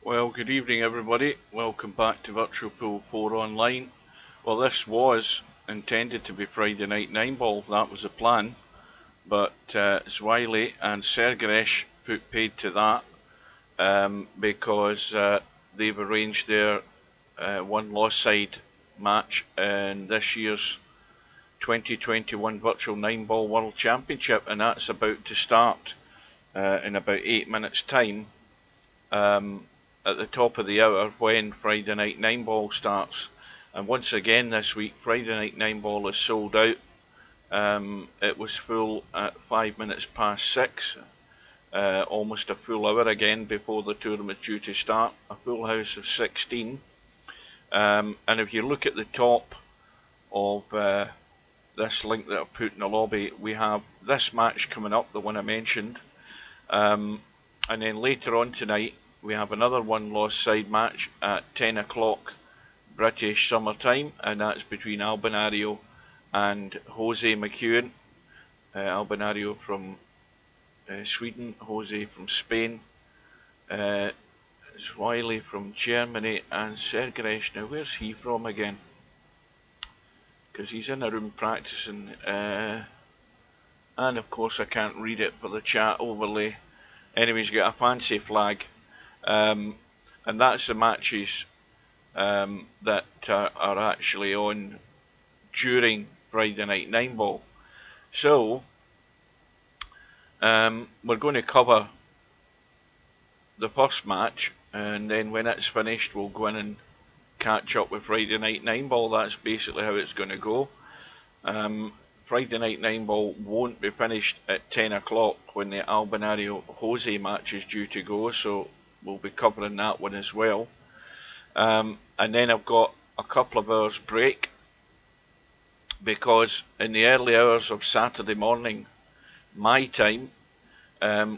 Well, good evening everybody. Welcome back to Virtual Pool 4 Online. Well, this was intended to be Friday Night 9-ball, that was the plan, but Zwylle and Sergeresh put paid to that because they've arranged their one-loss side match in this year's 2021 Virtual 9-ball World Championship, and that's about to start in about 8 minutes time. At the top of the hour when Friday Night 9-ball starts. And once again this week, Friday Night 9-ball is sold out. It was full at 5 minutes past 6, almost a full hour again before the tournament due to start, a full house of 16. And if you look at the top of this link that I've put in the lobby, we have this match coming up, the one I mentioned, and then later on tonight we have another one-loss side match at 10 o'clock British summer time, and that's between Albinario and josemacuen. Albinario from Sweden, Jose from Spain, Zwylle from Germany, and sergeresh. Now where's he from again? Because he's in a room practicing, and of course I can't read it for the chat overlay. Anyway, he's got a fancy flag. And that's the matches that are actually on during Friday Night 9-ball. So we're going to cover the first match, and then when it's finished we'll go in and catch up with Friday Night 9-ball. That's basically how it's going to go. Friday Night 9-ball won't be finished at 10 o'clock when the Albinario Jose match is due to go, so we'll be covering that one as well. And then I've got a couple of hours break, because in the early hours of Saturday morning, my time,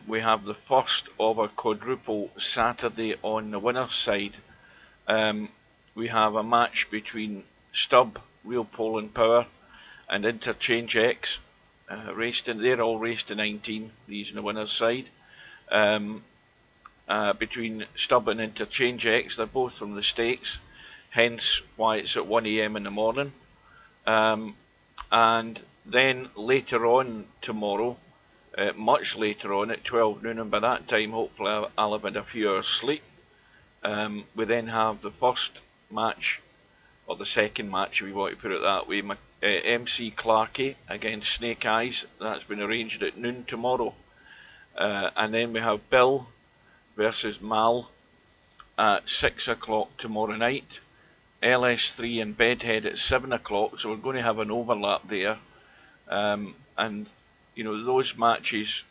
we have the first of a quadruple Saturday on the winner's side. We have a match between Stub, Real Poland Power, and Interchange X. They're all raced to 19, these on the winner's side. Between Stub and Interchange X, they're both from the States, hence why it's at 1 AM in the morning. And then later on tomorrow, much later on at 12 noon, and by that time hopefully I'll have had a few hours sleep. We then have the first match, or the second match if we want to put it that way, MC Clarkey against Snake Eyes. That's been arranged at noon tomorrow. And then we have Bill versus Mal at 6 o'clock tomorrow night. LS3 and Bedhead at 7 o'clock, so we're going to have an overlap there. And you know, those matches,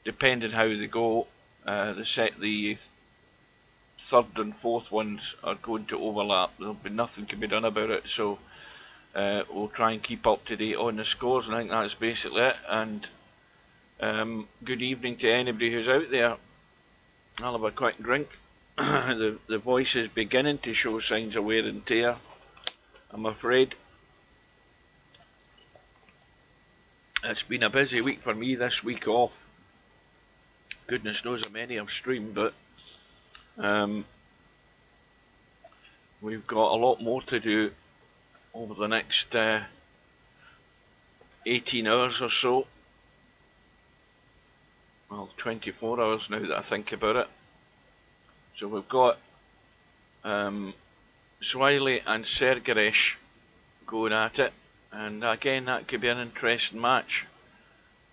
depending how they go, the third and fourth ones are going to overlap. There'll be nothing can be done about it, so we'll try and keep up to date on the scores, and I think that's basically it. And good evening to anybody who's out there. I'll have a quick drink. The voice is beginning to show signs of wear and tear, I'm afraid. It's been a busy week for me this week off. Goodness knows how many I've streamed, but we've got a lot more to do over the next 18 hours or so. Well, 24 hours now that I think about it. So we've got Zwylle and sergeresh going at it, and again that could be an interesting match.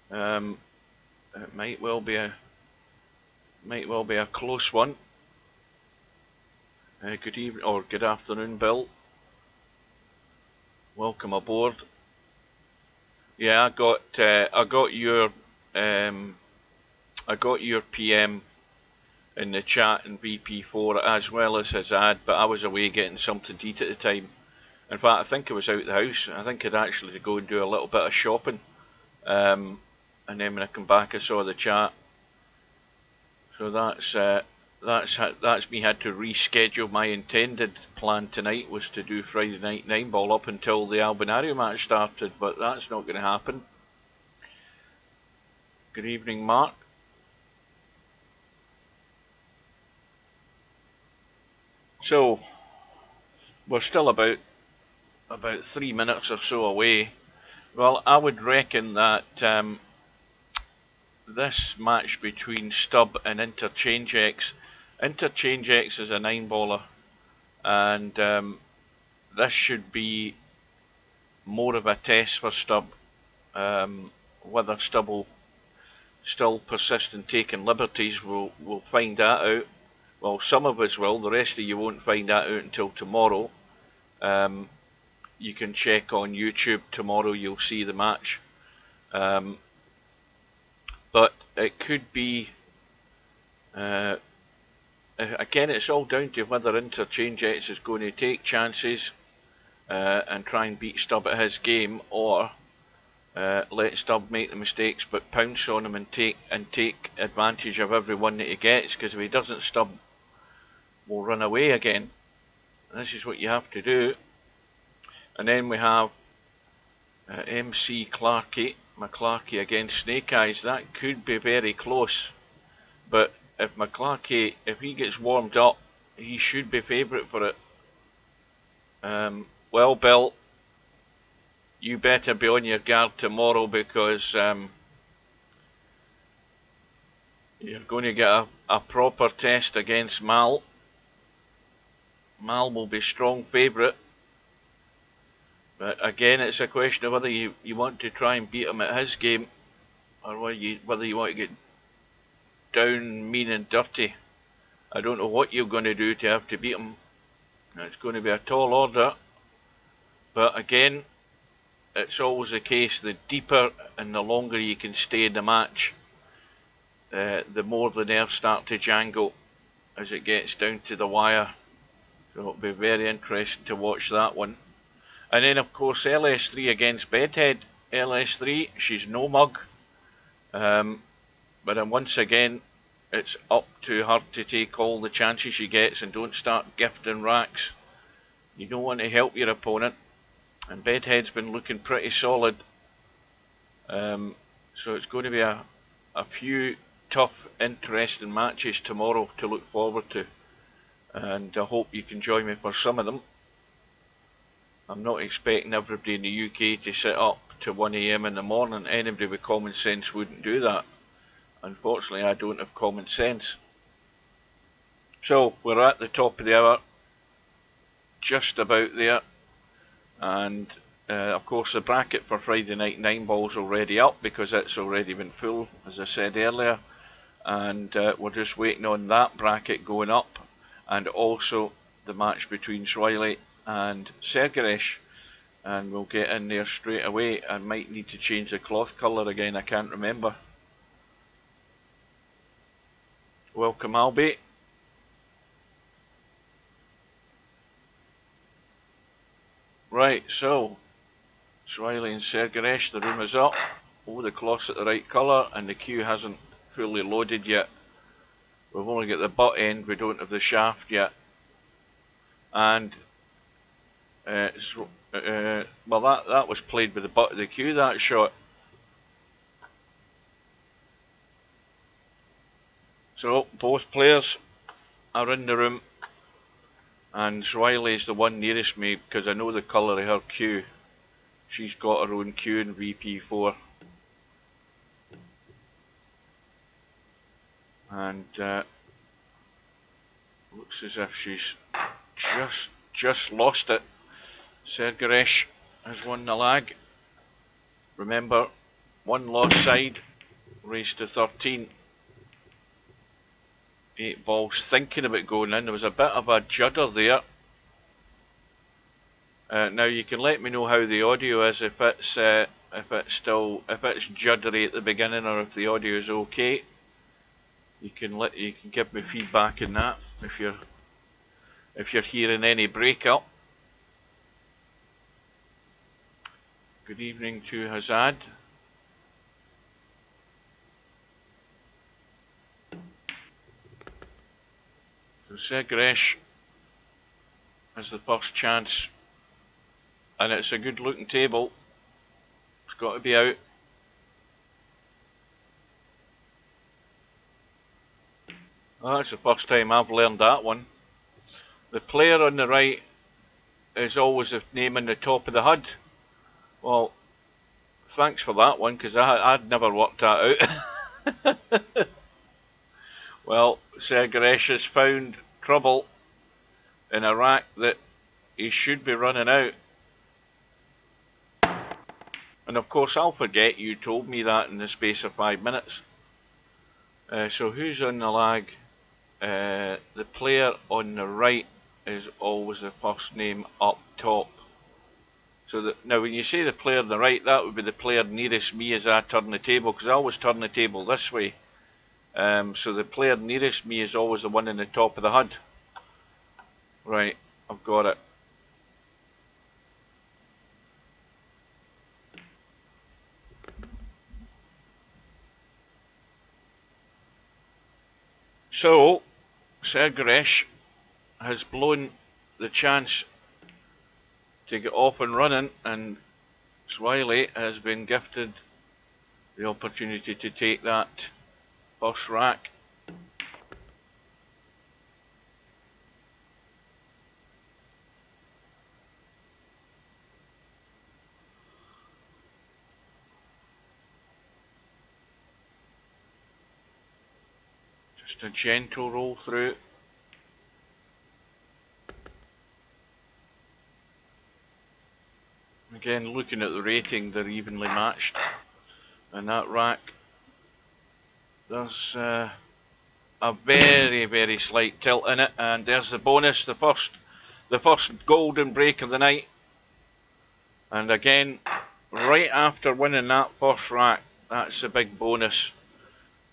It might well be a close one. Good evening or good afternoon, Bill. Welcome aboard. Yeah, I got your PM in the chat in VP4 as well as his ad, but I was away getting something to eat at the time. In fact, I think I was out the house. I think I'd actually go and do a little bit of shopping, and then when I come back I saw the chat. So that's me had to reschedule. My intended plan tonight was to do Friday Night 9-ball up until the Albinario match started, but that's not going to happen. Good evening, Mark. So we're still about 3 minutes or so away. Well, I would reckon that this match between Stub and Interchange X is a 9-baller, and this should be more of a test for Stub. Whether Stub will still persist in taking liberties, we'll find that out. Well, some of us will, the rest of you won't find that out until tomorrow. You can check on YouTube tomorrow, you'll see the match. But it could be, again, it's all down to whether Interchange X is going to take chances and try and beat Stub at his game, or let Stub make the mistakes but pounce on him and take advantage of every one that he gets, because if he doesn't, Stub will run away again. This is what you have to do. And then we have MC McClarkey against Snake Eyes. That could be very close, but if McClarkey, if he gets warmed up, he should be favourite for it. Well, Bill, you better be on your guard tomorrow, because you're going to get a proper test against Mal. Mal will be strong favourite. But again, it's a question of whether you want to try and beat him at his game, or whether you want to get down mean and dirty. I don't know what you're going to do to have to beat him. It's going to be a tall order. But again, it's always the case, the deeper and the longer you can stay in the match, the more the nerves start to jangle as it gets down to the wire. So it'll be very interesting to watch that one. And then, of course, LS3 against Bedhead. LS3, she's no mug. But then once again, it's up to her to take all the chances she gets and don't start gifting racks. You don't want to help your opponent. And Bedhead's been looking pretty solid. So it's going to be a few tough, interesting matches tomorrow to look forward to. And I hope you can join me for some of them. I'm not expecting everybody in the UK to sit up to 1 AM in the morning. Anybody with common sense wouldn't do that. Unfortunately, I don't have common sense. So, we're at the top of the hour. Just about there. And, of course, the bracket for Friday Night 9-ball's already up, because it's already been full, as I said earlier. And we're just waiting on that bracket going up. And also the match between Zwylle and sergeresh, and we'll get in there straight away. I might need to change the cloth colour again, I can't remember. Welcome, Albi. Right, so Zwylle and sergeresh, the room is up. Oh, the cloth's at the right colour, and the queue hasn't fully loaded yet. We've only got the butt end, we don't have the shaft yet. And well, that was played with the butt of the queue, that shot. So both players are in the room, and Zwylle is the one nearest me because I know the colour of her queue. She's got her own queue in VP4. And looks as if she's just lost it. sergeresh has won the lag. Remember, one lost side, raised to 13. 8 balls thinking about going in. There was a bit of a judder there. Now you can let me know how the audio is, if it's juddery at the beginning, or if the audio is okay. You can give me feedback in that if you're hearing any breakup. Good evening to Hazad. So sergeresh has the first chance, and it's a good looking table. It's got to be out. Oh, that's the first time I've learned that one. The player on the right is always the name on the top of the HUD. Well, thanks for that one, because I'd never worked that out. Well, Sergeresh has found trouble in a rack that he should be running out. And of course I'll forget you told me that in the space of 5 minutes. So who's on the lag? The player on the right is always the first name up top. So that, now when you say the player on the right, that would be the player nearest me as I turn the table, because I always turn the table this way. So the player nearest me is always the one in the top of the HUD. Right, I've got it. So, Sergeresh has blown the chance to get off and running, and Zwylle has been gifted the opportunity to take that first rack. Just a gentle roll through. Again, looking at the rating, they're evenly matched. And that rack, there's a very, very slight tilt in it. And there's the bonus, the first golden break of the night. And again, right after winning that first rack, that's a big bonus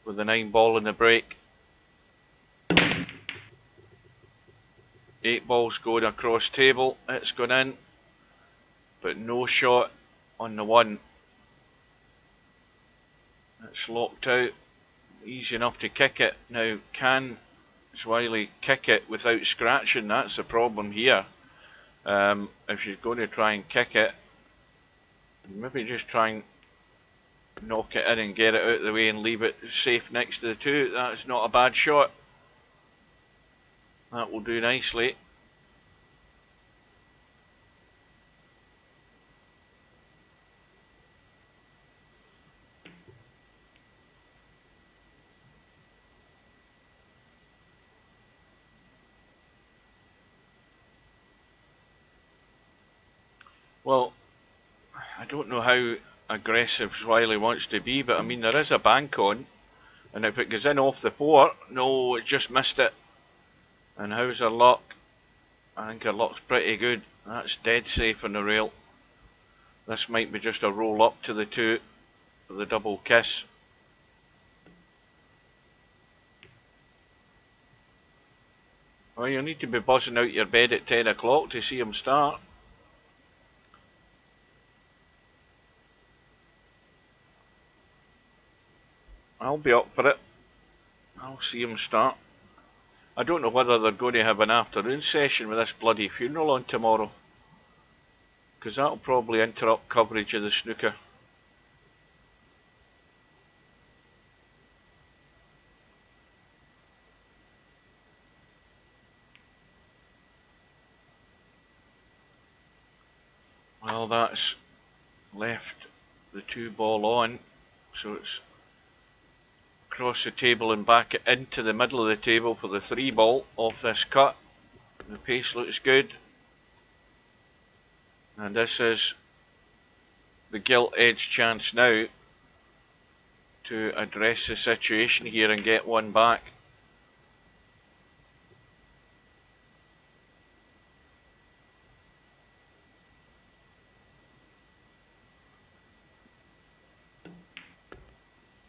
with the 9 ball in the break. 8 balls going across table, it's gone in, but no shot on the 1. It's locked out, easy enough to kick it. Now, can Zwylle kick it without scratching? That's the problem here. If she's going to try and kick it, maybe just try and knock it in and get it out of the way and leave it safe next to the 2. That's not a bad shot. That will do nicely. Well, I don't know how aggressive Zwylle wants to be, but I mean, there is a bank on, and if it goes in off the 4, no, it just missed it. And how's her luck? I think her luck's pretty good. That's dead safe on the rail. This might be just a roll up to the 2 for the double kiss. Well, you need to be buzzing out your bed at 10 o'clock to see him start. I'll be up for it. I'll see him start. I don't know whether they're going to have an afternoon session with this bloody funeral on tomorrow, because that'll probably interrupt coverage of the snooker. Well, that's left the 2 ball on, so it's across the table and back into the middle of the table for the 3 ball off this cut. The pace looks good, and this is the gilt edge chance now to address the situation here and get 1 back.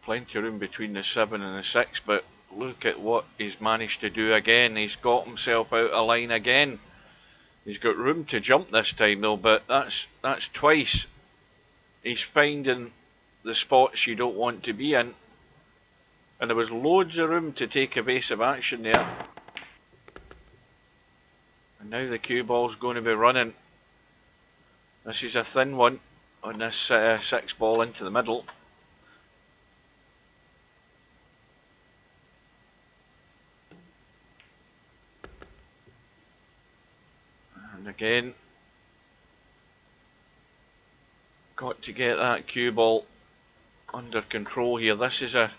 Plenty of room between the 7 and the 6, but look at what he's managed to do again. He's got himself out of line again. He's got room to jump this time though, but that's twice. He's finding the spots you don't want to be in. And there was loads of room to take evasive action there. And now the cue ball's going to be running. This is a thin one on this 6 ball into the middle. And again, got to get that cue ball under control here. This is a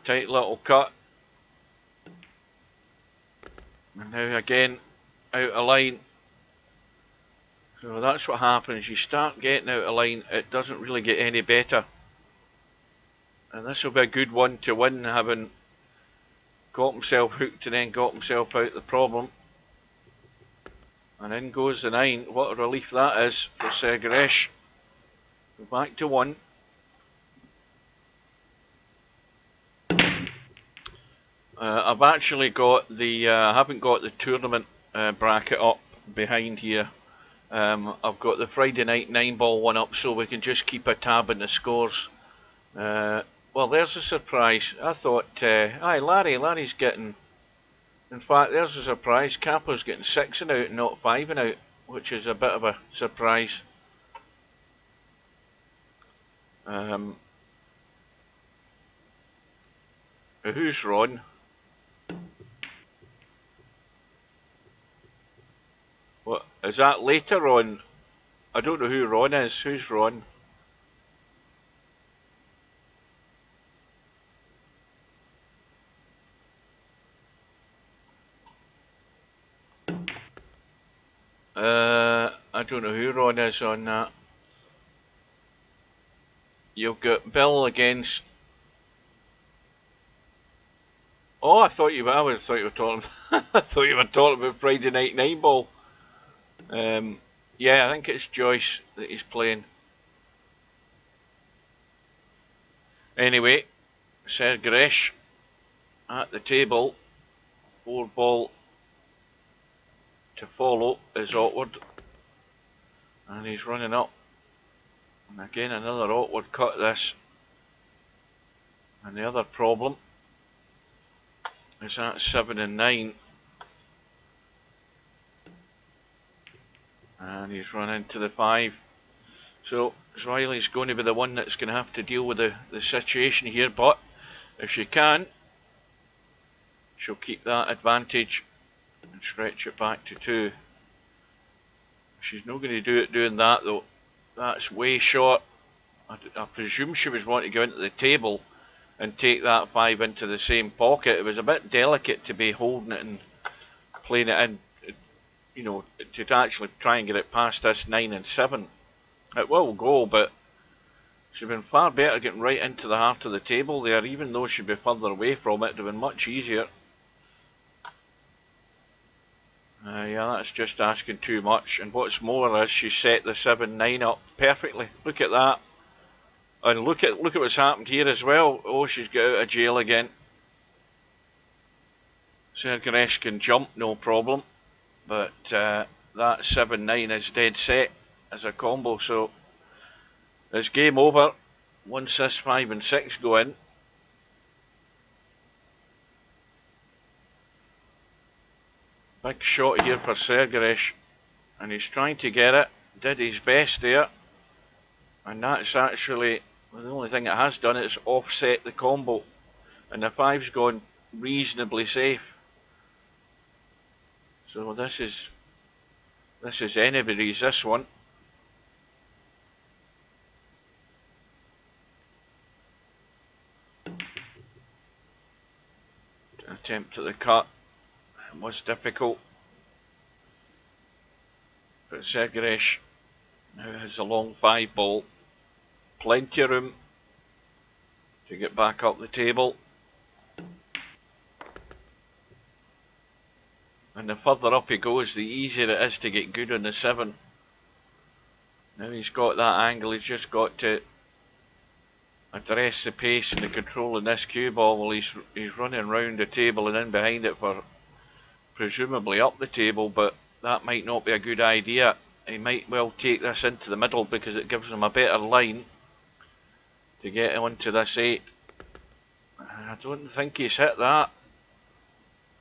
tight little cut. And now again, out of line. So that's what happens. You start getting out of line, it doesn't really get any better. And this will be a good one to win, having got himself hooked and then got himself out of the problem. And in goes the 9. What a relief that is for Sergeresh. Go back to 1. I've actually got the, I haven't got the tournament bracket up behind here. I've got the Friday night 9-ball one up so we can just keep a tab on the scores. Well, there's a surprise. I thought, aye, Larry's getting, in fact, there's a surprise. Capo's getting 6 and out and not 5 and out, which is a bit of a surprise. Who's Ron? What, is that later on? I don't know who Ron is. Who's Ron? I don't know who Ron is on that. You've got Bill against. Oh, I thought you were. I thought you were talking. I thought you were talking about Friday night 9-ball. Yeah, I think it's Joyce that he's playing. Anyway, Sergeresh at the table. 4-ball to follow is awkward. And he's running up. And again, another awkward cut this. And the other problem is that 7 and 9. And he's run into the 5. So Zwylle's going to be the one that's going to have to deal with the situation here. But if she can, she'll keep that advantage and stretch it back to 2. She's not going to do it doing that though. That's way short. I presume she was wanting to go into the table and take that 5 into the same pocket. It was a bit delicate to be holding it and playing it in, you know, to actually try and get it past this 9 and 7. It will go, but she'd been far better getting right into the heart of the table there, even though she'd be further away from it. It would have been much easier. Yeah, that's just asking too much. And what's more is she set the 7-9 up perfectly. Look at that. And look at what's happened here as well. Oh, she's got out of jail again. Sergeresh can jump, no problem. But that 7-9 is dead set as a combo. So it's game over. Once this 5 and 6 go in. Big shot here for Sergeresh, and he's trying to get it, did his best there, and that's actually, well, the only thing it has done is offset the combo, and the 5's gone reasonably safe. So this is anybody's, this one. Attempt at the cut. Was difficult, but Sergeresh now has a long 5-ball, plenty of room to get back up the table, and the further up he goes, the easier it is to get good on the 7. Now he's got that angle, he's just got to address the pace and the control in this cue ball while he's running round the table and in behind it for presumably up the table, but that might not be a good idea. He might well take this into the middle because it gives him a better line to get onto this 8. I don't think he's hit that.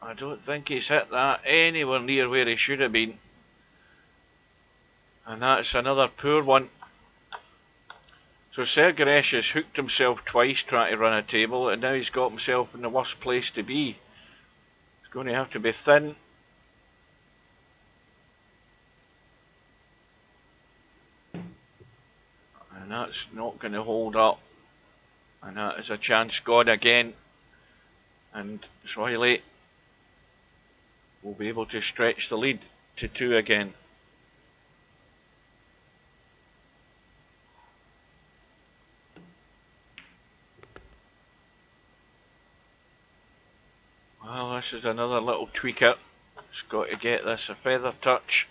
I don't think he's hit that anywhere near where he should have been. And that's another poor one. So Sergeresh has hooked himself twice trying to run a table, and now he's got himself in the worst place to be. Going to have to be thin. That's not going to hold up. And that is a chance gone again. And Zwylle will be able to stretch the lead to 2 again. Well, this is another little tweaker. It's got to get this a feather touch.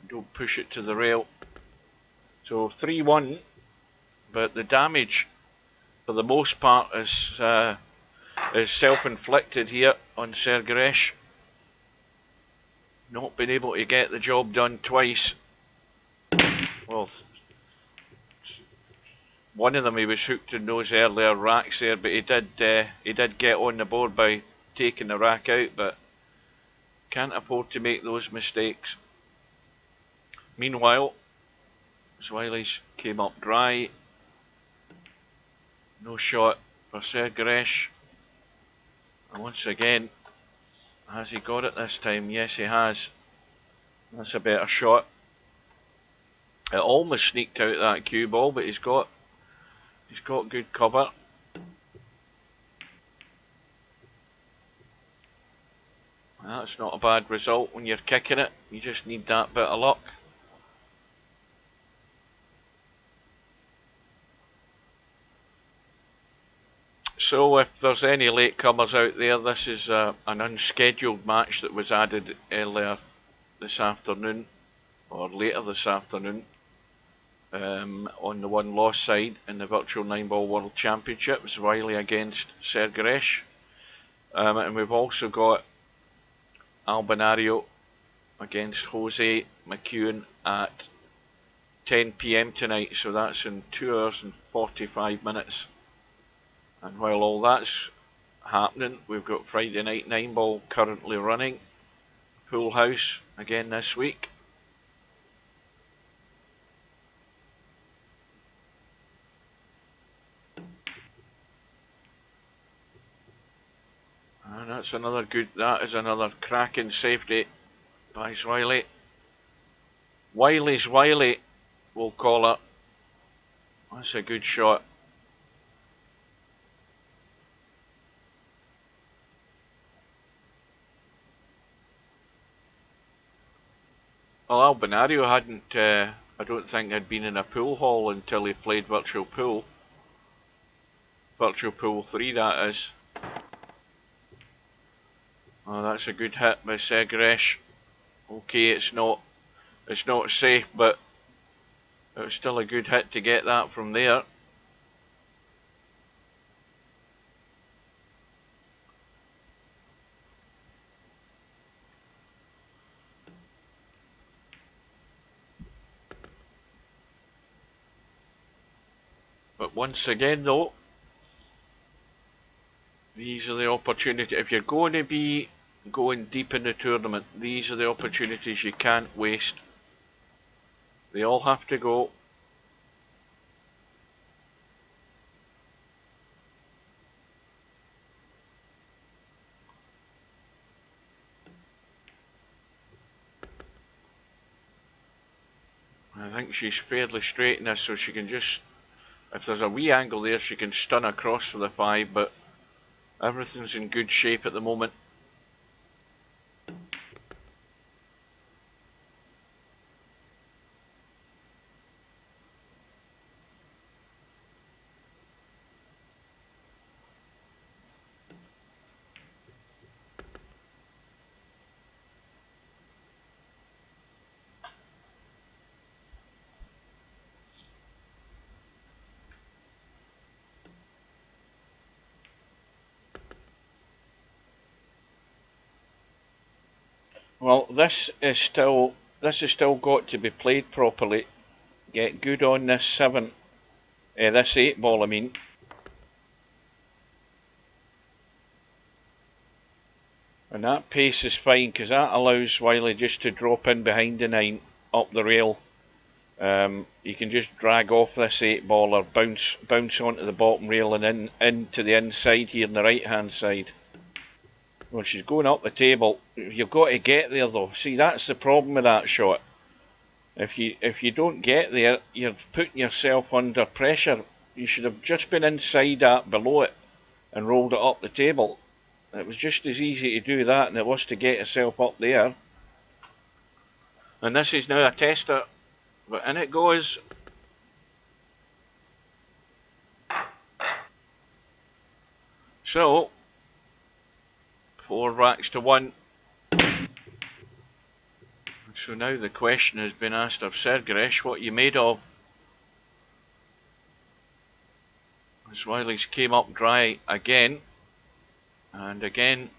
Don't push it to the rail. So 3-1, but the damage for the most part is self-inflicted here on Sergeresh. Not been able to get the job done twice. Well, one of them he was hooked in those earlier racks there, but he did get on the board by taking the rack out, but can't afford to make those mistakes. Meanwhile, Zwylle's came up dry. No shot for Sergeresh. And once again, has he got it this time? Yes, he has. That's a better shot. It almost sneaked out that cue ball, but he's got good cover. That's not a bad result when you're kicking it. You just need that bit of luck. So if there's any latecomers out there, this is an unscheduled match that was added earlier this afternoon, or later this afternoon, on the one-loss side in the Virtual 9-Ball World Championship. Zwylle against Sergeresh. And we've also got Albinario against josemacuen at 10 PM tonight, so that's in 2 hours and 45 minutes. And while all that's happening, we've got Friday Night 9-Ball currently running. Full house again this week. And that is another cracking safety by Zwylle. Zwylle, we'll call it. That's a good shot. Well, Albinario hadn't, I don't think, had been in a pool hall until he played Virtual Pool. Virtual Pool 3, that is. Oh, that's a good hit by Sergeresh. Okay, it's not safe, but it was still a good hit to get that from there. But once again though, these are the opportunities. If you're going to be going deep in the tournament, these are the opportunities you can't waste. They all have to go. I think she's fairly straight in this, so she can just, if there's a wee angle there, she can stun across for the 5, but everything's in good shape at the moment. Well, this is still got to be played properly. Get good on this 7, this 8 ball, I mean. And that pace is fine, because that allows Zwylle just to drop in behind the 9 up the rail. You can just drag off this 8 ball or bounce onto the bottom rail and into the inside here on the right hand side. Well, she's going up the table. You've got to get there though. See, that's the problem with that shot. If you don't get there, you're putting yourself under pressure. You should have just been inside that below it and rolled it up the table. It was just as easy to do that than it was to get yourself up there. And this is now a tester, but in it goes. So, 4 racks to 1. So now the question has been asked of Sergeresh, what are you made of? Zwylle's came up dry again, and again,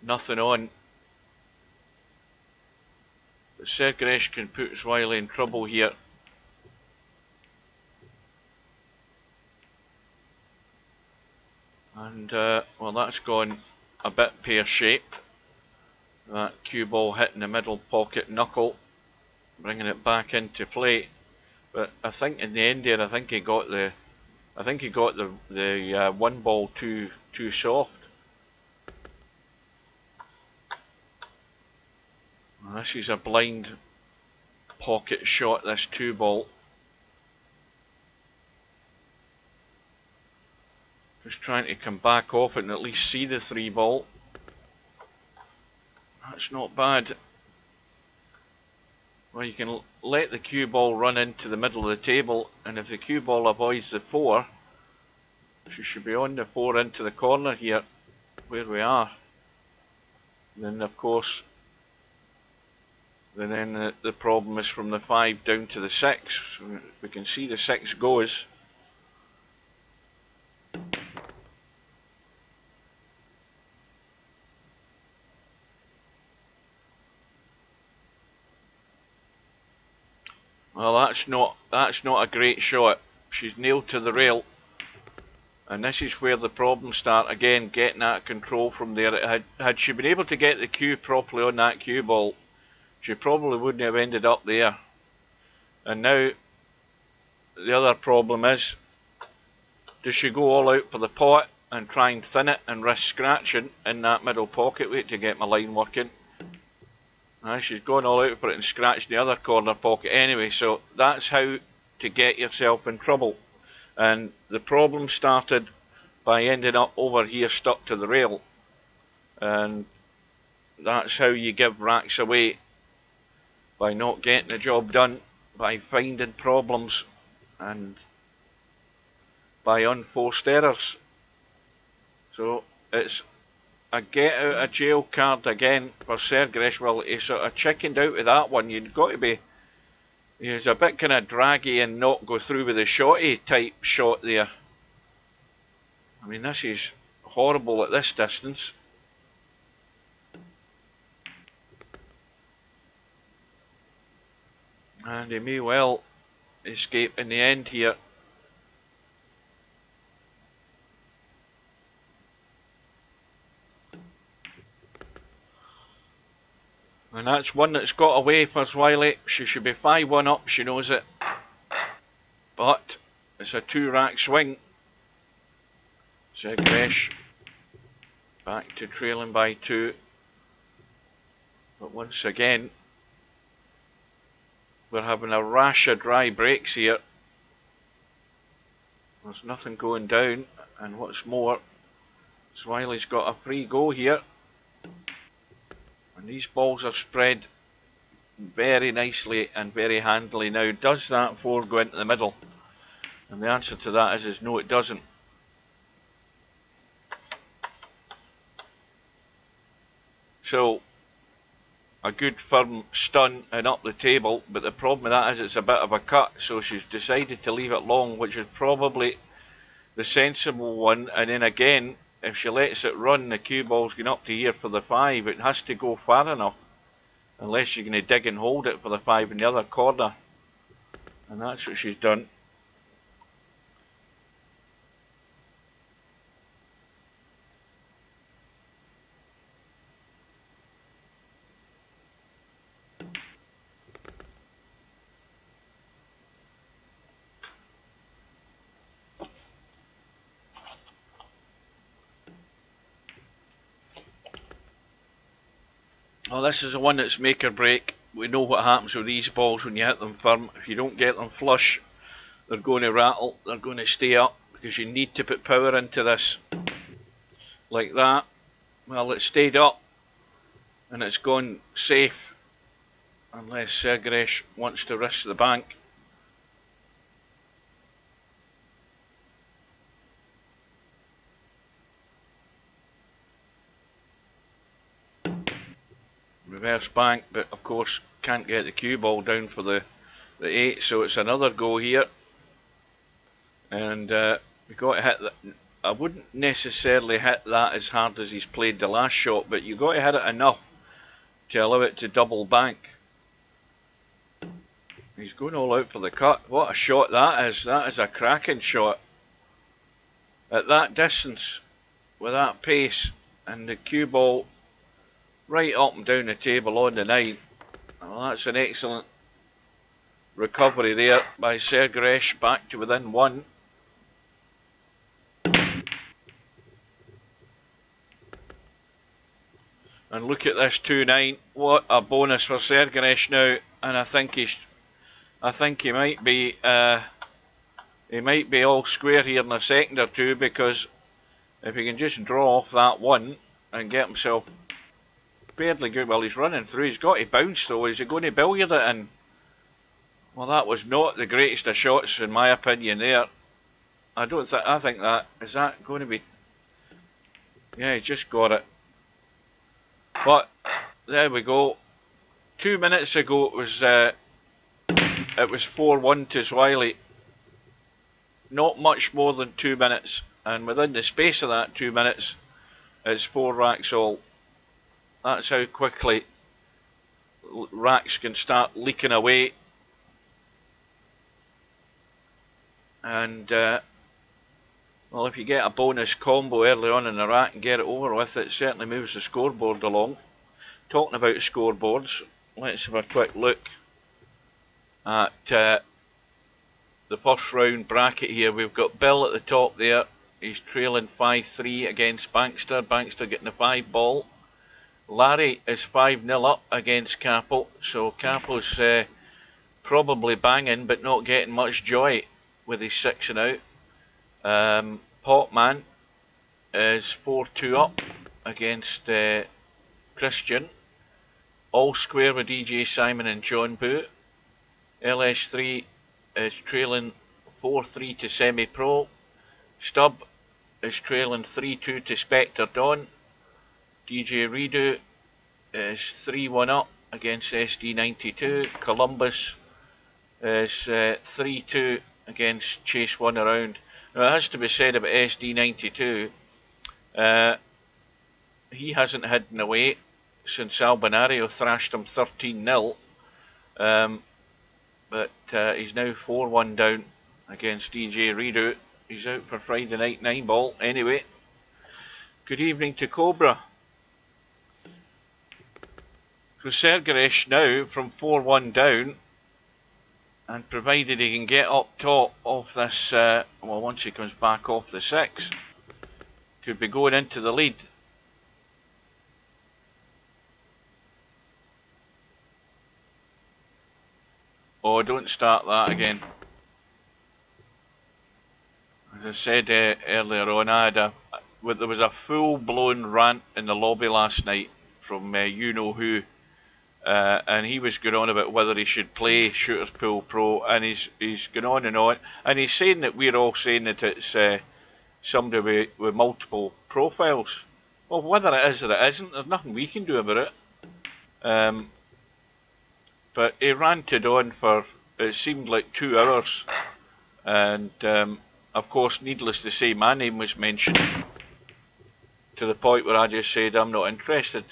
nothing on. But Sergeresh can put Zwylle in trouble here. And, well, that's gone a bit pear-shaped. That cue ball hitting the middle pocket knuckle, bringing it back into play. But I think in the end there, I think he got the one ball too soft. And this is a blind pocket shot, this 2 ball. Just trying to come back off it and at least see the 3 ball. That's not bad. Well, you can let the cue ball run into the middle of the table, and if the cue ball avoids the 4, she should be on the 4 into the corner here, where we are. Then, of course, then the problem is from the 5 down to the 6. So we can see the 6 goes. Well, that's not a great shot. She's nailed to the rail, and this is where the problems start again. Getting that control from there. Had she been able to get the cue properly on that cue ball, she probably wouldn't have ended up there. And now the other problem is, does she go all out for the pot and try and thin it and risk scratching in that middle pocket? Wait to get my line working. She's gone all out for it and scratched the other corner pocket anyway, so that's how to get yourself in trouble. And the problem started by ending up over here stuck to the rail. And that's how you give racks away, by not getting the job done, by finding problems, and by unforced errors. So it's a get out of jail card again for Sergeresh. Well, he sort of chickened out of that one. You'd got to be, he was a bit kind of draggy and not go through with the shotty type shot there. I mean, this is horrible at this distance. And he may well escape in the end here. And that's one that's got away for Zwylle. She should be 5-1 up, she knows it. But it's a 2-rack swing. Sergeresh back to trailing by 2. But once again, we're having a rash of dry breaks here. There's nothing going down, and what's more, Zwylle's got a free go here. And these balls are spread very nicely and very handily. Now, does that 4 go into the middle? And the answer to that is no, it doesn't. So, a good firm stun and up the table, but the problem with that is it's a bit of a cut, so she's decided to leave it long, which is probably the sensible one. And then again, if she lets it run, the cue ball's going up to here for the 5. It has to go far enough, unless you're going to dig and hold it for the 5 in the other corner. And that's what she's done. Well, this is the one that's make or break. we know what happens with these balls when you hit them firm. If you don't get them flush, they're going to rattle, they're going to stay up, because you need to put power into this. Like that. Well, it stayed up, and it's gone safe, unless Sergeresh wants to risk the bank. Reverse bank, but of course can't get the cue ball down for the 8, so it's another go here. And we got to hit that. I wouldn't necessarily hit that as hard as he's played the last shot, but you got to hit it enough to allow it to double bank. He's going all out for the cut. What a shot that is. That is a cracking shot. At that distance, with that pace, and the cue ball right up and down the table on the 9. Well, that's an excellent recovery there by Sergeresh, back to within 1. And look at this 2-9. What a bonus for Sergeresh now. And I think he might be all square here in a second or two, because if he can just draw off that 1 and get himself fairly good. Well, he's running through. He's got to bounce though. Is he going to billiard it in? Well, that was not the greatest of shots in my opinion there. I think that, is that going to be... Yeah, he just got it. But there we go. 2 minutes ago it was 4-1 to Zwylle. Not much more than 2 minutes, and within the space of that 2 minutes, it's 4 racks all. That's how quickly racks can start leaking away. And well, if you get a bonus combo early on in the rack and get it over with, it certainly moves the scoreboard along. Talking about scoreboards, let's have a quick look at the first round bracket here. We've got Bill at the top there. He's trailing 5-3 against Bankster. Bankster getting the 5 ball. Larry is 5-0 up against Capo. So Capo's probably banging but not getting much joy with his 6 and out. Potman is 4-2 up against Christian. All square with DJ Simon and John Boo. LS3 is trailing 4-3 to Semi-Pro. Stubb is trailing 3-2 to Spectre Dawn. DJ Redo is 3-1 up against SD92. Columbus is 3-2 against Chase 1 around. Now, it has to be said about SD92, he hasn't hidden away since Albinario thrashed him 13-0. But he's now 4-1 down against DJ Redo. He's out for Friday night 9 ball. Anyway, good evening to Cobra. So Sergeresh now from 4-1 down, and provided he can get up top of this, well, once he comes back off the 6, could be going into the lead. Oh, don't start that again. As I said earlier on, there was a full-blown rant in the lobby last night from you-know-who, and he was going on about whether he should play Shooters Pool Pro, and he's going on, and he's saying that we're all saying that it's somebody with multiple profiles. Well, whether it is or it isn't, there's nothing we can do about it. But he ranted on for, it seemed like 2 hours, and of course, needless to say, my name was mentioned to the point where I just said I'm not interested.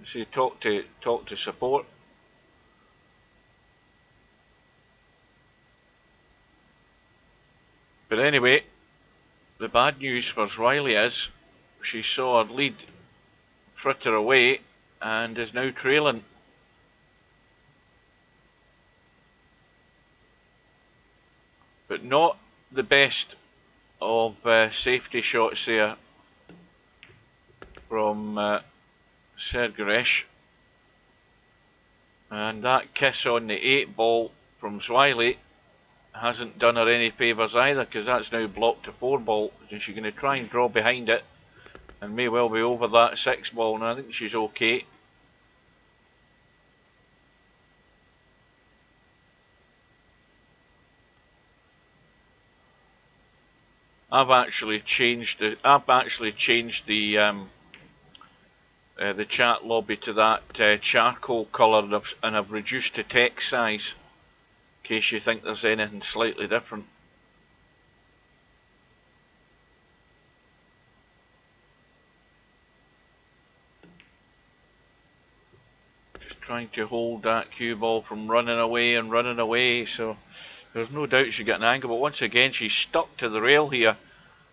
So talk to support. But anyway, the bad news for Zwylle is she saw her lead fritter away and is now trailing. But not the best of safety shots there from Sergeresh. And that kiss on the 8 ball from Zwylle hasn't done her any favours either, because that's now blocked to 4 ball. And she's going to try and draw behind it and may well be over that 6 ball, and I think she's okay. I've actually changed the chat lobby to that charcoal colour, and I've reduced the text size in case you think there's anything slightly different. Just trying to hold that cue ball from running away, so there's no doubt she's got an angle, but once again she's stuck to the rail here,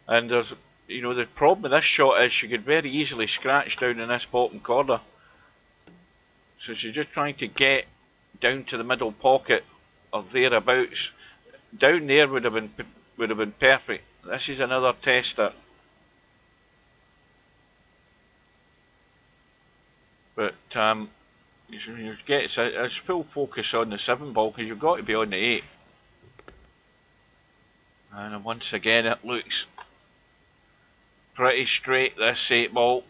and there's, you know, the problem with this shot is she could very easily scratch down in this bottom corner. So she's just trying to get down to the middle pocket or thereabouts. Down there would have been perfect. This is another tester. But you get it's full focus on the 7 ball, because you've got to be on the 8. And once again it looks pretty straight, this 8 ball.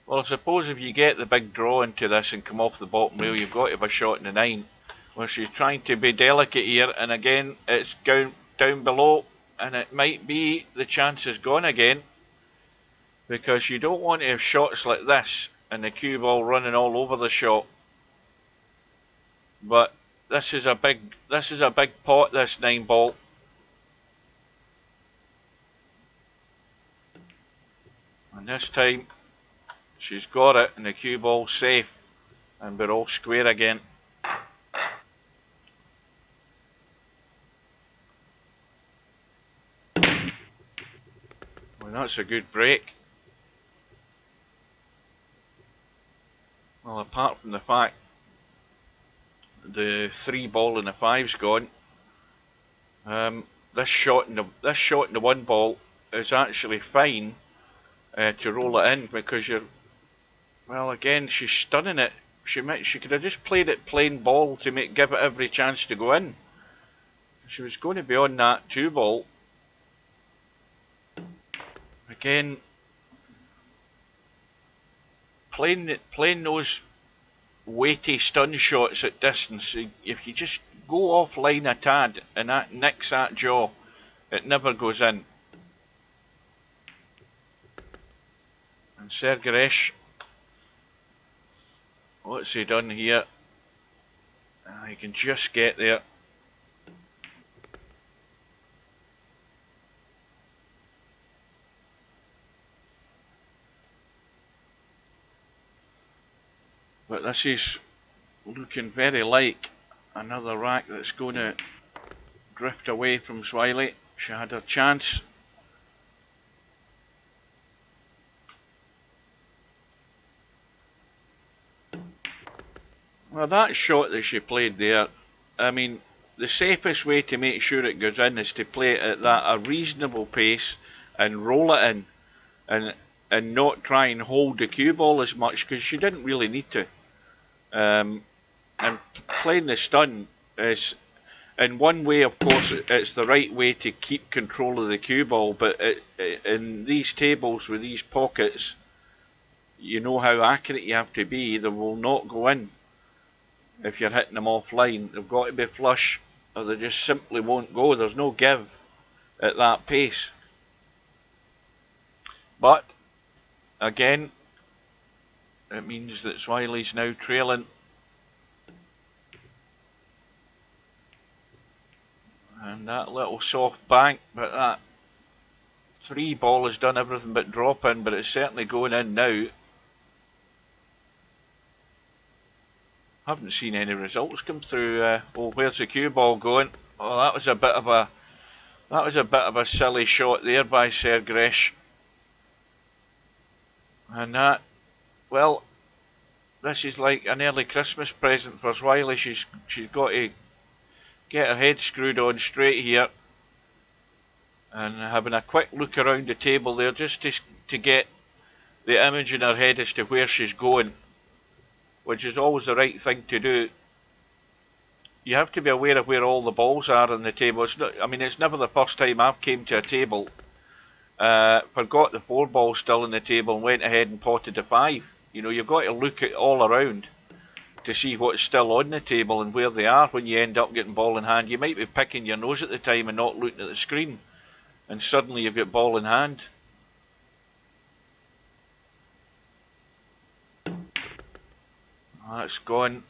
Well, I suppose if you get the big draw into this and come off the bottom rail, you've got to have a shot in the 9. Well, she's trying to be delicate here, and again it's down below, and it might be the chance is gone again, because you don't want to have shots like this and the cue ball running all over the shot. But this is a big pot, this 9 ball. And this time she's got it, and the cue ball's safe, and we're all square again. Well, that's a good break. Well, apart from the fact the 3 ball and the 5's gone, this shot in the 1 ball is actually fine to roll it in, because you're, well, again she's stunning it. She could have just played it plain ball to give it every chance to go in. She was going to be on that 2 ball. Again, playing those weighty stun shots at distance, if you just go offline a tad and that nicks that jaw, it never goes in. And Sergeresh, what's he done here? He can just get there. But this is looking very like another rack that's going to drift away from Zwylle. She had her chance. Well, that shot that she played there, I mean, the safest way to make sure it goes in is to play it at a reasonable pace and roll it in, and not try and hold the cue ball as much, because she didn't really need to. And playing the stun is, in one way, of course, it's the right way to keep control of the cue ball, but in these tables with these pockets, you know how accurate you have to be. They will not go in if you're hitting them offline. They've got to be flush, or they just simply won't go. There's no give at that pace. But again, it means that Zwylle's now trailing. And that little soft bank, but that 3 ball has done everything but drop in, but it's certainly going in now. Haven't seen any results come through. Oh, where's the cue ball going? Oh, that was a bit of a silly shot there by sergeresh. And that, well, this is like an early Christmas present for Zwylle. She's got to get her head screwed on straight here, and having a quick look around the table there just to get the image in her head as to where she's going. which is always the right thing to do. You have to be aware of where all the balls are on the table. It's not, I mean, it's never the first time I've came to a table, forgot the 4 balls still on the table and went ahead and potted the 5. You know, you've got to look at all around to see what's still on the table and where they are when you end up getting ball in hand. You might be picking your nose at the time and not looking at the screen, and suddenly you've got ball in hand. That's gone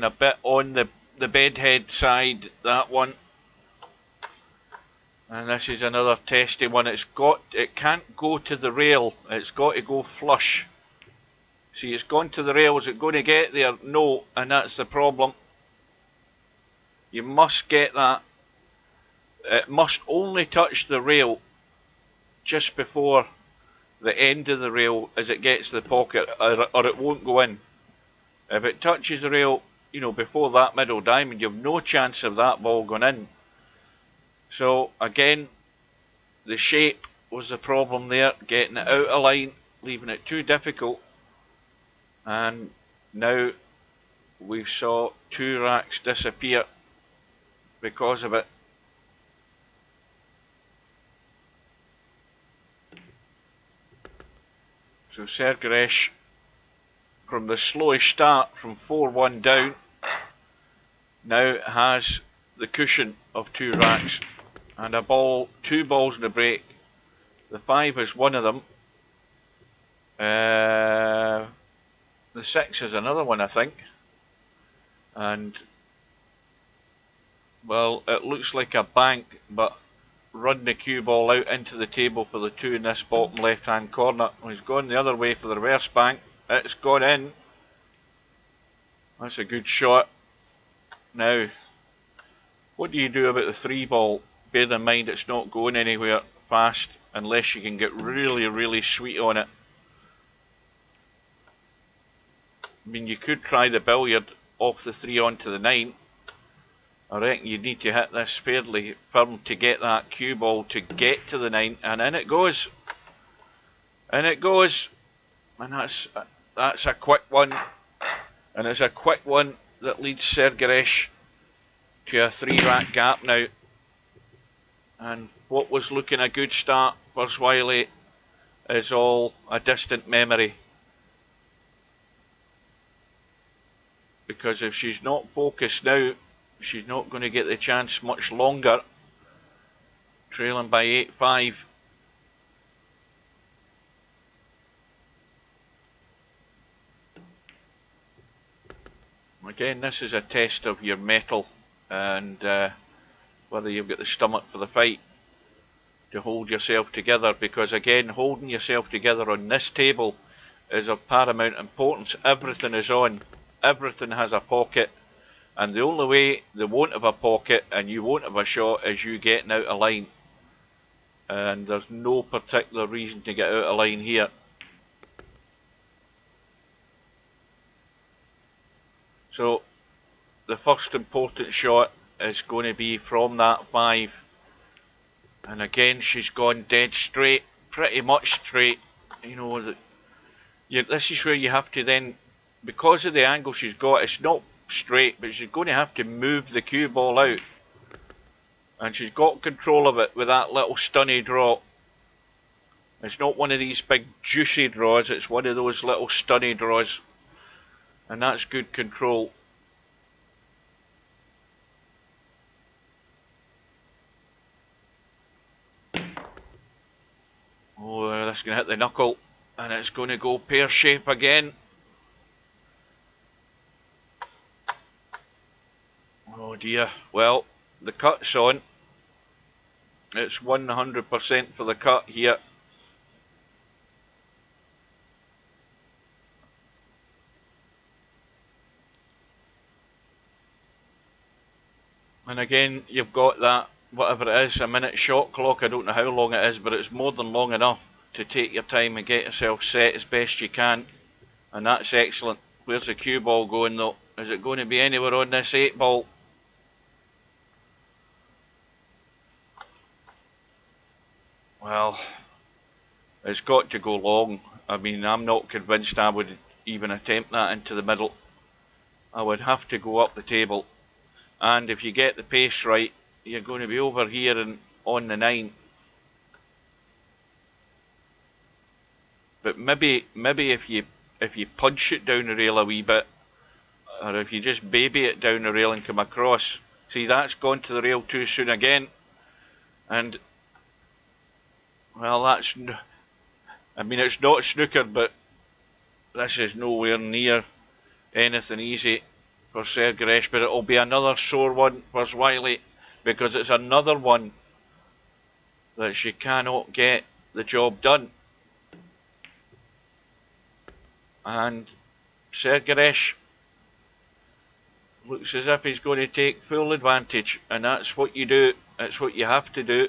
a bit on the bedhead side, that one. And this is another testy one. It can't go to the rail. It's got to go flush. See, it's gone to the rail. Is it going to get there? No, and that's the problem. You must get that. It must only touch the rail just before the end of the rail as it gets the pocket, or it won't go in. If it touches the rail, you know, before that middle diamond, you have no chance of that ball going in. So again, the shape was the problem there, getting it out of line, leaving it too difficult. And now we saw 2 racks disappear because of it. So Sergeresh, from the slowest start, from 4-1 down, now has the cushion of 2 racks and 2 balls in the break. The 5 is one of them. The 6 is another one, I think. And, well, it looks like a bank, but run the cue ball out into the table for the 2 in this bottom left hand corner. He's gone the other way for the reverse bank. It's gone in. That's a good shot. Now, what do you do about the 3 ball? Bear in mind it's not going anywhere fast unless you can get really, really sweet on it. I mean, you could try the billiard off the 3 onto the 9. I reckon you need to hit this fairly firm to get that cue ball to get to the 9, and in it goes. In it goes. And that's a quick one. And it's a quick one that leads Sergeresh to a 3 rack gap now. And what was looking a good start for Zwylle is all a distant memory. Because if she's not focused now, she's not going to get the chance much longer. Trailing by 8-5. Again, this is a test of your mettle and whether you've got the stomach for the fight to hold yourself together, because again, holding yourself together on this table is of paramount importance. Everything is on, everything has a pocket, and the only way they won't have a pocket and you won't have a shot is you getting out of line, and there's no particular reason to get out of line here. So the first important shot is going to be from that 5, and again she's gone dead straight, pretty much straight. You know, this is where you have to then, because of the angle she's got, it's not straight, but she's going to have to move the cue ball out, and she's got control of it with that little stunny draw. It's not one of these big juicy draws, it's one of those little stunny draws, and that's good control. Oh, that's going to hit the knuckle, and it's going to go pear shape again. Oh dear. Well, the cut's on. It's 100% for the cut here. And again, you've got that, whatever it is, a minute shot clock. I don't know how long it is, but it's more than long enough to take your time and get yourself set as best you can. And that's excellent. Where's the cue ball going though? Is it going to be anywhere on this 8 ball? Well, it's got to go long. I mean, I'm not convinced I would even attempt that into the middle. I would have to go up the table, and if you get the pace right, you're going to be over here and on the 9. But maybe if you punch it down the rail a wee bit, or if you just baby it down the rail and come across. See, that's gone to the rail too soon again, and well, that's, I mean, it's not snooker, but this is nowhere near anything easy for Sergeresh, but it'll be another sore one for Zwylle, because it's another one that she cannot get the job done. And Sergeresh looks as if he's going to take full advantage, and that's what you do. It's what you have to do.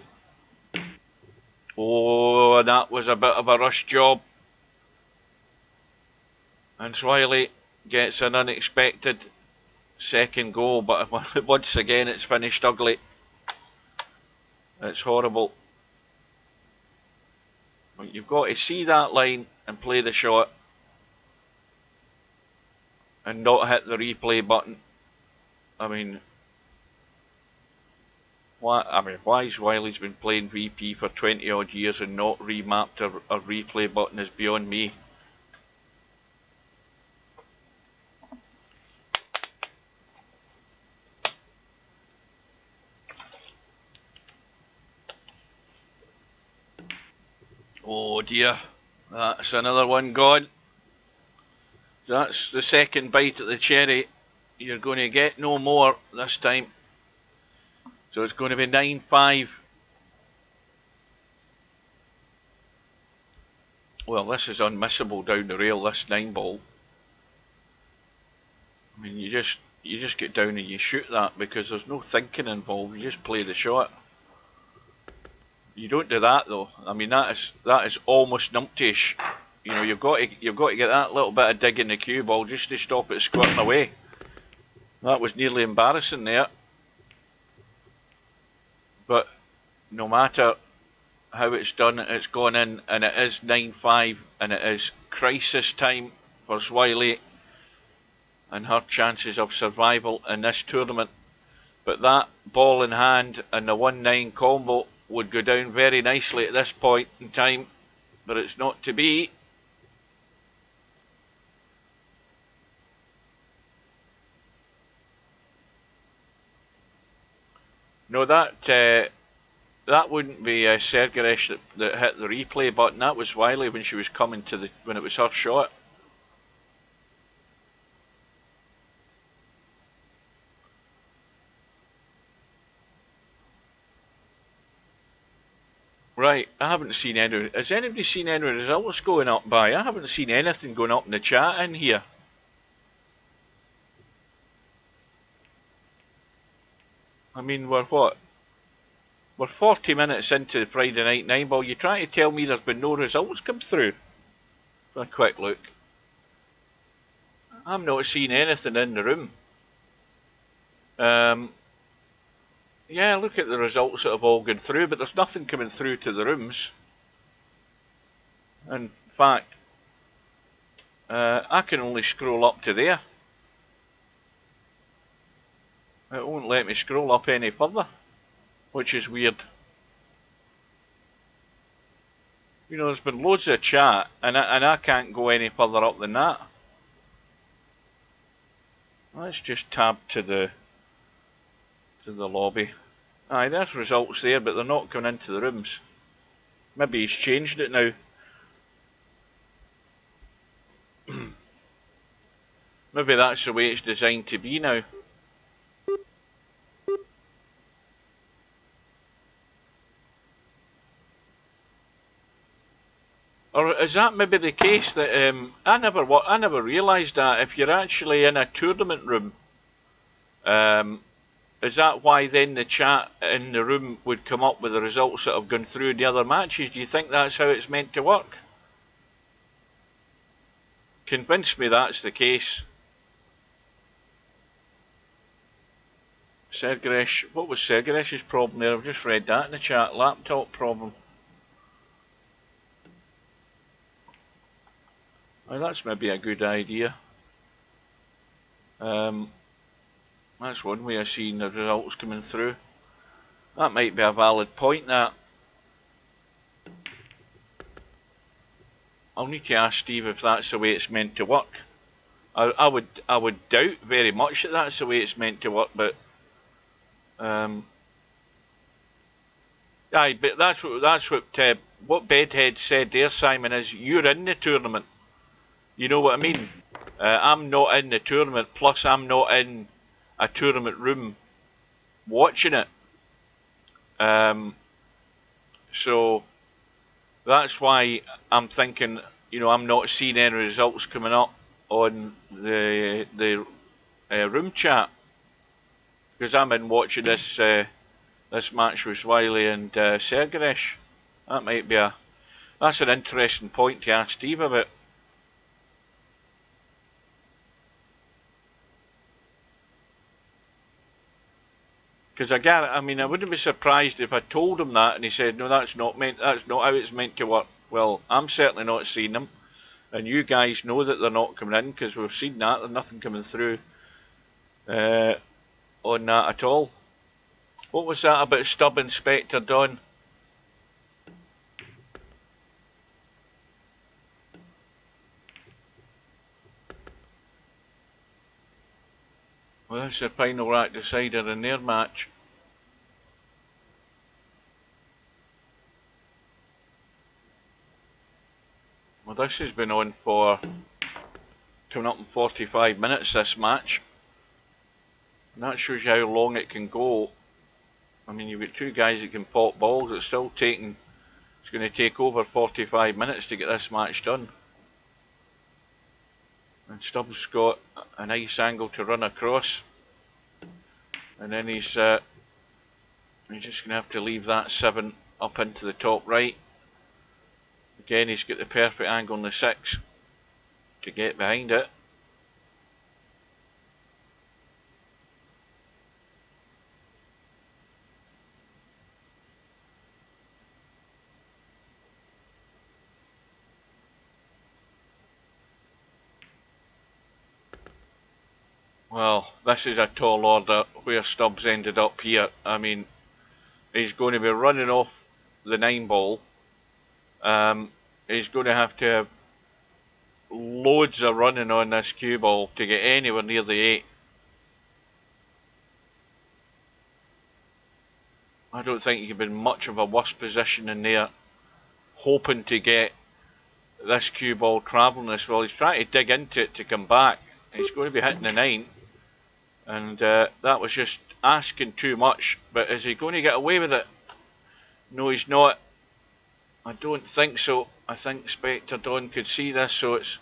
Oh, that was a bit of a rush job. And Zwylle gets an unexpected second goal, but once again it's finished ugly. It's horrible. But you've got to see that line and play the shot, and not hit the replay button. I mean, why Zwylle's been playing VP for 20 odd years and not remapped a replay button is beyond me. Oh dear, that's another one gone. That's the second bite at the cherry. You're going to get no more this time. So it's going to be 9-5. Well, this is unmissable down the rail, this 9 ball. I mean, you just get down and you shoot that, because there's no thinking involved. You just play the shot. You don't do that though. I mean, that is almost numpty-ish. You know, you've got to get that little bit of dig in the cue ball just to stop it squirting away. That was nearly embarrassing there. But no matter how it's done, it's gone in, and it is 9-5, and it is crisis time for Zwylle and her chances of survival in this tournament. But that ball in hand and the 1-9 combo would go down very nicely at this point in time, but it's not to be. No, that wouldn't be Sergeresh that hit the replay button. That was Zwylle when she was coming to when it was her shot. Right, I haven't seen any. Has anybody seen any results going up by? I haven't seen anything going up in the chat in here. I mean, we're what? We're 40 minutes into the Friday night 9 ball. You're trying to tell me there's been no results come through? For a quick look. I'm not seeing anything in the room. Yeah, look at the results that have all gone through, but there's nothing coming through to the rooms. In fact, I can only scroll up to there. It won't let me scroll up any further, which is weird. You know, there's been loads of chat, and I can't go any further up than that. Let's just tab to the lobby. Aye, there's results there, but they're not coming into the rooms. Maybe he's changed it now. Maybe that's the way it's designed to be now. Or is that maybe the case that I never realised that if you're actually in a tournament room, is that why then the chat in the room would come up with the results that have gone through in the other matches? Do you think that's how it's meant to work? Convince me that's the case. Sergeresh, what was Sergeresh's problem there? I've just read that in the chat. Laptop problem. Well, that's maybe a good idea. That's one way of seeing the results coming through. That might be a valid point, that. I'll need to ask Steve if that's the way it's meant to work. I would doubt very much that that's the way it's meant to work, but aye, but that's what Bedhead said there, Simon, is you're in the tournament. You know what I mean? I'm not in the tournament, plus I'm not in a tournament room watching it. So that's why I'm thinking, you know, I'm not seeing any results coming up on the room chat, because I'm in watching this this match with Zwylle and Sergeresh. That might be that's an interesting point to ask Steve about. Because I mean, I wouldn't be surprised if I told him that and he said, no, that's not how it's meant to work. Well, I'm certainly not seeing them, and you guys know that they're not coming in, because we've seen that. There's nothing coming through on that at all. What was that about Stub Inspector Don? Well, that's the final rack decider in their match. Well, this has been on for coming up in 45 minutes, this match. And that shows you how long it can go. I mean, you've got two guys that can pop balls. It's going to take over 45 minutes to get this match done. And Stubbs got a nice angle to run across. And then he's just going to have to leave that 7 up into the top right. Again, he's got the perfect angle on the 6 to get behind it. Well, this is a tall order where Stubbs ended up here. I mean, he's going to be running off the 9 ball. He's going to have loads of running on this cue ball to get anywhere near the 8. I don't think he could be in much of a worse position in there, hoping to get this cue ball travelling this well. He's trying to dig into it to come back. He's going to be hitting the 9. And that was just asking too much. But is he going to get away with it? No, he's not. I don't think so. I think Spectre Don could see this, so it's...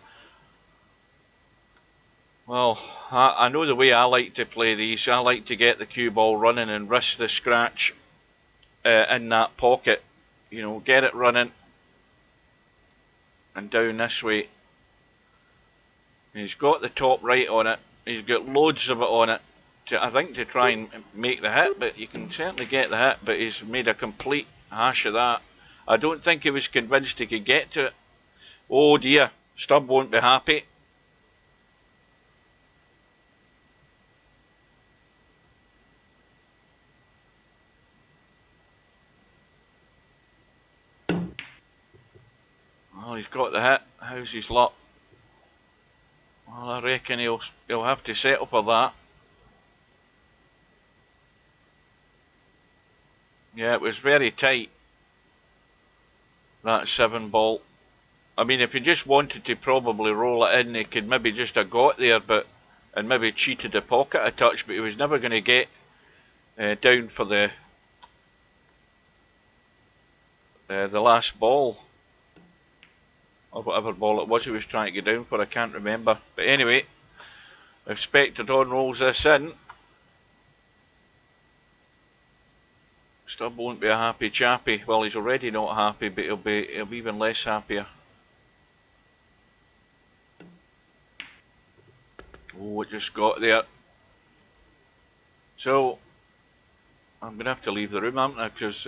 Well, I know the way I like to play these. I like to get the cue ball running and risk the scratch in that pocket. You know, get it running and down this way. He's got the top right on it. He's got loads of it on it, I think, to try and make the hit, but you can certainly get the hit, but he's made a complete hash of that. I don't think he was convinced he could get to it. Oh dear, Stubb won't be happy. Well, he's got the hit. How's his luck? Well, I reckon he'll have to settle for that. Yeah, it was very tight, that 7 ball. I mean, if he just wanted to probably roll it in, he could maybe just have got there, and maybe cheated the pocket a touch, but he was never going to get down for the last ball, or whatever ball it was he was trying to get down for. I can't remember. But anyway, if Spectre Don rolls this in, Stubb won't be a happy chappy. Well, he's already not happy, but he'll be even less happier. Oh, it just got there. So I'm going to have to leave the room, haven't I? Because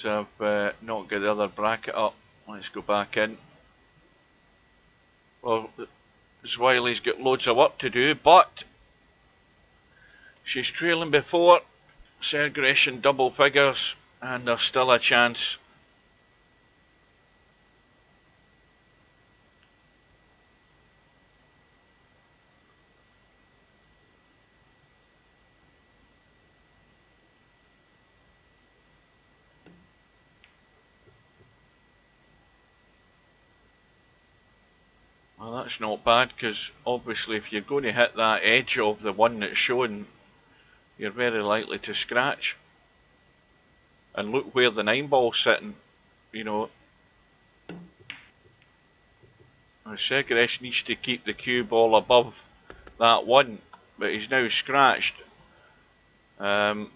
I've not got the other bracket up. Let's go back in. Well, Zwylle's got loads of work to do, but she's trailing before sergeresh in double figures, and there's still a chance. Well, that's not bad, because obviously if you're going to hit that edge of the one that's shown, you're very likely to scratch. And look where the 9-ball's sitting, you know. sergeresh needs to keep the cue ball above that one, but he's now scratched. But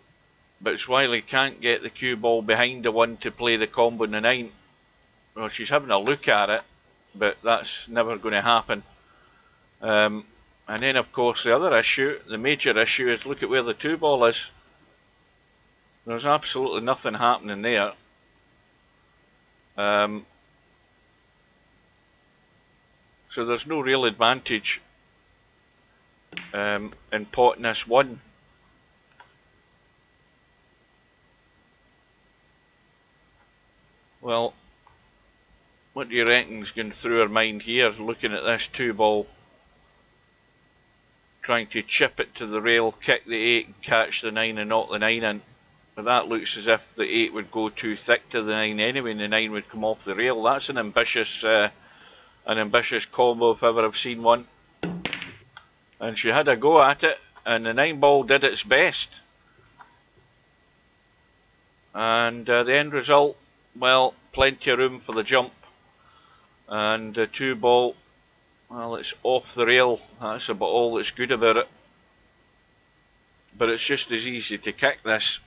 Zwylle can't get the cue ball behind the one to play the combo in the 9. Well, she's having a look at it, but that's never going to happen. And then, of course, the other issue, the major issue, is look at where the 2-ball is. There's absolutely nothing happening there. So there's no real advantage in potting this one. Well, what do you reckon's going through her mind here, looking at this 2-ball? Trying to chip it to the rail, kick the 8 and catch the 9 and knock the 9 in. But that looks as if the 8 would go too thick to the 9 anyway, and the 9 would come off the rail. That's an ambitious combo if ever I've seen one. And she had a go at it, and the 9-ball did its best. And the end result, well, plenty of room for the jump. And the 2-ball, well, it's off the rail. That's about all that's good about it. But it's just as easy to kick this.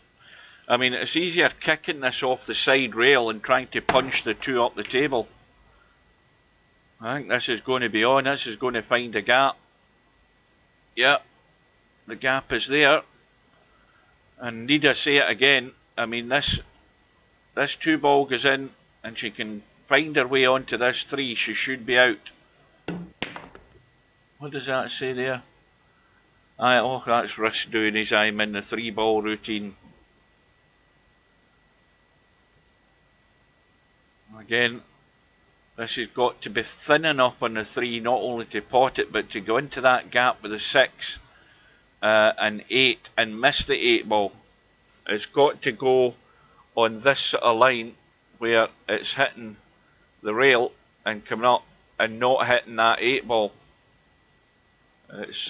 I mean, it's easier kicking this off the side rail and trying to punch the 2 up the table. I think this is going to be on. This is going to find a gap. Yep, the gap is there. And need I say it again, I mean, this 2-ball goes in and she can find her way onto this 3. She should be out. What does that say there? Oh, that's Risk doing his I'm in the 3-ball routine. Again, this has got to be thin enough on the 3, not only to pot it, but to go into that gap with the 6 and 8 and miss the 8-ball. It's got to go on this sort of line where it's hitting the rail and coming up and not hitting that 8-ball. It's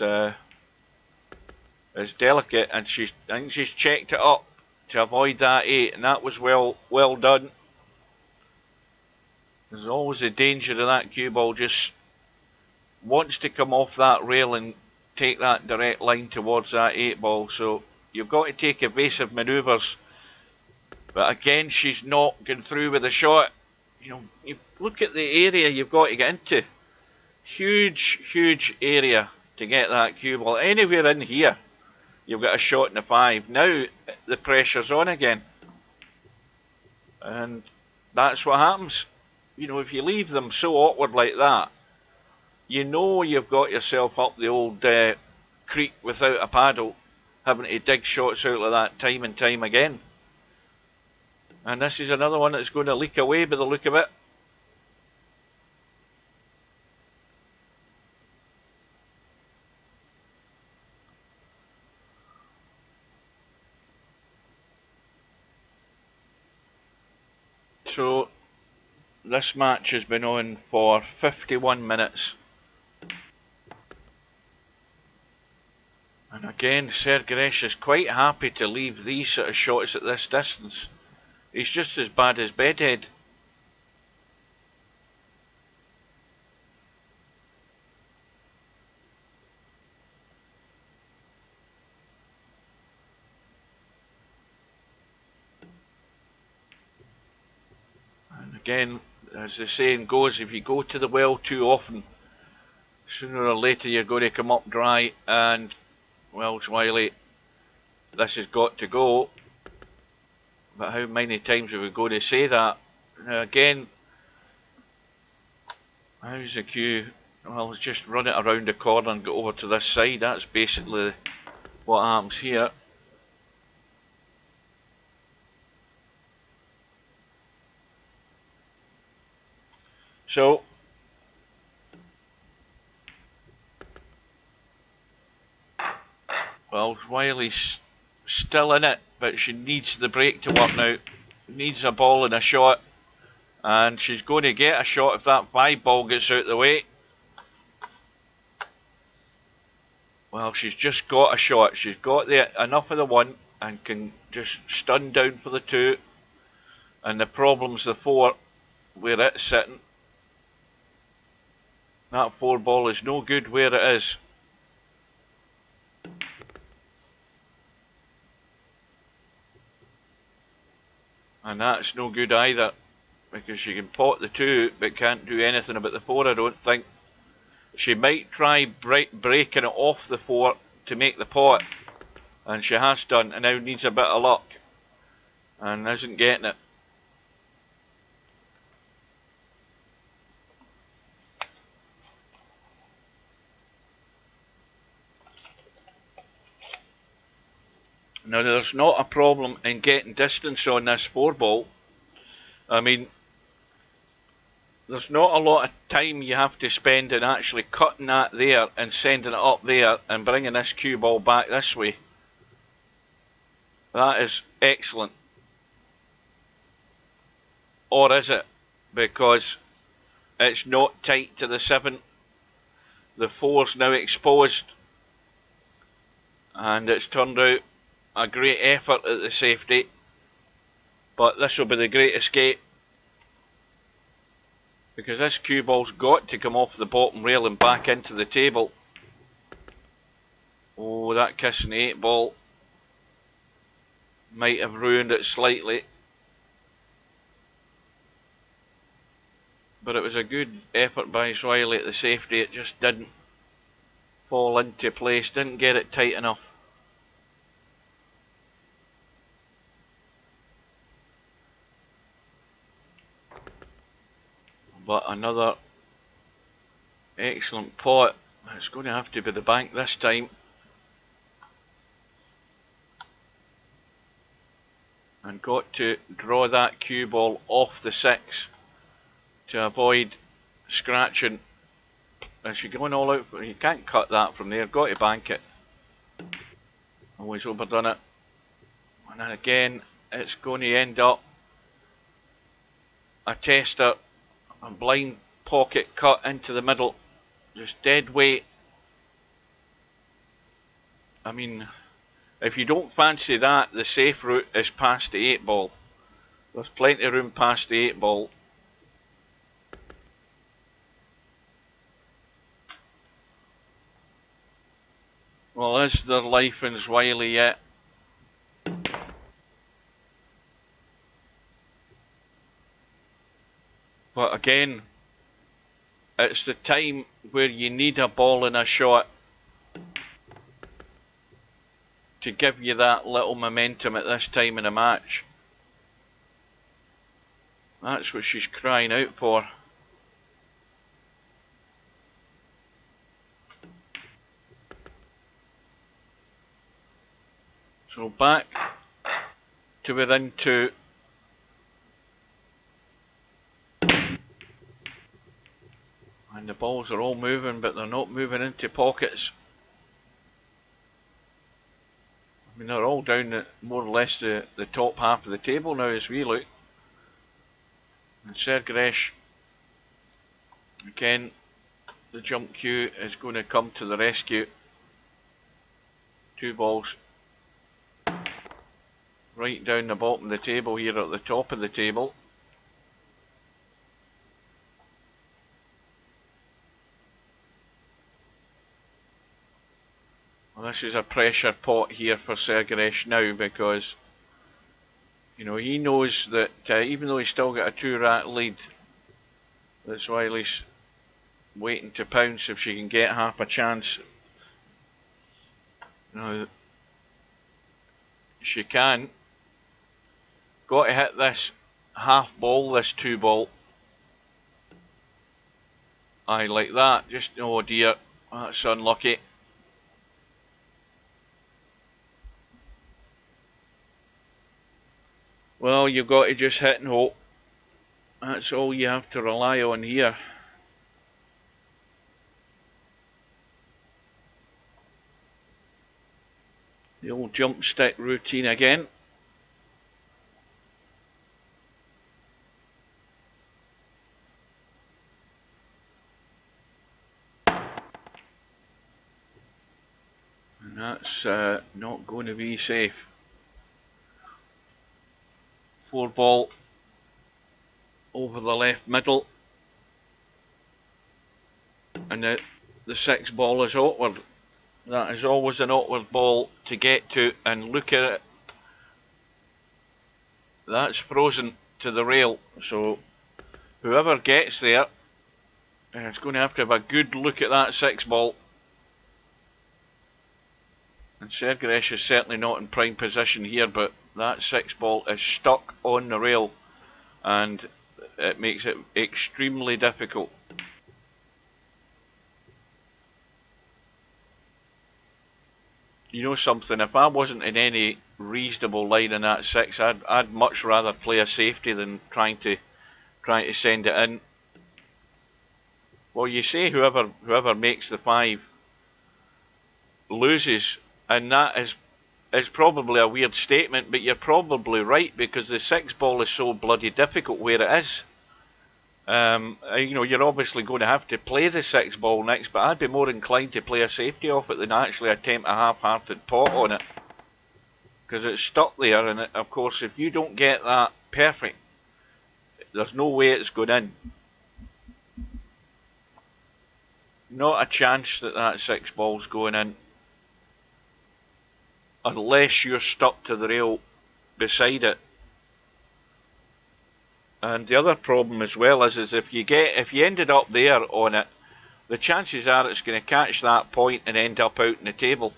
delicate, and I think she's checked it up to avoid that 8, and that was well done. There's always a danger of that cue ball just wants to come off that rail and take that direct line towards that 8-ball. So you've got to take evasive manoeuvres. But again, she's not going through with the shot. You know, you look at the area you've got to get into. Huge, huge area to get that cue ball. Anywhere in here, you've got a shot in the 5. Now the pressure's on again. And that's what happens. You know, if you leave them so awkward like that, you know you've got yourself up the old creek without a paddle, having to dig shots out like that time and time again. And this is another one that's going to leak away by the look of it. So this match has been on for 51 minutes. And again, sergeresh is quite happy to leave these sort of shots at this distance. He's just as bad as Bedhead. And again, as the saying goes, if you go to the well too often, sooner or later you're going to come up dry. And, well, Zwylle, this has got to go. But how many times are we going to say that? Now again, how's the cue? Well, just run it around the corner and go over to this side. That's basically what happens here. So, well, Wiley's still in it, but she needs the break to work now. Needs a ball and a shot. And she's going to get a shot if that 5 ball gets out of the way. Well, she's just got a shot. She's got enough of the 1 and can just stun down for the 2. And the problem's the 4 where it's sitting. That 4 ball is no good where it is. And that's no good either, because she can pot the 2 but can't do anything about the 4, I don't think. She might try breaking it off the 4 to make the pot, and she has done, and now needs a bit of luck and isn't getting it. Now, there's not a problem in getting distance on this 4 ball. I mean, there's not a lot of time you have to spend in actually cutting that there and sending it up there and bringing this cue ball back this way. That is excellent. Or is it? Because it's not tight to the 7. The 4's now exposed. And it's turned out a great effort at the safety. But this will be the great escape. Because this cue ball's got to come off the bottom rail and back into the table. Oh, that kissing the 8 ball might have ruined it slightly. But it was a good effort by Zwylle at the safety. It just didn't fall into place, didn't get it tight enough. But another excellent pot. It's going to have to be the bank this time. And got to draw that cue ball off the 6 to avoid scratching. Is she going all out? You can't cut that from there. Got to bank it. Always overdone it. And then again, it's going to end up a tester. A blind pocket cut into the middle. Just dead weight. I mean, if you don't fancy that, the safe route is past the 8 ball. There's plenty of room past the 8 ball. Well, is there life in Zwylle yet? But again, it's the time where you need a ball and a shot to give you that little momentum at this time in the match. That's what she's crying out for. So back to within 2. And the balls are all moving, but they're not moving into pockets. I mean, they're all down more or less the top half of the table now as we look. And Sergeresh, again, the jump cue is going to come to the rescue. 2 balls right down the bottom of the table here at the top of the table. Well, this is a pressure pot here for Sergeresh now, because you know he knows that even though he's still got a 2-rat lead, that's why he's waiting to pounce if she can get half a chance. Now she can. Got to hit this half ball, this 2 ball. Aye, like that. Just, oh dear, that's unlucky. Well, you've got to just hit and hope. That's all you have to rely on here. The old jump stick routine again. And that's not going to be safe. 4 ball over the left middle. And the 6 ball is awkward. That is always an awkward ball to get to, and look at it. That's frozen to the rail, so whoever gets there is going to have a good look at that 6 ball. And Sergeresh is certainly not in prime position here, but that 6 ball is stuck on the rail, and it makes it extremely difficult. You know something, if I wasn't in any reasonable line in that 6, I'd much rather play a safety than trying to send it in. Well, you say whoever makes the 5 loses, and that is probably a weird statement, but you're probably right, because the 6 ball is so bloody difficult where it is. You know, you're obviously going to have to play the 6 ball next, but I'd be more inclined to play a safety off it than actually attempt a half-hearted pot on it, because it's stuck there, and of course if you don't get that perfect, there's no way it's going in. Not a chance that 6 ball's going in, unless you're stuck to the rail beside it. And the other problem as well is if you ended up there on it, the chances are it's going to catch that point and end up out in the table.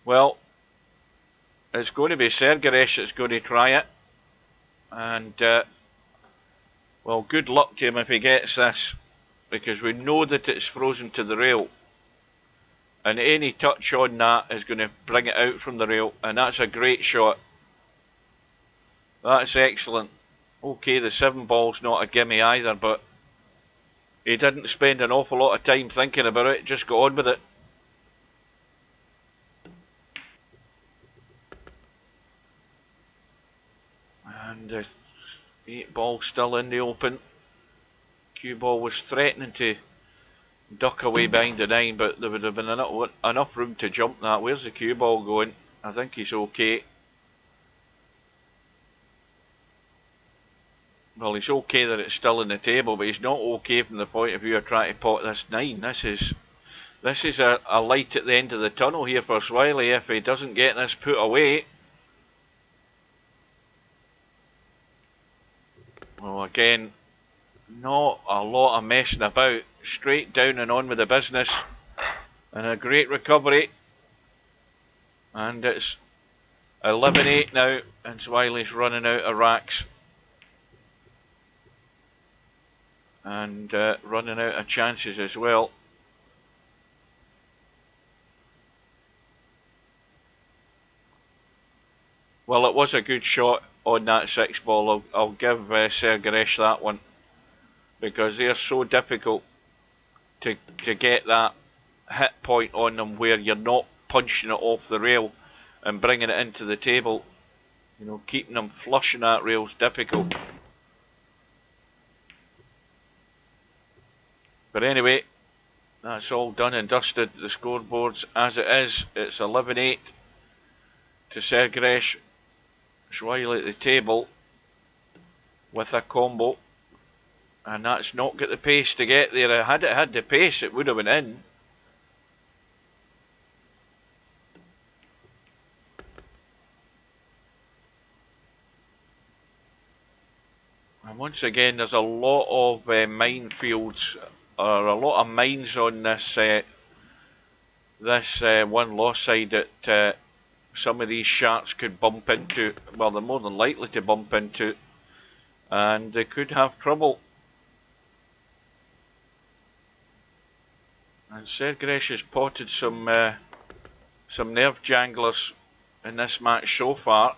Well, it's going to be Sergeresh that's going to try it, and well, good luck to him if he gets this, because we know that it's frozen to the rail, and any touch on that is going to bring it out from the rail, and that's a great shot. That's excellent. Okay, the 7 ball's not a gimme either, but he didn't spend an awful lot of time thinking about it, just got on with it. And the 8 ball still in the open. Cue ball was threatening to duck away behind the 9, but there would have been enough room to jump that. Where's the cue ball going? I think he's okay. Well, he's okay that it's still in the table, but he's not okay from the point of view of trying to pot this 9. This is a light at the end of the tunnel here for Zwylle if he doesn't get this put away. Well, again, not a lot of messing about. Straight down and on with the business. And a great recovery. And it's 11-8 now, and Zwylle's running out of racks. And running out of chances as well. Well, it was a good shot on that 6 ball. I'll give Sergeresh that one, because they're so difficult to get that hit point on them where you're not punching it off the rail and bringing it into the table. You know, keeping them flush in that rail is difficult. But anyway, that's all done and dusted. The scoreboard's as it is. It's 11-8 to Sergeresh. Zwylle at the table with a combo. And that's not got the pace to get there. Had it had the pace, it would have been in. And once again, there's a lot of minefields, or a lot of mines on this one loss side that some of these sharks could bump into. Well, they're more than likely to bump into, and they could have trouble. And Sergeresh has potted some nerve janglers in this match so far.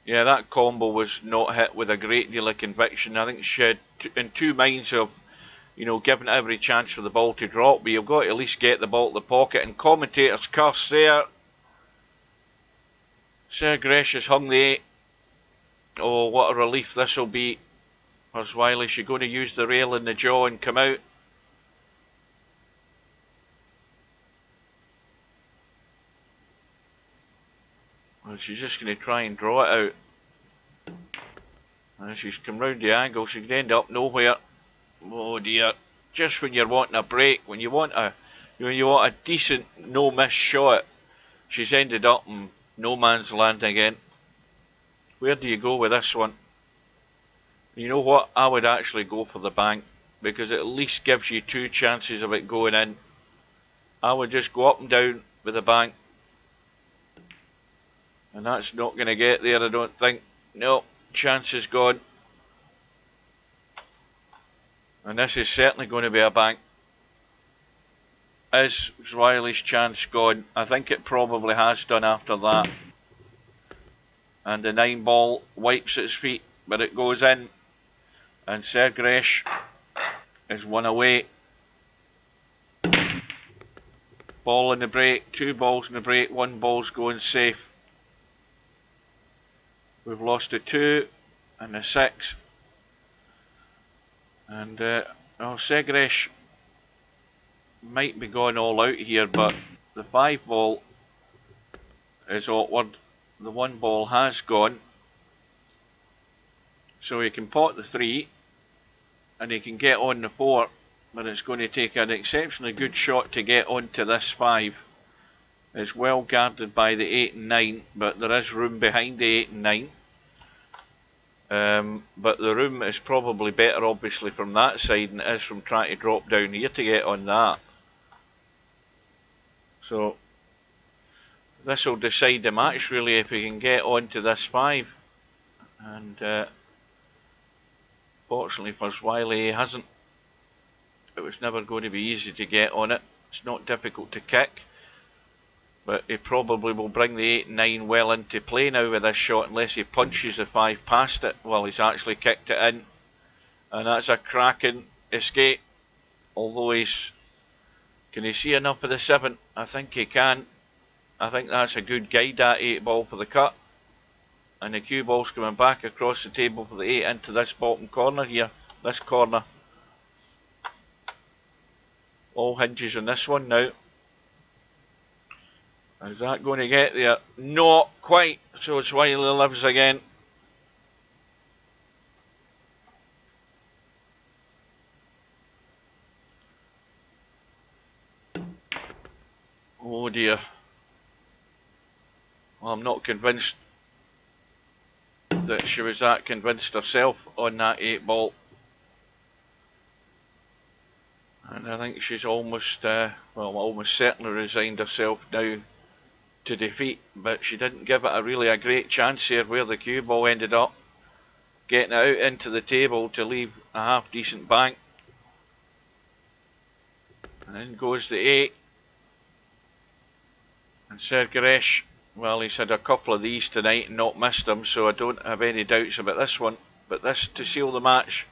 Yeah, that combo was not hit with a great deal of conviction. I think she had in two minds of, you know, giving every chance for the ball to drop, but you've got to at least get the ball to the pocket. And commentators curse there. Sergeresh has hung the 8. Oh, what a relief this will be for Zwylle. She's going to use the rail in the jaw and come out. Well, she's just going to try and draw it out. And she's come round the angle. She could end up nowhere. Oh dear. Just when you're wanting a break, when you want a decent no-miss shot, she's ended up in no man's land again. Where do you go with this one? You know what? I would actually go for the bank, because it at least gives you 2 chances of it going in. I would just go up and down with the bank. And that's not going to get there, I don't think. No, chance is gone. And this is certainly going to be a bank. Is Zwylle's chance gone? I think it probably has done after that. And the 9 ball wipes its feet, but it goes in. And Sergeresh is 1 away. Ball in the break, 2 balls in the break, 1 ball's going safe. We've lost a 2 and a 6. And Sergeresh might be going all out here, but the 5 ball is awkward. The 1 ball has gone. So he can pot the 3 and he can get on the 4, but it's going to take an exceptionally good shot to get onto this 5. It's well guarded by the 8 and 9, but there is room behind the 8 and 9. But the room is probably better, obviously, from that side than it is from trying to drop down here to get on that. So this will decide the match, really, if he can get onto this 5. And fortunately for Zwylle, he hasn't. It was never going to be easy to get on it. It's not difficult to kick. But he probably will bring the 8 and 9 well into play now with this shot, unless he punches the 5 past it. Well, he's actually kicked it in. And that's a cracking escape. Although he's... Can he see enough of the 7? I think he can. I think that's a good guide, that 8 ball for the cut. And the cue ball's coming back across the table for the 8 into this bottom corner here. This corner. All hinges on this one now. Is that going to get there? Not quite. So Zwylle lives again. Oh dear. Well, I'm not convinced that she was that convinced herself on that 8 ball. And I think she's almost, almost certainly resigned herself now to defeat, but she didn't give it a great chance here, where the cue ball ended up getting it out into the table to leave a half decent bank. And then goes the 8. And Sergeresh, well, he's had a couple of these tonight and not missed them, so I don't have any doubts about this one. But this to seal the match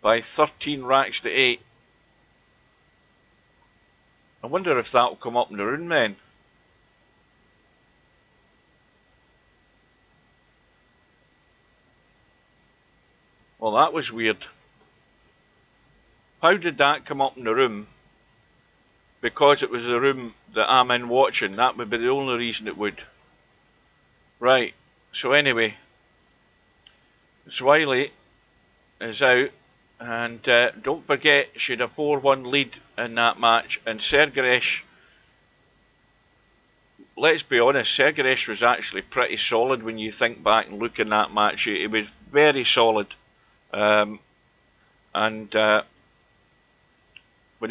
by 13 racks to 8. I wonder if that'll come up in the rune then. Well, that was weird. How did that come up in the room? Because it was the room that I'm in watching. That would be the only reason it would. Right. So anyway, Zwylle is out. And don't forget, she had a 4-1 lead in that match. And Sergeresh, let's be honest, Sergeresh was actually pretty solid when you think back and look in that match. He was very solid. When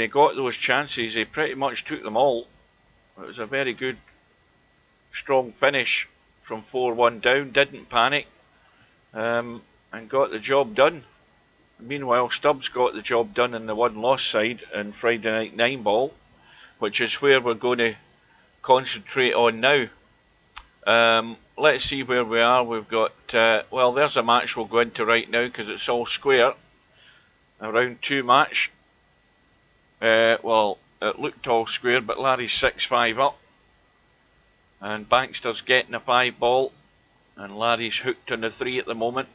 he got those chances, he pretty much took them all. It was a very good, strong finish from 4-1 down. Didn't panic. and got the job done. Meanwhile, Stubbs got the job done in the one-loss side in Friday Night 9-ball, which is where we're going to concentrate on now. Let's see where we are. We've got, well, there's a match we'll go into right now because it's all square. A round 2 match. Well, it looked all square, but Larry's 6-5 up. And Bankster's getting a 5 ball. And Larry's hooked on the 3 at the moment.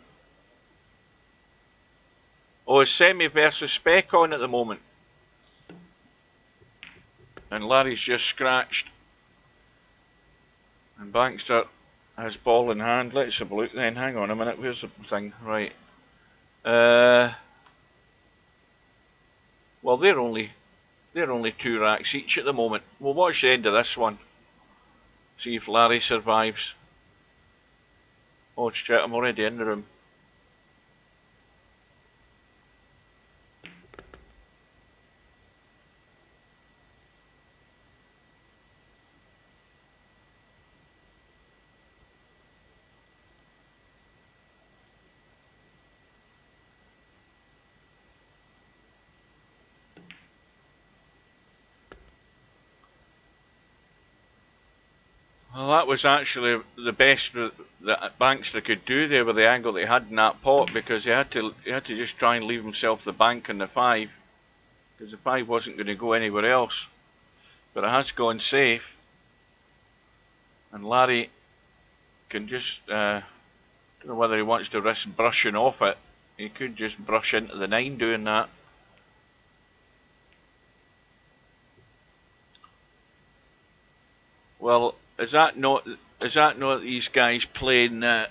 Oh, it's Semi versus Spec on at the moment. And Larry's just scratched. And Bankster has ball in hand. Let's have a look then. Hang on a minute. Where's the thing? Right. Well, they're only 2 racks each at the moment. We'll watch the end of this one. See if Larry survives. Oh, shit, I'm already in the room. Well, that was actually the best that Bankster could do there with the angle that he had in that pot, because he had to just try and leave himself the bank on the 5, because the 5 wasn't going to go anywhere else. But it has gone safe, and Larry can just don't know whether he wants to risk brushing off it. He could just brush into the 9 doing that. Well, is that not these guys playing their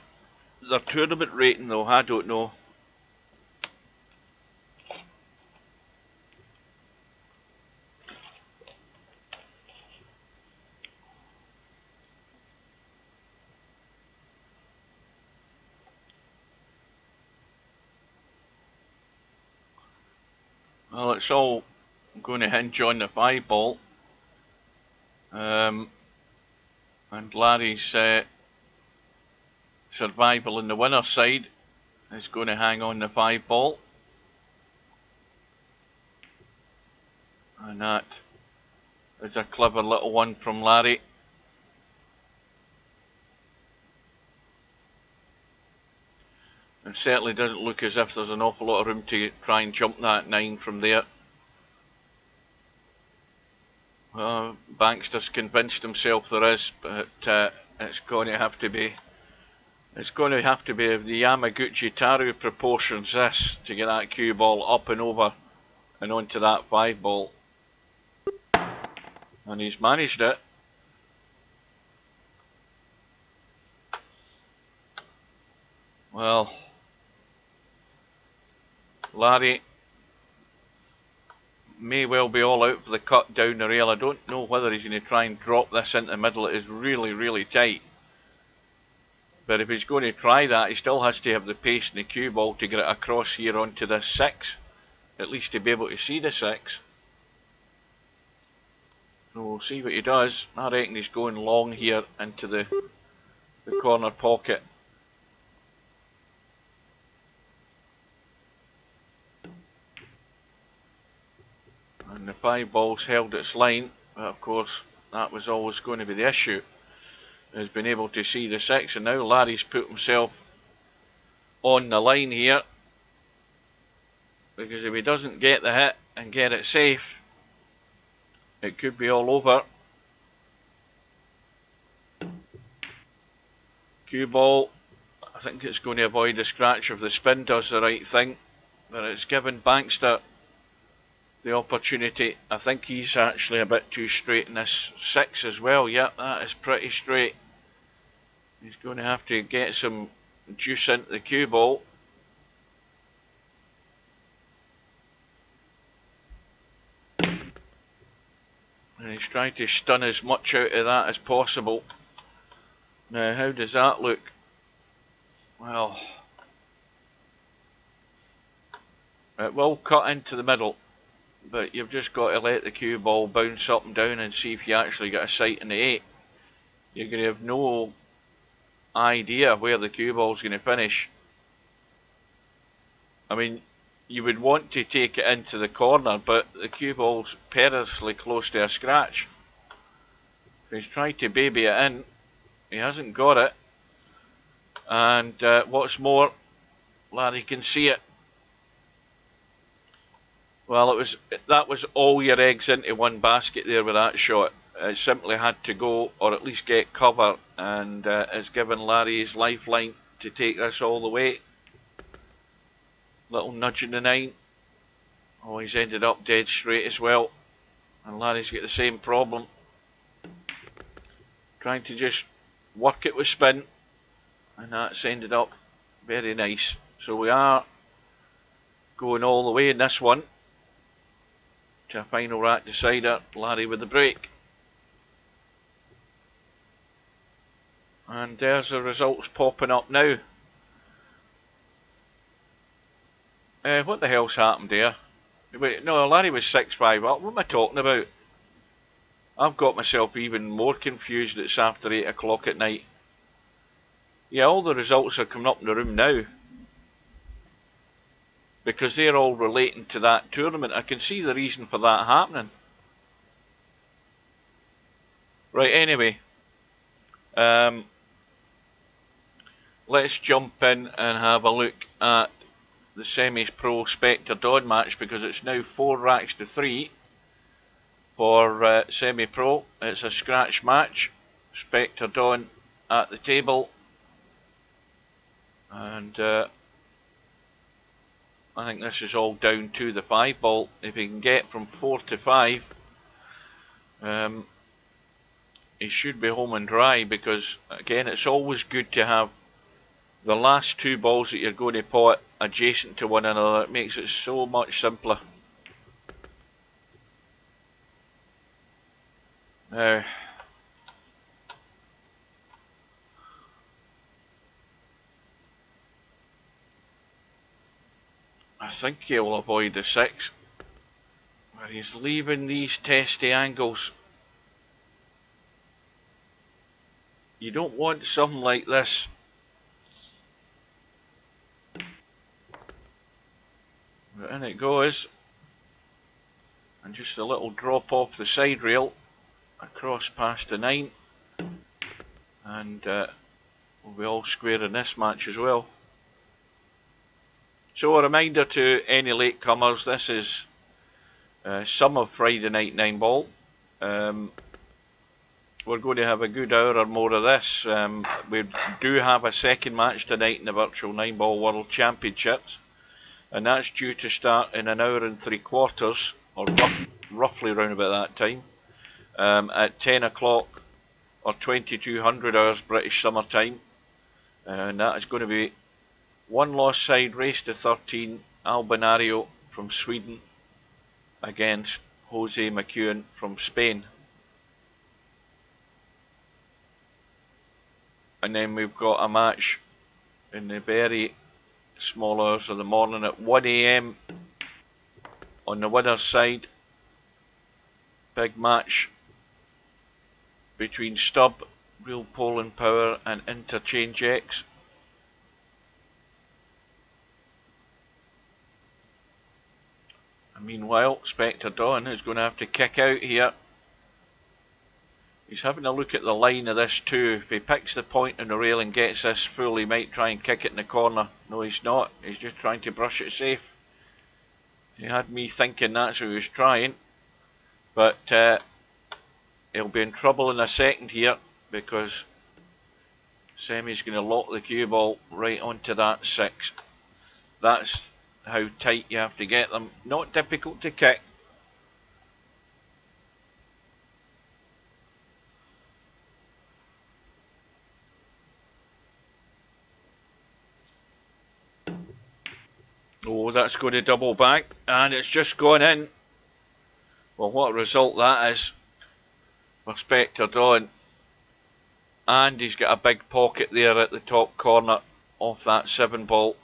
tournament rating though? I don't know. Well, it's all going to hinge on the 5 ball. And Larry's survival in the winner's side is going to hang on the 5 ball. And that is a clever little one from Larry. It certainly doesn't look as if there's an awful lot of room to try and jump that 9 from there. Bankster's convinced himself there is, but it's going to have to be of the Yamaguchi Taru proportions this to get that cue ball up and over and onto that 5 ball. And he's managed it. Well, Larry may well be all out for the cut down the rail. I don't know whether he's going to try and drop this into the middle. It is really, really tight. But if he's going to try that, he still has to have the pace in the cue ball to get it across here onto this 6. At least to be able to see the 6. So we'll see what he does. I reckon he's going long here into the corner pocket. And the 5 ball's held its line, but of course that was always going to be the issue, has been able to see the 6, and now Larry's put himself on the line here, because if he doesn't get the hit and get it safe, it could be all over. Cue ball, I think it's going to avoid the scratch if the spin does the right thing, but it's given Bankster the opportunity. I think he's actually a bit too straight in this 6 as well. Yeah, that is pretty straight. He's going to have to get some juice into the cue ball. And he's trying to stun as much out of that as possible. Now, how does that look? Well, it will cut into the middle, but you've just got to let the cue ball bounce up and down and see if you actually get a sight in the 8. You're going to have no idea where the cue ball's going to finish. I mean, you would want to take it into the corner, but the cue ball's perilously close to a scratch. He's tried to baby it in. He hasn't got it. And what's more, Larry can see it. Well, that was all your eggs into one basket there with that shot. It simply had to go, or at least get cover, and has given Larry his lifeline to take this all the way. Little nudge in the 9. Oh, he's ended up dead straight as well. And Larry's got the same problem. Trying to just work it with spin. And that's ended up very nice. So we are going all the way in this one to a final rack decider. Larry with the break. And there's the results popping up now. What the hell's happened there? Wait, no, Larry was 6-5 up. What am I talking about? I've got myself even more confused. It's after 8 o'clock at night. Yeah, all the results are coming up in the room now. Because they're all relating to that tournament. I can see the reason for that happening. Right, anyway. Let's jump in and have a look at the semi-pro Spectre Dawn match, because it's now 4 racks to 3 for semi-pro. It's a scratch match. Spectre Dawn at the table. And I think this is all down to the 5 ball. If he can get from 4 to 5, he should be home and dry, because again, it's always good to have the last 2 balls that you're going to pot adjacent to one another. It makes it so much simpler. Now, I think he'll avoid the 6, where he's leaving these testy angles. You don't want something like this. But in it goes. And just a little drop off the side rail across past the 9. And we'll be all square in this match as well. So a reminder to any latecomers, this is some of Friday night 9 ball. We're going to have a good hour or more of this. We do have a second match tonight in the Virtual 9 Ball World Championships, and that's due to start in an hour and 3/4, or roughly around about that time, at 10 o'clock or 2200 hours British Summer Time. And that is going to be one lost side race to 13, Albinario from Sweden against josemacuen from Spain. And then we've got a match in the very small hours of the morning at 1 AM on the winner's side. Big match between Stub, Real Poland Power and Interchange X. And meanwhile, Spectre Dawn is going to have to kick out here. He's having a look at the line of this too. If he picks the point on the rail and gets this full, he might try and kick it in the corner. No, he's not. He's just trying to brush it safe. He had me thinking that's what he was trying. But he'll be in trouble in a second here, because Semi's going to lock the cue ball right onto that 6. That's how tight you have to get them. Not difficult to kick. Oh, that's going to double back, and it's just gone in. Well, what a result that is for Spectre Dawn. And he's got a big pocket there at the top corner off that 7 ball.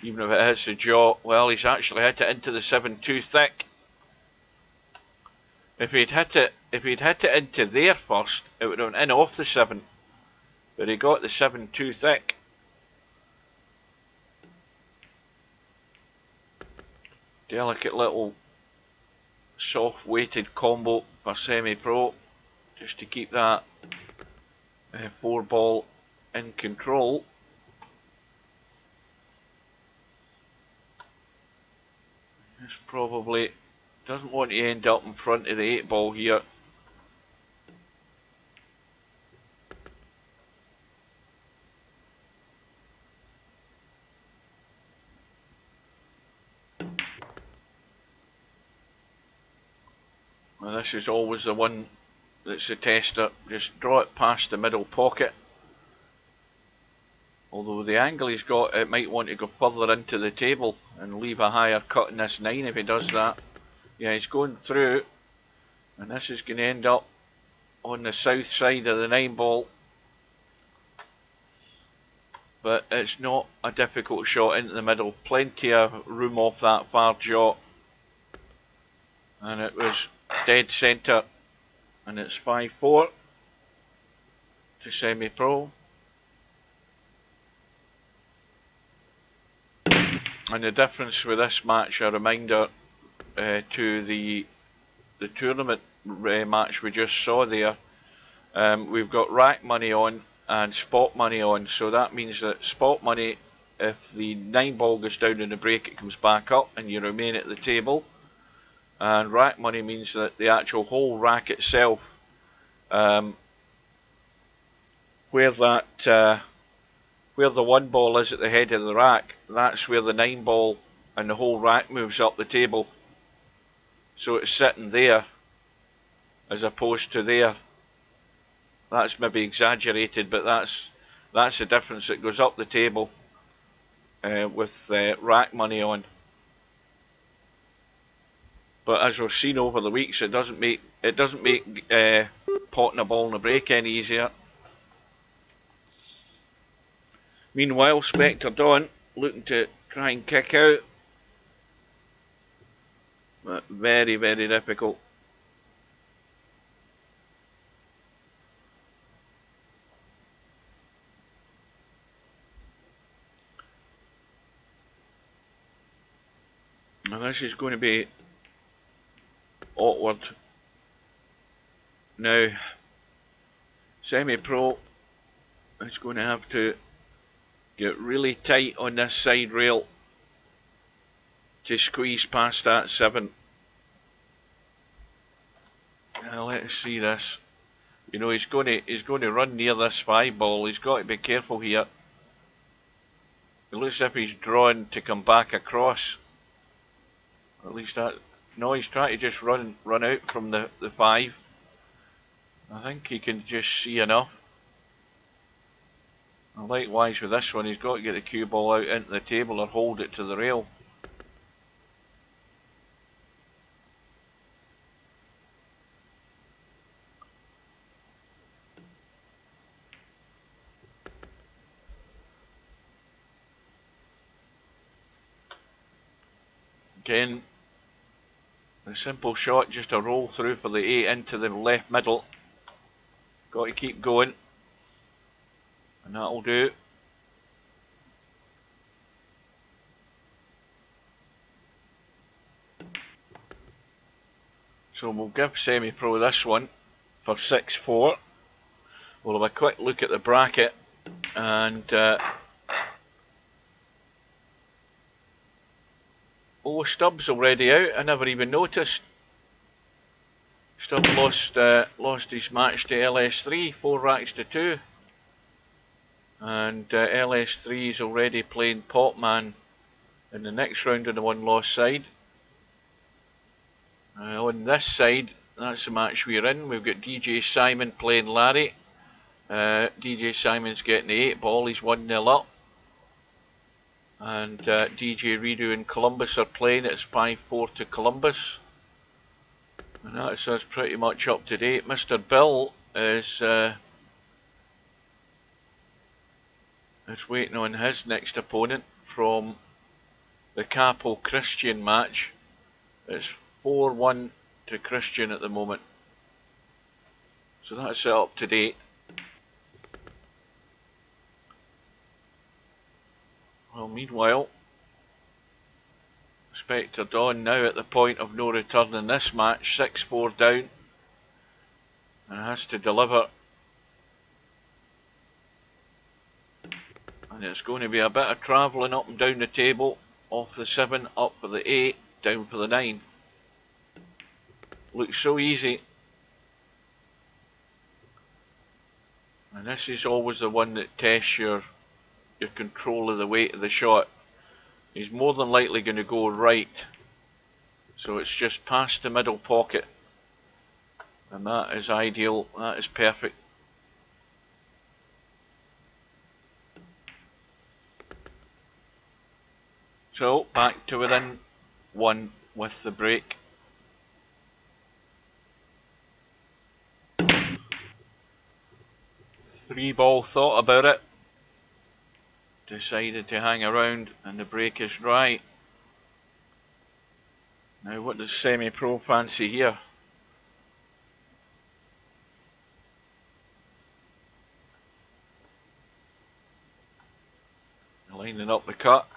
Even if it hits the jaw, well, he's actually hit it into the 7 too thick. If he'd hit it into there first, it would have been in off the 7. But he got the 7 too thick. Delicate little soft weighted combo for semi-pro, just to keep that 4-ball in control. This probably doesn't want to end up in front of the 8-ball here. Now this is always the one that's the tester. Just draw it past the middle pocket. Although the angle he's got, it might want to go further into the table and leave a higher cut in this 9 if he does that. Yeah, he's going through, and this is going to end up on the south side of the 9-ball. But it's not a difficult shot into the middle. Plenty of room off that far jaw. And it was dead centre. And it's 5-4 to semi-pro. And the difference with this match, a reminder to the tournament match we just saw there. We've got rack money on and spot money on, so that means that spot money, if the 9-ball goes down in the break, it comes back up and you remain at the table. And rack money means that the actual whole rack itself, where the 1-ball is at the head of the rack, that's where the 9-ball and the whole rack moves up the table. So it's sitting there as opposed to there. That's maybe exaggerated, but that's the difference. It goes up the table with rack money on. But as we've seen over the weeks, it doesn't make potting a ball in the break any easier. Meanwhile, Spectre Dawn looking to try and kick out, but very, very difficult. Now this is going to be awkward. Now, semi-pro is going to have to get really tight on this side rail to squeeze past that 7. Now let's see this. You know, he's going to run near this 5-ball. He's got to be careful here. It looks as if he's drawn to come back across. At least that. No, he's trying to just run out from the 5. I think he can just see enough. And likewise with this one, he's got to get the cue ball out into the table or hold it to the rail. Again, the simple shot, just a roll through for the 8 into the left middle. Got to keep going. And that'll do. So we'll give semi-pro this one for 6-4. We'll have a quick look at the bracket, and oh, Stubbs already out. I never even noticed. Stubb lost his match to LS3, 4 racks to 2. And LS3 is already playing Potman in the next round on the 1-loss side. On this side, that's the match we're in. We've got DJ Simon playing Larry. DJ Simon's getting the 8-ball. He's 1-0 up. And DJ Redo and Columbus are playing. It's 5-4 to Columbus. And that's us pretty much up to date. Mr. Bill is waiting on his next opponent from the Capo Christian match. It's 4-1 to Christian at the moment. So that's it up to date. Well, meanwhile, Spectre Dawn now at the point of no return in this match, 6-4 down, and has to deliver. And it's going to be a bit of travelling up and down the table, off the 7, up for the 8, down for the 9. Looks so easy. And this is always the one that tests your control of the weight of the shot. He's more than likely going to go right. So it's just past the middle pocket. And that is ideal, that is perfect. So back to within 1 with the break. Three ball thought about it. Decided to hang around, and the break is right. Now what does Semi-Pro fancy here? Lining up the cut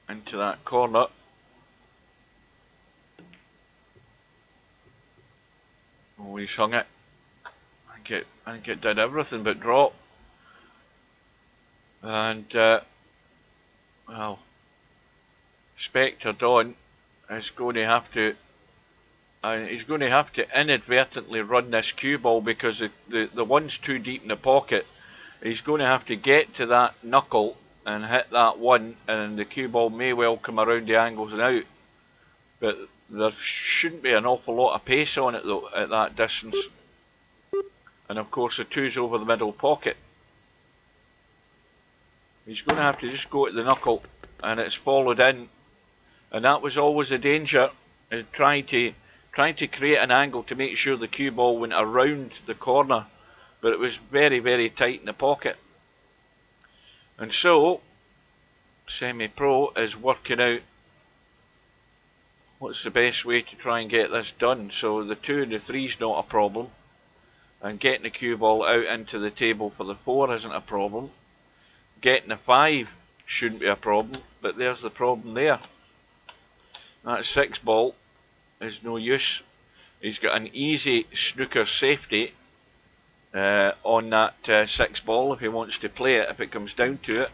into that corner. Oh, he's hung it. I think it did everything but drop. And well, Spectre Dawn is going to have to he's going to have to inadvertently run this cue ball, because the one's too deep in the pocket. He's going to have to get to that knuckle and hit that one, and the cue ball may well come around the angles and out. But there shouldn't be an awful lot of pace on it though at that distance. And of course the 2's over the middle pocket. He's going to have to just go to the knuckle, and it's followed in. And that was always a danger, is trying to create an angle to make sure the cue ball went around the corner, but it was very, very tight in the pocket. And so Semi-Pro is working out what's the best way to try and get this done. So the 2 and the 3's not a problem, and getting the cue ball out into the table for the 4 isn't a problem. Getting the 5 shouldn't be a problem, but there's the problem there. That 6 ball is no use. He's got an easy snooker safety on that 6 ball if he wants to play it, if it comes down to it.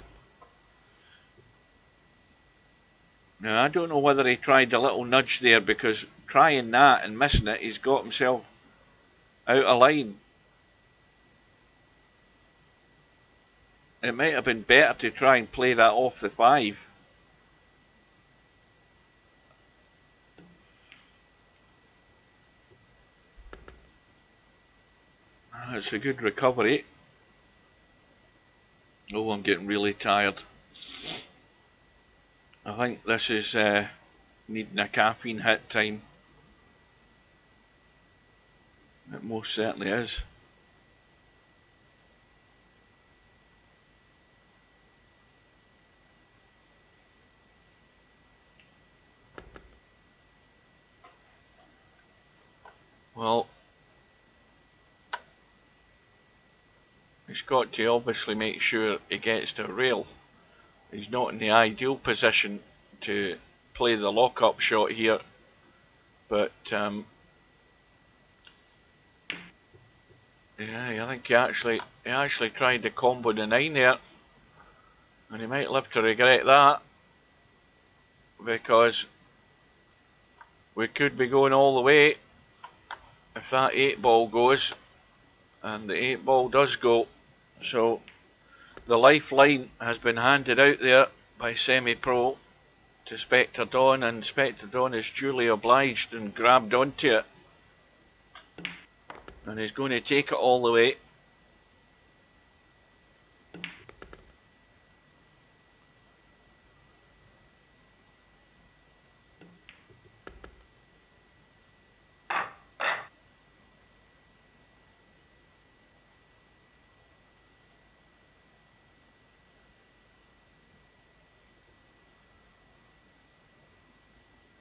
Now I don't know whether he tried a little nudge there, because trying that and missing it, he's got himself out of line. It might have been better to try and play that off the 5. It's a good recovery. Oh, I'm getting really tired. I think this is needing a caffeine hit time. It most certainly is. Well, he's got to obviously make sure he gets to a rail. He's not in the ideal position to play the lock-up shot here, but yeah, I think he actually tried to combo the 9 there, and he might live to regret that, because we could be going all the way if that 8 ball goes, and the 8 ball does go. So the lifeline has been handed out there by Semi-Pro to Spectre Dawn, and Spectre Dawn is duly obliged and grabbed onto it, and he's going to take it all the way.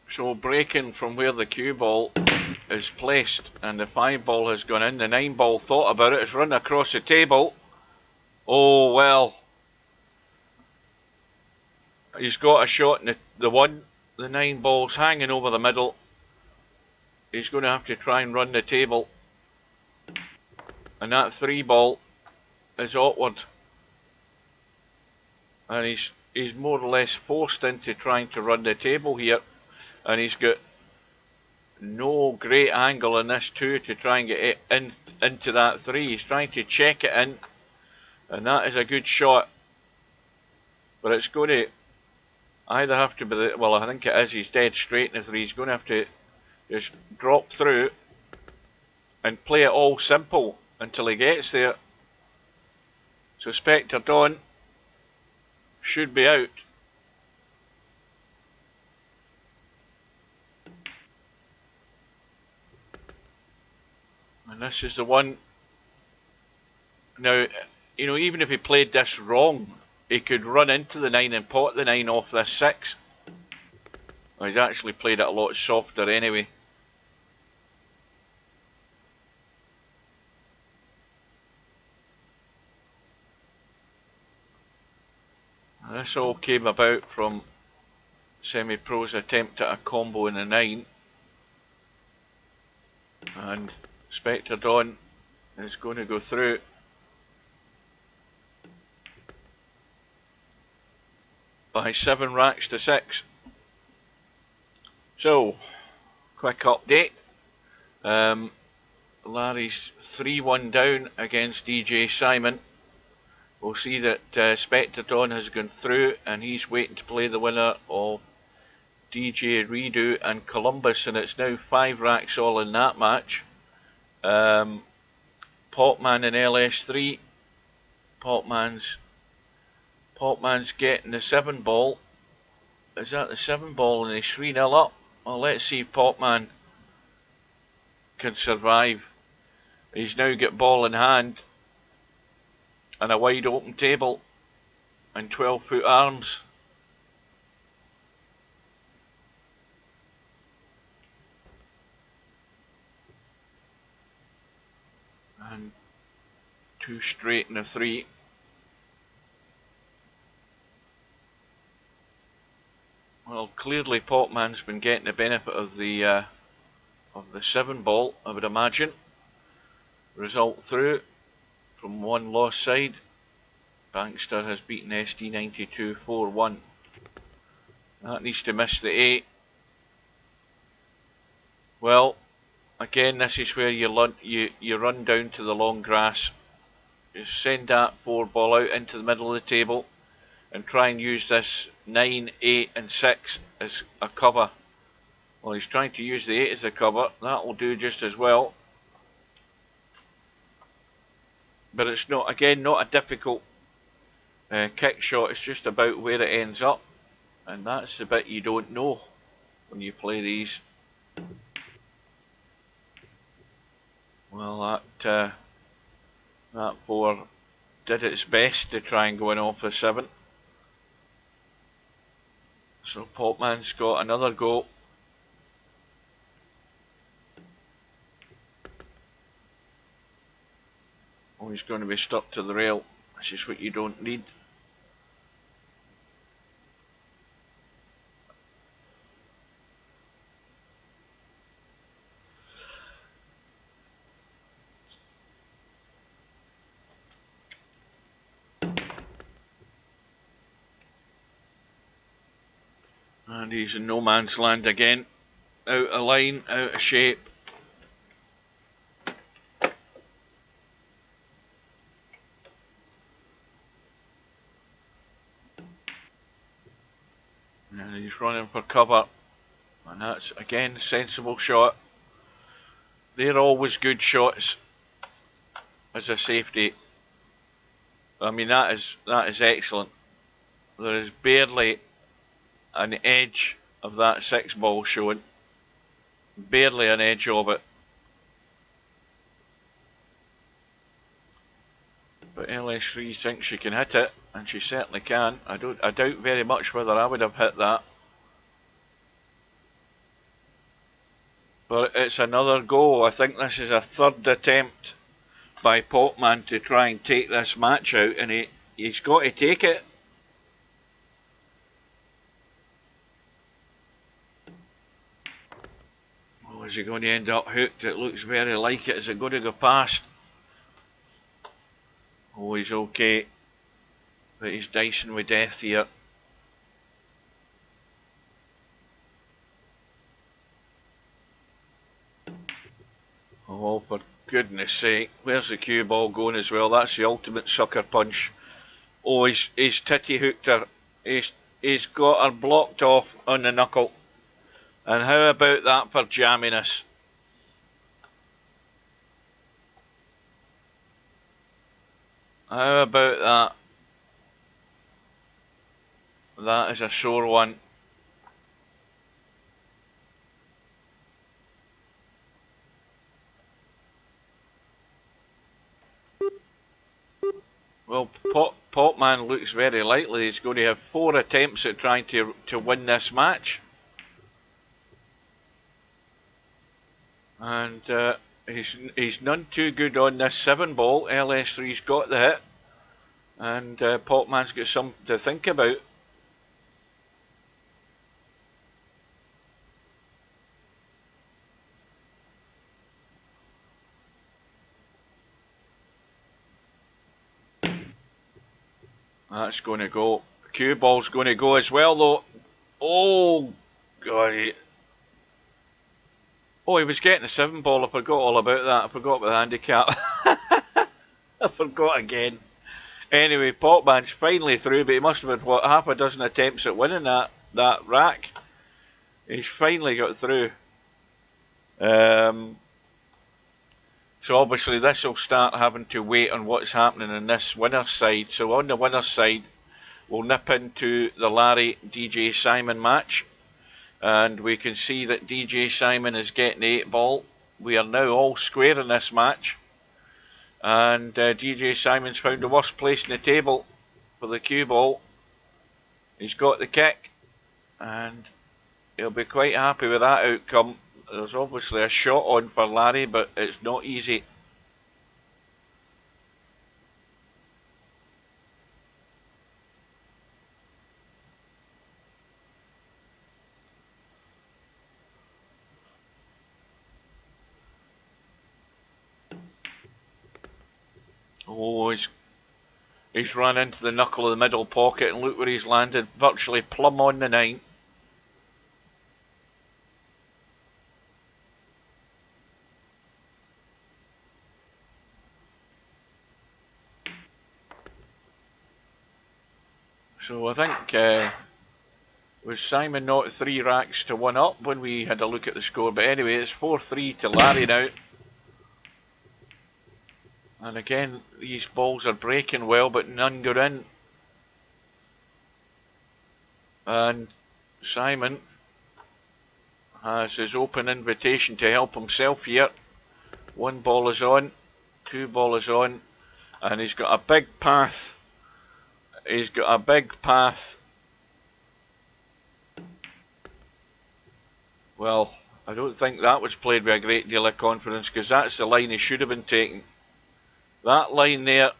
So breaking from where the cue ball is placed, and the 5 ball has gone in, the 9 ball thought about it, it's run across the table. Oh well, he's got a shot in the 1, the 9 ball's hanging over the middle. He's going to have to try and run the table. And that 3 ball is awkward. And he's more or less forced into trying to run the table here. And he's got no great angle in this 2 to try and get it into that 3. He's trying to check it in. And that is a good shot. But it's going to either have to be, well, I think it is, he's dead straight in the 3. He's going to have to just drop through and play it all simple until he gets there. So Spectre Dawn should be out. And this is the one. Now, you know, even if he played this wrong, he could run into the 9 and pot the 9 off this 6. Well, he's actually played it a lot softer anyway. This all came about from Semi-Pro's attempt at a combo in a 9. And Spectre Dawn is going to go through. By 7 racks to 6. So, quick update. Larry's 3-1 down against DJ Simon. We'll see that Spectre Dawn has gone through and he's waiting to play the winner of DJ Redo and Columbus, and it's now 5 racks all in that match. Potman in LS3. Potman's getting the 7 ball. Is that the 7 ball and he's 3-0 up? Well, let's see if Potman can survive. He's now got ball in hand and a wide open table and 12-foot arms. And 2 straight and a 3. Well, clearly Potman's been getting the benefit of the 7 ball, I would imagine. Result through from one lost side. Bankster has beaten SD92 4-1. That needs to miss the 8. Well, again, this is where you run down to the long grass. You send that 4 ball out into the middle of the table and try and use this 9, 8 and 6 as a cover. Well, he's trying to use the 8 as a cover. That will do just as well. But it's not, again, not a difficult kick shot. It's just about where it ends up. And that's the bit you don't know when you play these. Well, that 4 did its best to try and go in off the 7. So Potman's got another go. Oh, he's going to be stuck to the rail. This is what you don't need. And he's in no man's land again. Out of line, out of shape. And he's running for cover. And that's, again, a sensible shot. They're always good shots as a safety. I mean, that is excellent. There is barely an edge of that 6 ball showing. Barely an edge of it. But LS3 thinks she can hit it, and she certainly can. I doubt very much whether I would have hit that. But it's another go. I think this is a 3rd attempt by Potman to try and take this match out, and he's got to take it. is he going to end up hooked? It looks very like it. Is it going to go past? Oh, he's okay. But he's dicing with death here. Oh, for goodness sake. Where's the cue ball going as well? That's the ultimate sucker punch. Oh, he's titty hooked her. He's got her blocked off on the knuckle. And how about that for jamminess? How about that? That is a sore one. Well, Popman looks very likely he's going to have 4 attempts at trying to win this match. And he's none too good on this 7 ball. LS3's got the hit. And Popman's got something to think about. That's going to go. Cue ball's going to go as well, though. Oh, God. Oh, he was getting a 7 ball. I forgot all about that. I forgot about the handicap. I forgot again. Anyway, Popman's finally through, but he must have had, what, half a dozen attempts at winning that rack. He's finally got through. So obviously this will start having to wait on what's happening on this winner's side. So on the winner's side, we'll nip into the Larry DJ Simon match. And we can see that DJ Simon is getting the 8 ball. We are now all square in this match. And DJ Simon's found the worst place in the table for the cue ball. He's got the kick. And he'll be quite happy with that outcome. There's obviously a shot on for Larry, but it's not easy. Oh, he's run into the knuckle of the middle pocket, and look where he's landed, virtually plumb on the 9. So I think was Simon not 3 racks to 1 up when we had a look at the score? But anyway, it's 4-3 to Larry now. And again, these balls are breaking well, but none go in. And Simon has his open invitation to help himself here. 1 ball is on, 2 ball is on, and he's got a big path. He's got a big path. Well, I don't think that was played with a great deal of confidence, because that's the line he should have been taking. That line there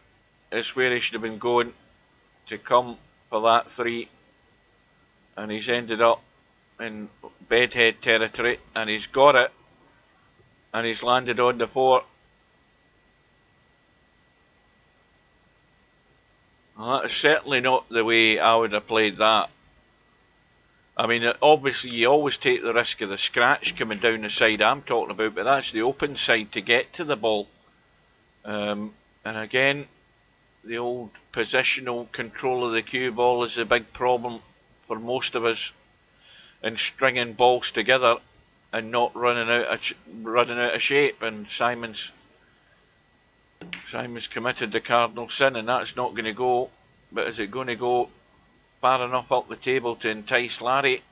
is where he should have been going to come for that 3. And he's ended up in bedhead territory, and he's got it. And he's landed on the 4. Well, that is certainly not the way I would have played that. I mean, obviously you always take the risk of the scratch coming down the side I'm talking about, but that's the open side to get to the ball. And again, the old positional control of the cue ball is a big problem for most of us in stringing balls together and not running out of shape. And Simon's committed the cardinal sin, and that's not going to go. But is it going to go far enough up the table to entice Larry?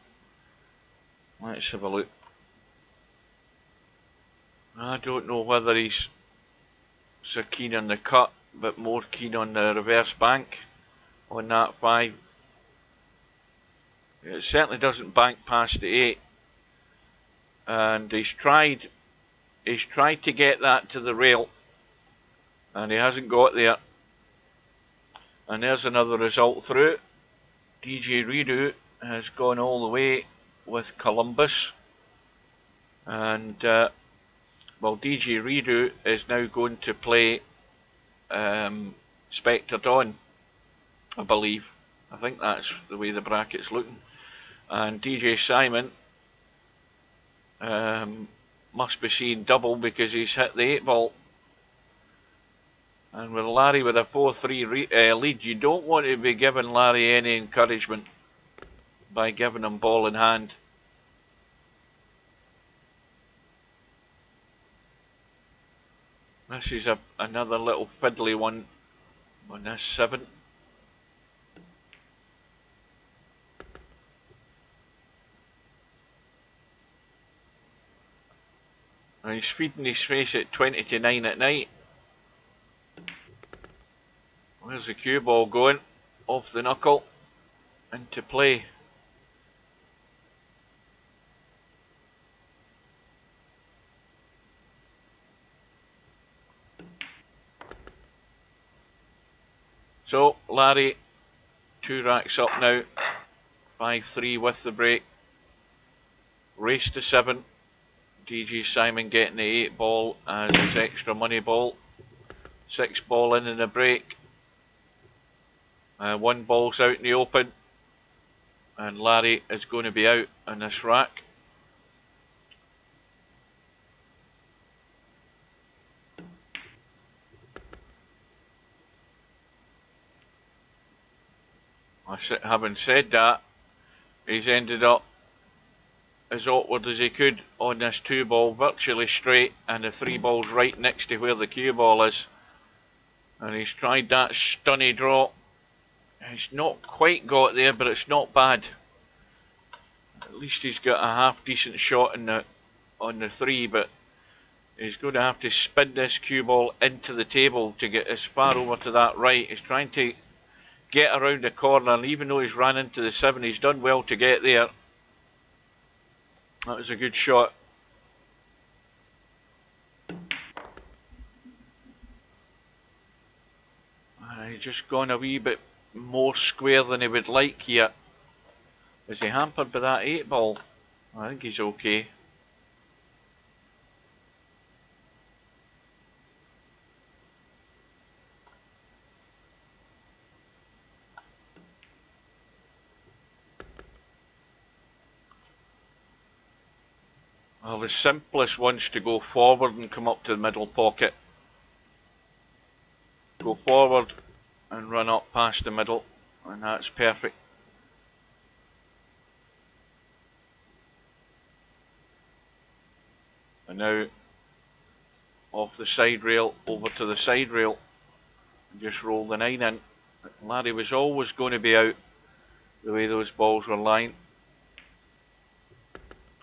Let's have a look. I don't know whether he's so keen on the cut, but more keen on the reverse bank on that 5. It certainly doesn't bank past the 8. And he's tried to get that to the rail, and he hasn't got there. And there's another result through. DJ Redo has gone all the way with Columbus. And well, DJ Redo is now going to play Spectre Dawn, I believe. I think that's the way the bracket's looking. And DJ Simon must be seeing double because he's hit the 8 ball. And with Larry with a 4-3 lead, you don't want to be giving Larry any encouragement by giving him ball in hand. This is another little fiddly one on this 7. And he's feeding his face at 20-9 at night. Where's the cue ball going? Off the knuckle. Into play. So, Larry, 2 racks up now. 5-3 with the break. Race to 7. DJ Simon getting the 8 ball as his extra money ball. 6 ball in the break. 1 ball's out in the open. And Larry is going to be out on this rack. Having said that, he's ended up as awkward as he could on this 2 ball, virtually straight, and the 3 ball's right next to where the cue ball is. And he's tried that stunny draw. He's not quite got there, but it's not bad. At least he's got a half decent shot on the 3, but he's going to have to spin this cue ball into the table to get as far over to that right. He's trying to get around the corner, and even though he's ran into the 7, he's done well to get there. That was a good shot. He's just gone a wee bit more square than he would like here. Is he hampered by that 8 ball? I think he's okay. Well, the simplest one's to go forward and come up to the middle pocket. Go forward and run up past the middle, and that's perfect. And now off the side rail over to the side rail and just roll the 9 in. Larry was always going to be out the way those balls were lying.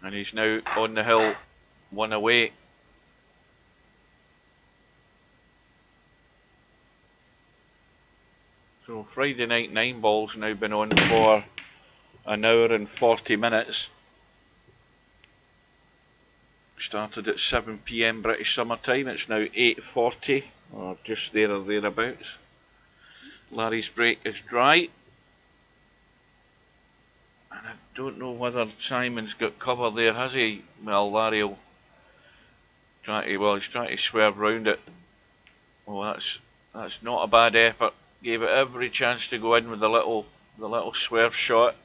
And he's now on the hill, 1 away. So Friday night 9 ball's now been on for an hour and 40 minutes. Started at 7 PM British Summer Time. It's now 8:40, or just there or thereabouts. Larry's break is dry. And I don't know whether Simon's got cover there, has he? Well, Larry will he's trying to swerve round it. Oh, that's not a bad effort. Gave it every chance to go in with the little swerve shot.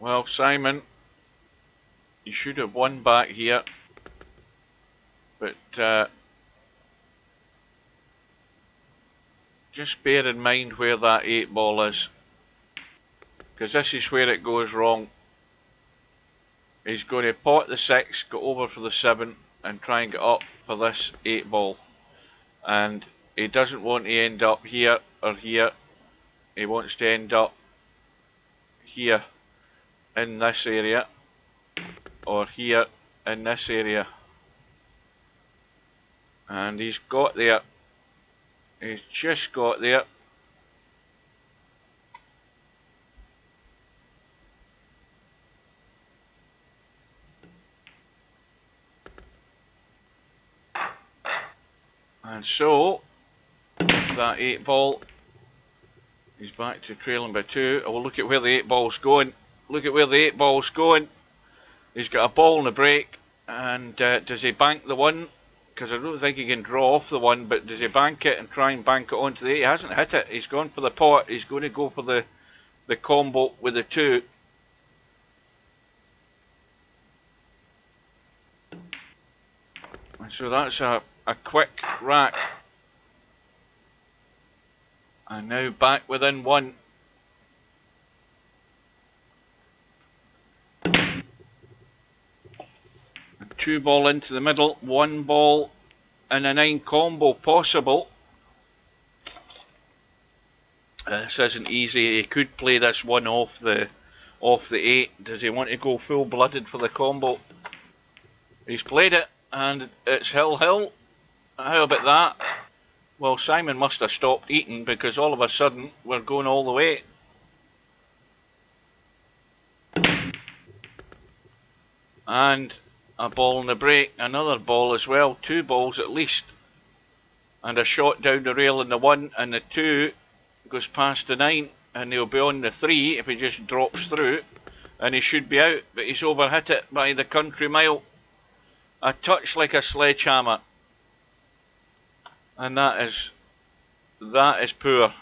Well, Simon, you should have won back here, but just bear in mind where that 8 ball is, because this is where it goes wrong. He's going to pot the 6, go over for the 7, and try and get up for this 8 ball. And he doesn't want to end up here or here. He wants to end up here in this area or here in this area. And he's got there. He's just got there. And so, with that 8 ball, he's back to trailing by 2. Oh, look at where the 8 ball's going. Look at where the 8 ball's going. He's got a ball in the break. And does he bank the 1? Because I don't think he can draw off the 1, but does he bank it and try and bank it onto the 8? He hasn't hit it. He's gone for the pot. He's going to go for the combo with the 2. And so that's a quick rack. And now back within 1. And 2 ball into the middle, 1 ball and a 9 combo possible. This isn't easy. He could play this 1 off the 8. Does he want to go full blooded for the combo? He's played it and it's hill. How about that? Well, Simon must have stopped eating because all of a sudden we're going all the way. And a ball in the break, another ball as well, 2 balls at least. And a shot down the rail in the 1, and the 2 goes past the 9, and he'll be on the 3 if he just drops through. And he should be out, but he's overhit it by the country mile. A touch like a sledgehammer. And that is poor.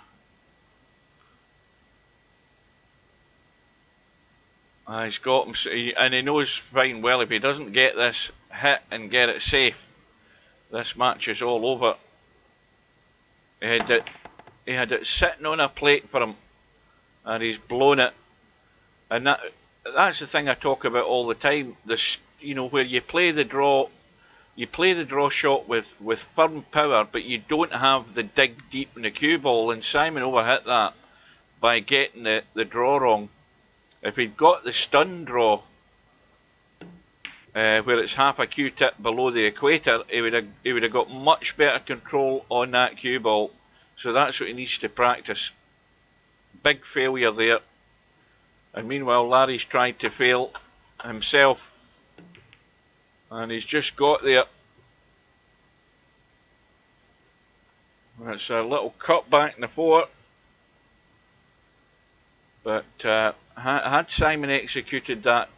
He's got him, and he knows fine well if he doesn't get this hit and get it safe, this match is all over. He had it sitting on a plate for him, and he's blown it. And that's the thing I talk about all the time. This, you know, where you play the draw shot with firm power, but you don't have the dig deep in the cue ball. And Simon overhit that by getting the draw wrong. If he'd got the stun draw, where it's half a cue tip below the equator, he would have got much better control on that cue ball. So that's what he needs to practice. Big failure there. And meanwhile, Larry's tried to fail himself, and he's just got there. It's a little cut back in the 4. But had Simon executed that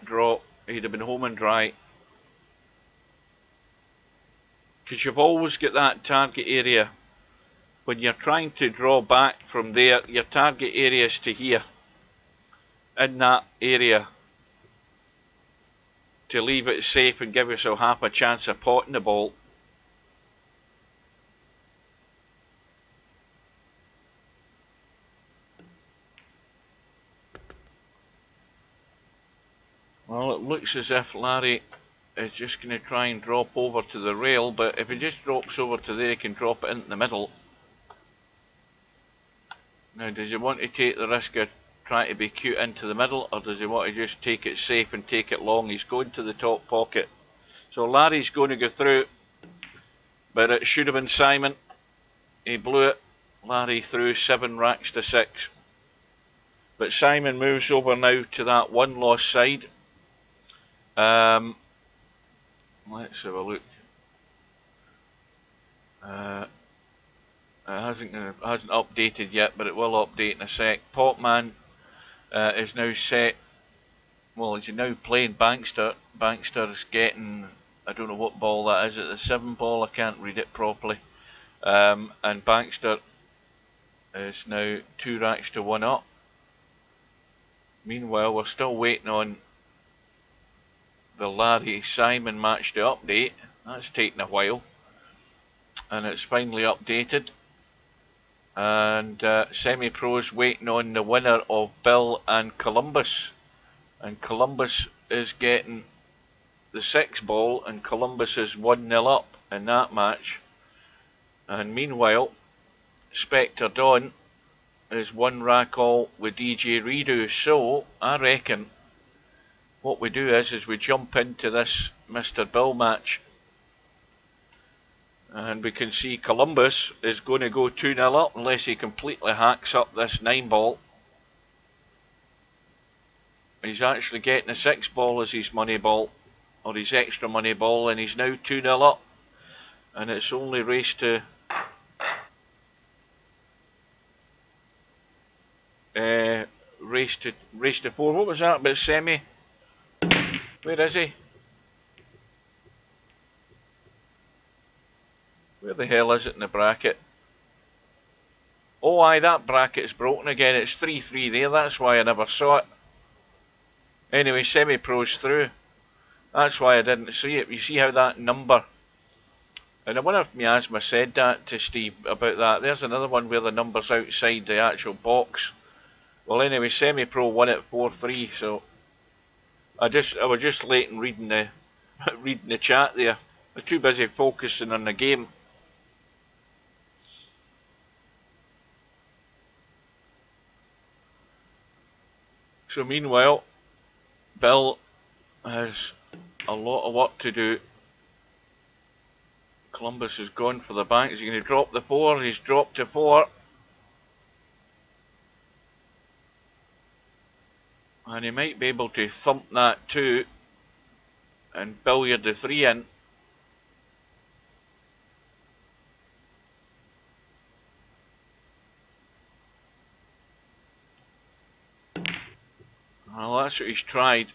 draw, he'd have been home and dry. Because you've always got that target area. When you're trying to draw back from there, your target area is to here. In that area. To leave it safe and give yourself half a chance of potting the ball. Well, it looks as if Larry is just going to try and drop over to the rail, but if he just drops over to there, he can drop it into the middle. Now, does he want to take the risk of trying to be cute into the middle, or does he want to just take it safe and take it long? He's going to the top pocket. So Larry's going to go through, but it should have been Simon. He blew it. Larry through 7 racks to 6. But Simon moves over now to that 1 loss side. Let's have a look. It hasn't updated yet, but it will update in a sec. Popman is now set. Well, he's now playing Bankster. Bankster's getting, I don't know what ball that is. At the 7 ball, I can't read it properly. And Bankster is now 2 racks to 1 up. Meanwhile, we're still waiting on the Larry Simon match to update. That's taken a while, and it's finally updated. And semi-pros waiting on the winner of Bill and Columbus, and Columbus is getting the 6 ball, and Columbus is 1-0 up in that match. And meanwhile, Spectre Dawn is 1 rack all with DJ Redo. So I reckon what we do is we jump into this Mr. Bill match. And we can see Columbus is going to go 2-0 up unless he completely hacks up this 9 ball. He's actually getting a 6 ball as his money ball, or his extra money ball, and he's now 2-0 up. And it's only race to race to 4. What was that about semi? Where is he? Where the hell is it in the bracket? Oh aye, that bracket's broken again. It's 3-3 there, that's why I never saw it. Anyway, semi-pro's through. That's why I didn't see it. You see how that number... And I wonder if Miasma said that to Steve about that. There's another one where the number's outside the actual box. Well anyway, semi-pro won it 4-3, so... I was just late in reading the reading the chat there. I was too busy focusing on the game. So meanwhile, Bill has a lot of work to do. Columbus has gone for the bank. Is he going to drop the 4? He's dropped to 4. And he might be able to thump that 2 and billiard the 3 in. Well, that's what he's tried.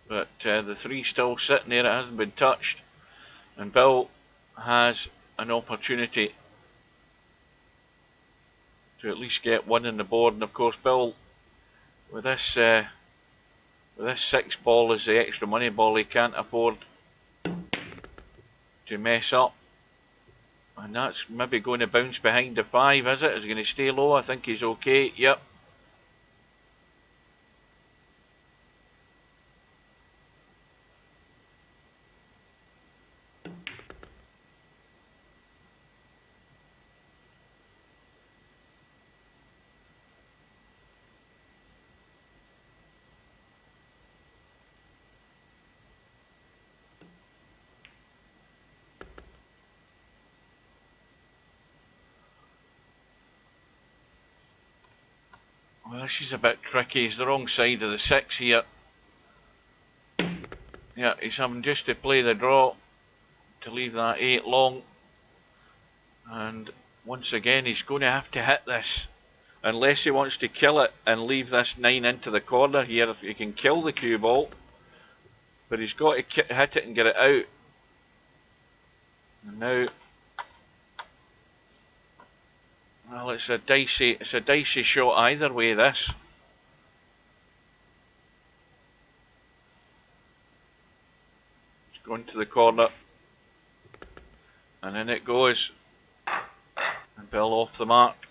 But the 3's still sitting there. It hasn't been touched. And Bill has an opportunity to at least get 1 on the board. And of course, Bill, with this 6 ball as the extra money ball, he can't afford to mess up. And that's maybe going to bounce behind the 5, is it? Is he going to stay low? I think he's okay. Yep. Well, this is a bit tricky. He's the wrong side of the 6 here. Yeah, he's having just to play the draw to leave that 8 long. And once again, he's going to have to hit this. Unless he wants to kill it and leave this 9 into the corner here. He can kill the cue ball. But he's got to hit it and get it out. And now... Well, it's a dicey shot either way, this. It's gone to the corner. And in it goes. And Bill off the mark.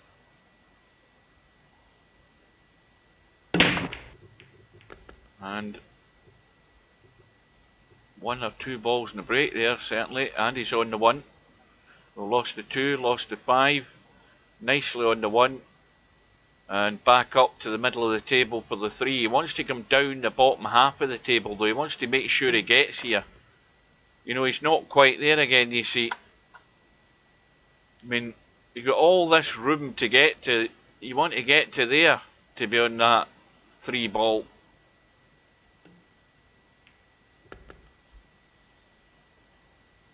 And 1 or 2 balls in the break there, certainly. And he's on the 1. We've lost the 2, lost the 5. Nicely on the 1. And back up to the middle of the table for the 3. He wants to come down the bottom half of the table, though. He wants to make sure he gets here. You know, he's not quite there again, you see. I mean, you've got all this room to get to. You want to get to there to be on that 3 ball.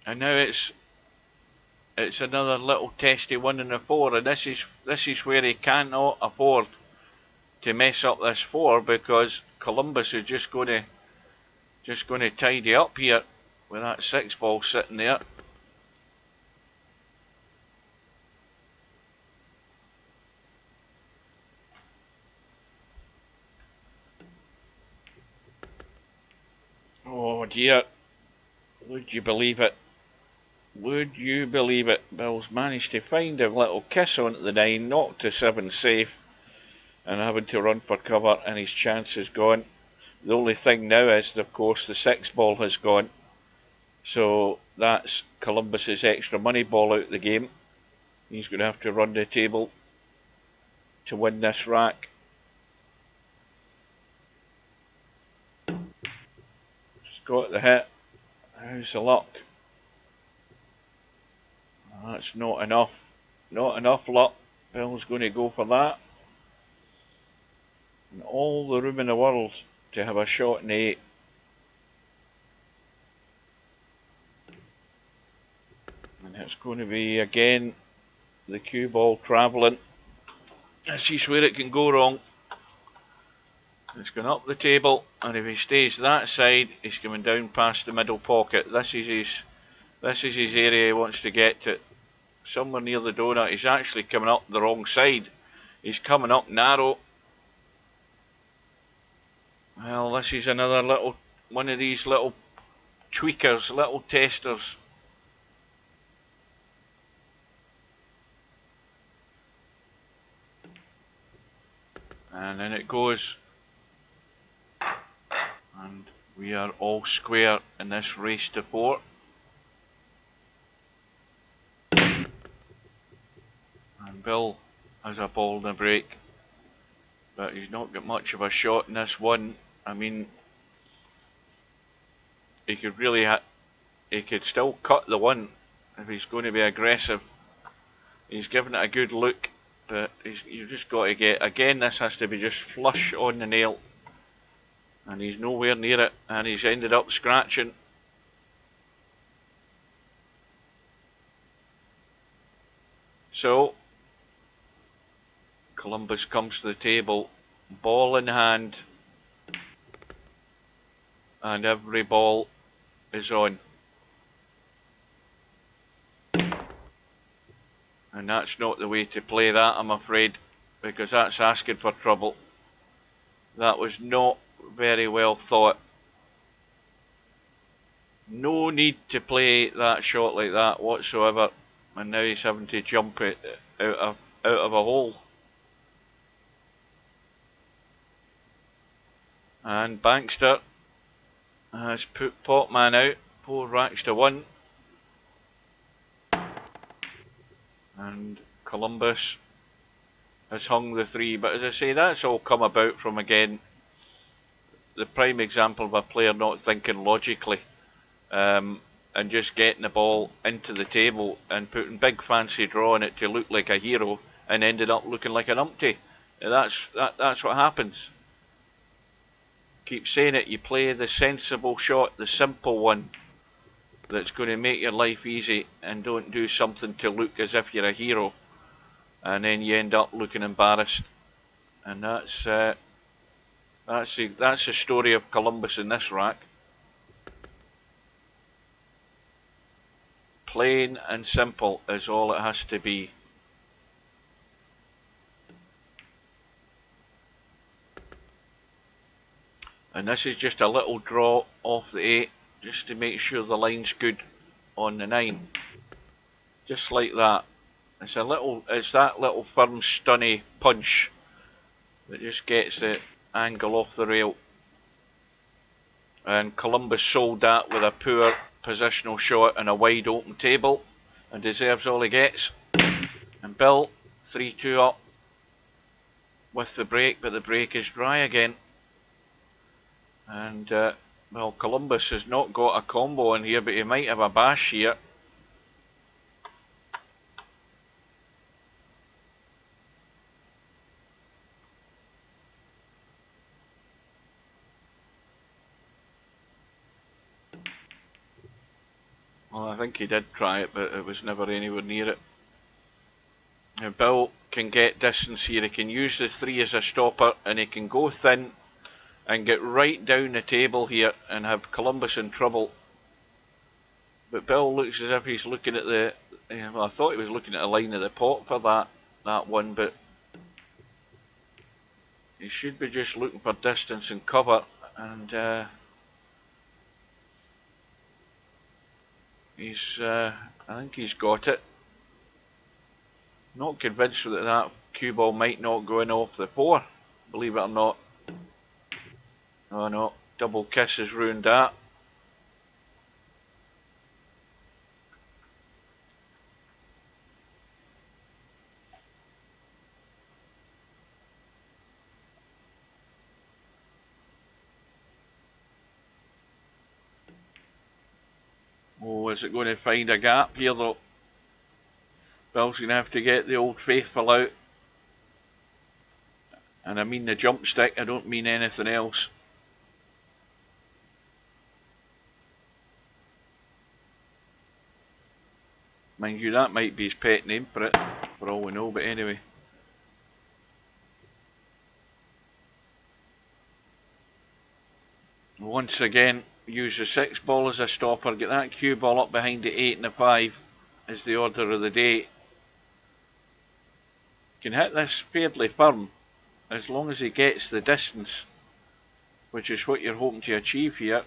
And now it's another little testy 1 and a 4, and this is where he cannot afford to mess up this 4, because Columbus is just going to tidy up here with that 6 ball sitting there. Oh dear, would you believe it? Would you believe it? Bill's managed to find a little kiss onto the 9, knocked to 7 safe, and having to run for cover, and his chance is gone. The only thing now is, of course, the 6 ball has gone. So that's Columbus's extra money ball out of the game. He's going to have to run the table to win this rack. got the hit. How's the luck? That's not enough. Not enough luck. Bill's going to go for that. And all the room in the world to have a shot in 8. And it's going to be again the cue ball travelling. This is where it can go wrong. It's going up the table, and if he stays that side, he's coming down past the middle pocket. This is his area he wants to get to. Somewhere near the donut. He's actually coming up the wrong side. He's coming up narrow. Well, this is another little one of these little tweakers, little testers. And then it goes. And we are all square in this race to 4. And Bill has a ball in the break. But he's not got much of a shot in this one. I mean, he could really he could still cut the one if he's going to be aggressive. He's given it a good look, but you've just got to get, again, this has to be just flush on the nail. And he's nowhere near it, and he's ended up scratching. So, Columbus comes to the table, ball in hand, and every ball is on. And that's not the way to play that, I'm afraid, because that's asking for trouble. That was not very well thought. No need to play that shot like that whatsoever. And now he's having to jump it out of a hole. And Bankster has put Potman out, 4 racks to 1. And Columbus has hung the 3. But as I say, that's all come about from, again, the prime example of a player not thinking logically. And just getting the ball into the table and putting big fancy draw on it to look like a hero, and ended up looking like an umpty. That's what happens. Keep saying it, you play the sensible shot, the simple one that's going to make your life easy, and don't do something to look as if you're a hero, and then you end up looking embarrassed. And that's the story of Columbus in this rack. Plain and simple is all it has to be. And this is just a little draw off the 8, just to make sure the line's good on the 9. Just like that. It's that little firm, stunny punch that just gets the angle off the rail. And Columbus sold that with a poor positional shot and a wide open table, and deserves all he gets. And Bill, 3-2 up with the break, but the break is dry again. And well, Columbus has not got a combo in here, but he might have a bash here. Well, I think he did try it, but it was never anywhere near it. Now Bill can get distance here. He can use the 3 as a stopper, and he can go thin and get right down the table here and have Columbus in trouble. But Bill looks as if he's looking at the... Well, I thought he was looking at the line of the pot for that one, but he should be just looking for distance and cover, and I think he's got it. Not convinced that cue ball might not go in off the 4, believe it or not. Oh no, double kiss has ruined that. is it going to find a gap here though? Bill's going to have to get the old faithful out. And I mean the jump stick, I don't mean anything else. Mind you, that might be his pet name for it, for all we know, but anyway. Once again, use the 6 ball as a stopper, get that cue ball up behind the 8 and the 5 is the order of the day. Can hit this fairly firm, as long as he gets the distance, which is what you're hoping to achieve here.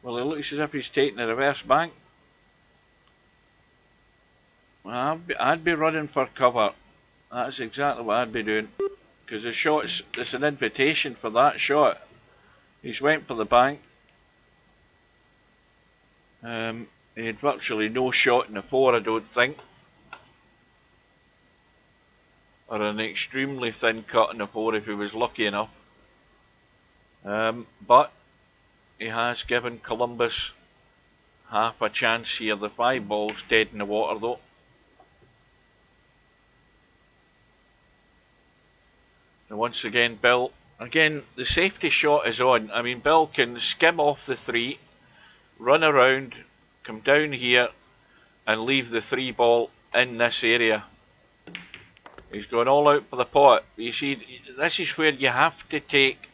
Well, it looks as if he's taking a reverse bank. Well, I'd be running for cover. That's exactly what I'd be doing. Because the shot's, it's an invitation for that shot. He's went for the bank. He had virtually no shot in the 4, I don't think. Or an extremely thin cut in the 4 if he was lucky enough. But he has given Columbus half a chance here. The 5 ball's dead in the water though. And once again, Bill, again, the safety shot is on. I mean, Bill can skim off the 3, run around, come down here, and leave the 3 ball in this area. He's gone all out for the pot. You see, this is where you have to take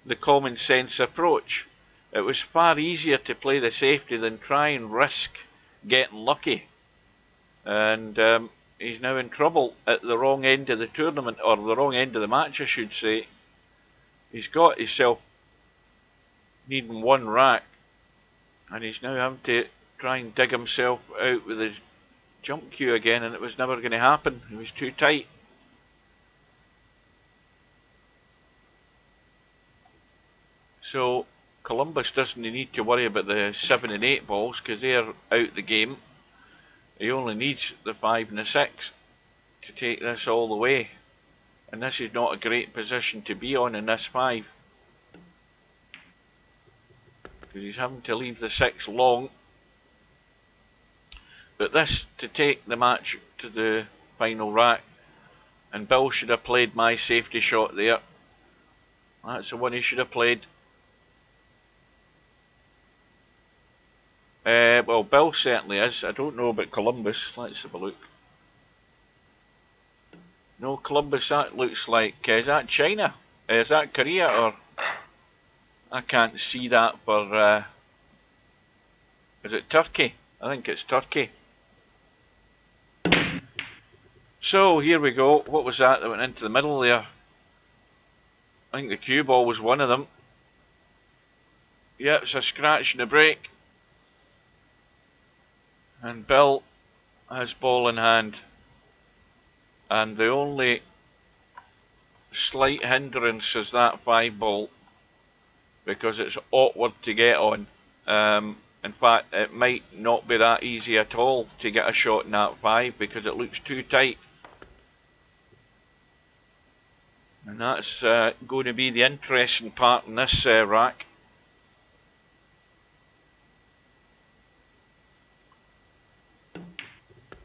the common sense approach. It was far easier to play the safety than try and risk getting lucky. And he's now in trouble at the wrong end of the tournament, or the wrong end of the match, I should say. He's got himself needing 1 rack, and he's now having to try and dig himself out with his jump cue again, and it was never going to happen. It was too tight. So Columbus doesn't need to worry about the 7 and 8 balls because they're out the game. He only needs the 5 and the 6 to take this all the way. And this is not a great position to be on in this 5. Because he's having to leave the 6 long. But this to take the match to the final rack. And Bill should have played my safety shot there. That's the one he should have played. Well, Bill certainly is. I don't know about Columbus. Let's have a look. No, Columbus, that looks like... is that China? Is that Korea? Or I can't see that for... is it Turkey? I think it's Turkey. So, here we go. What was that went into the middle there? I think the cue ball was one of them. Yeah, it's a scratch and a break. And Bill has ball in hand. And the only slight hindrance is that 5 ball. Because it's awkward to get on. In fact, it might not be that easy at all to get a shot in that 5 because it looks too tight. And that's going to be the interesting part in this rack.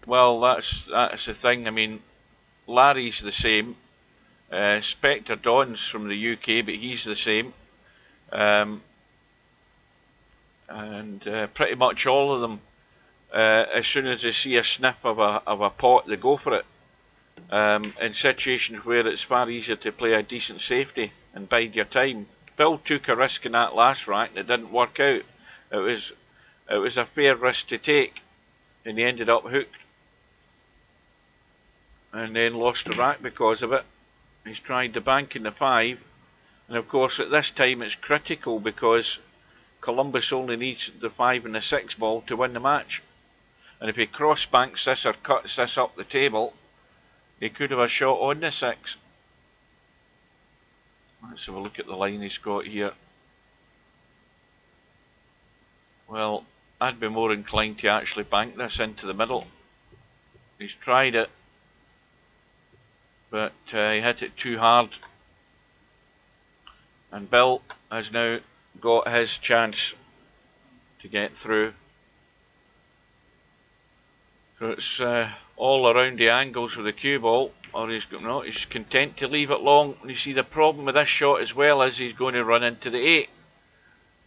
Well, that's the thing. I mean, Larry's the same. Spectre Don's from the UK, but he's the same. And pretty much all of them, as soon as they see a sniff of a pot, they go for it. In situations where it's far easier to play a decent safety and bide your time. Bill took a risk in that last rack and it didn't work out. It was a fair risk to take, and he ended up hooked. And then lost the rack because of it. He's tried the bank in the 5, and of course at this time it's critical because Columbus only needs the 5 and the 6 ball to win the match. And if he cross banks this or cuts this up the table, he could have a shot on the 6. Let's have a look at the line he's got here. Well, I'd be more inclined to actually bank this into the middle. He's tried it, but he hit it too hard. And Bill has now got his chance to get through. So it's all around the angles with the cue ball, or he's content to leave it long. And you see the problem with this shot as well is he's going to run into the 8.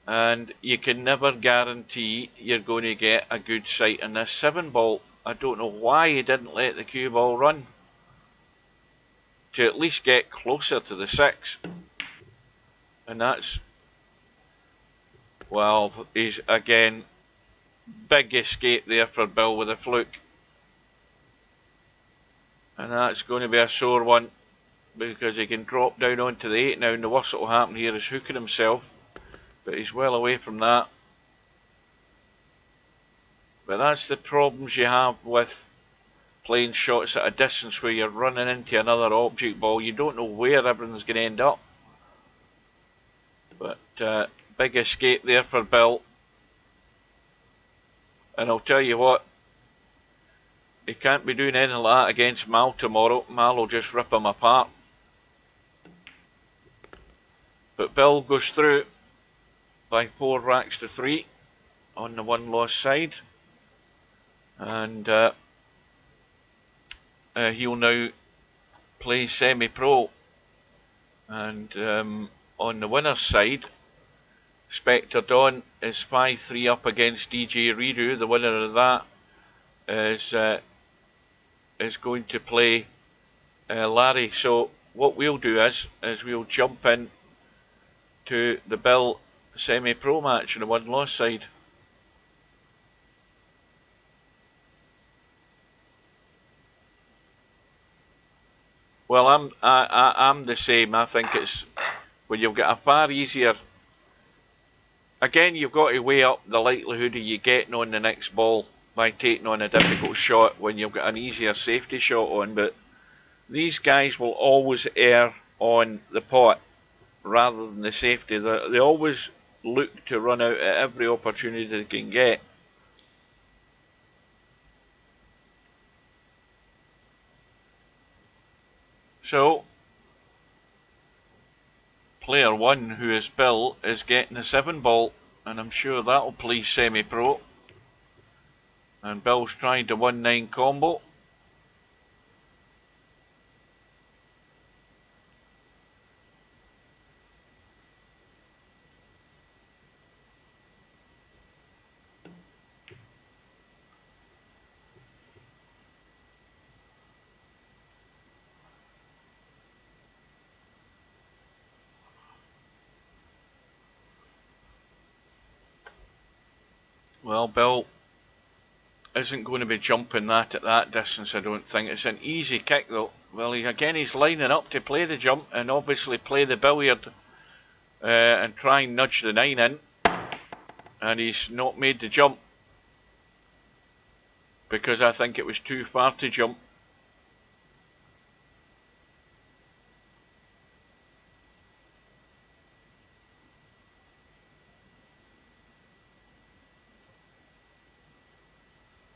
And you can never guarantee you're going to get a good sight on this 7 ball. I don't know why he didn't let the cue ball run to at least get closer to the 6. And that's, well, he's again, big escape there for Bill with a fluke. And that's going to be a sore one, because he can drop down onto the 8 now, and the worst that will happen here is hooking himself. But he's well away from that. But that's the problems you have with playing shots at a distance where you're running into another object ball. You don't know where everything's going to end up. But big escape there for Bill. And I'll tell you what, he can't be doing anything like that against Mal tomorrow. Mal will just rip him apart. But Bill goes through by 4 racks to 3 on the 1 loss side. And he'll now play semi-pro. And on the winner's side, Spectre Dawn is 5-3 up against DJ Redo. The winner of that is going to play Larry. So what we'll do is we'll jump in to the Bill semi-pro match on the 1 loss side. Well, I'm the same. I think it's when you've got a far easier. Again, you've got to weigh up the likelihood of you getting on the next ball by taking on a difficult shot when you've got an easier safety shot on. But these guys will always err on the pot rather than the safety. They always look to run out at every opportunity they can get. So, player 1, who is Bill, is getting the 7 ball, and I'm sure that'll please semi-pro. And Bill's trying to 1-9 combo. Well, Bill isn't going to be jumping that at that distance, I don't think. It's an easy kick though. Well, he's lining up to play the jump and obviously play the billiard and try and nudge the 9 in. And he's not made the jump because I think it was too far to jump.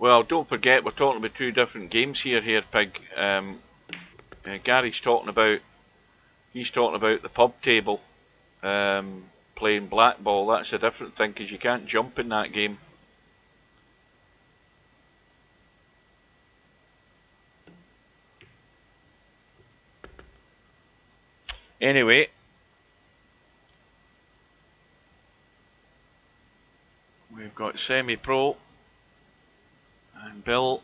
Well, don't forget we're talking about 2 different games here, Pig. Gary's talking about, the pub table, playing black ball. That's a different thing because you can't jump in that game. Anyway, we've got semi-pro and Bill.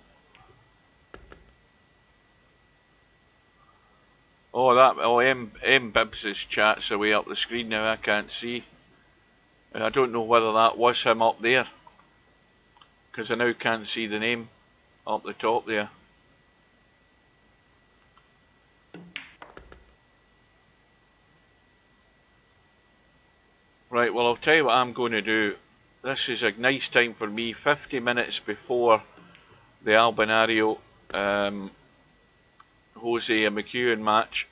M-Bibs' chat's away up the screen now, I can't see. I don't know whether that was him up there, because I now can't see the name up the top there. Right, well, I'll tell you what I'm going to do. This is a nice time for me, 50 minutes before the Albinario josemacuen match.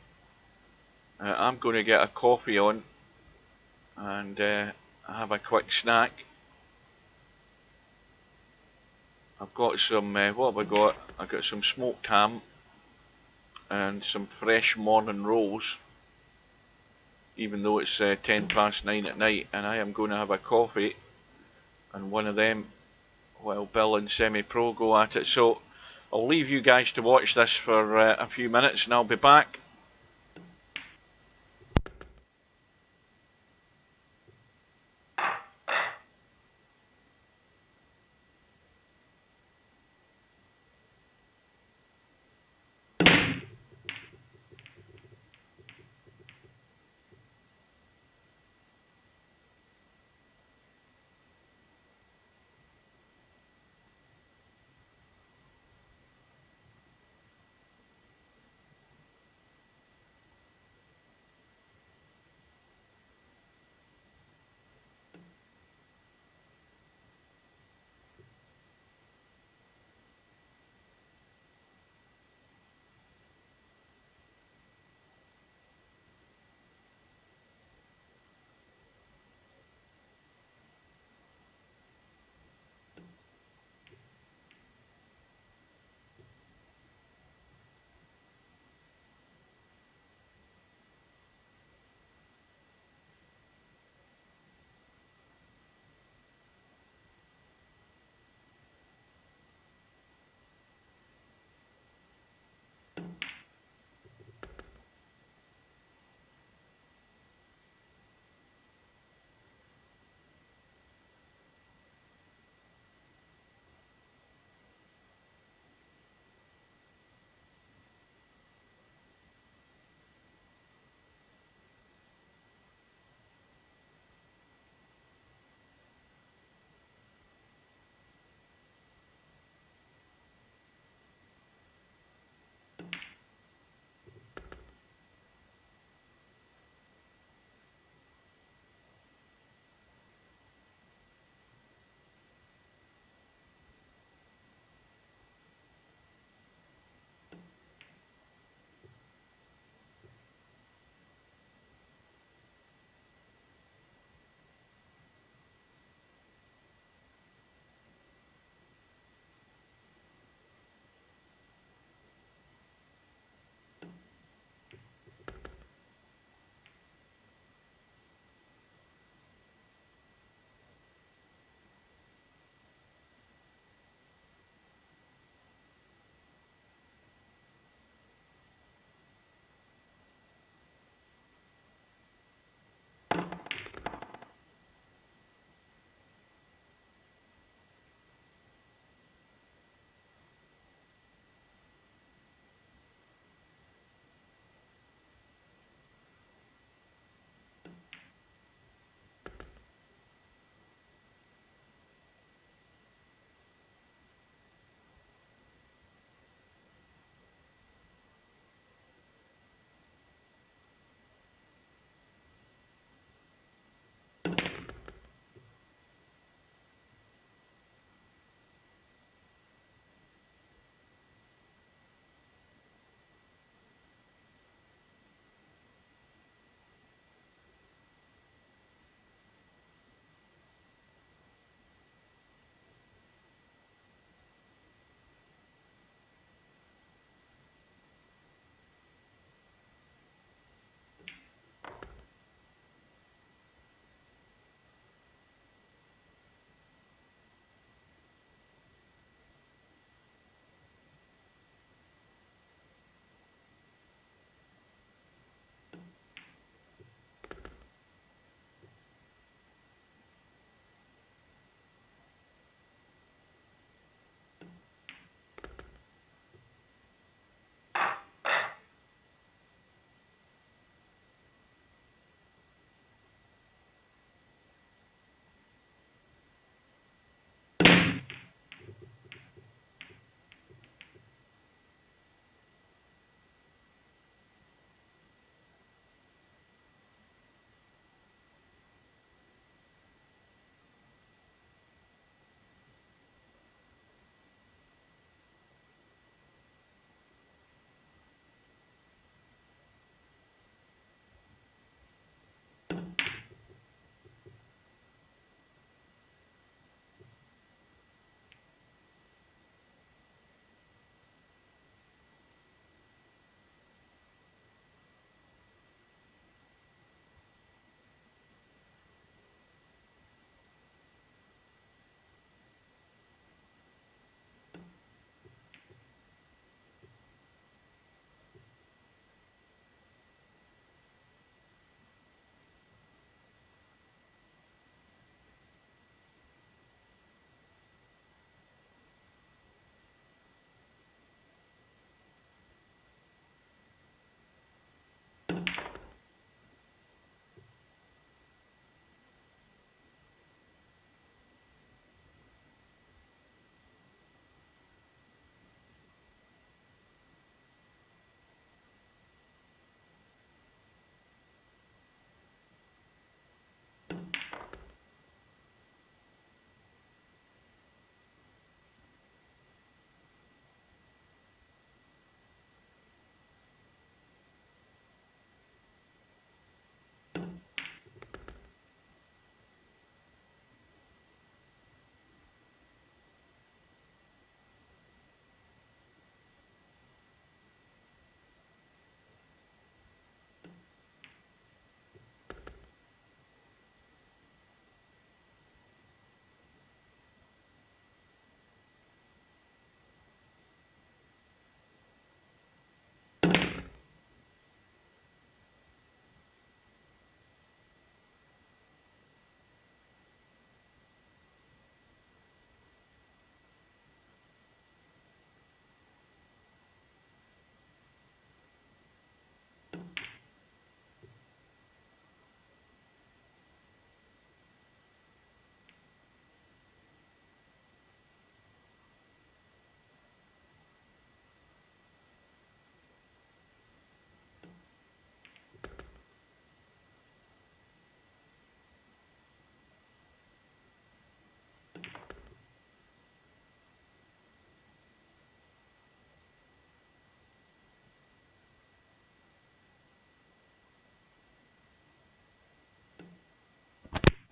I'm going to get a coffee on and have a quick snack. I've got some, what have I got? I've got some smoked ham and some fresh morning rolls, even though it's 9:10 at night, and I am going to have a coffee and one of them while Bill and semi-pro go at it. So I'll leave you guys to watch this for a few minutes and I'll be back.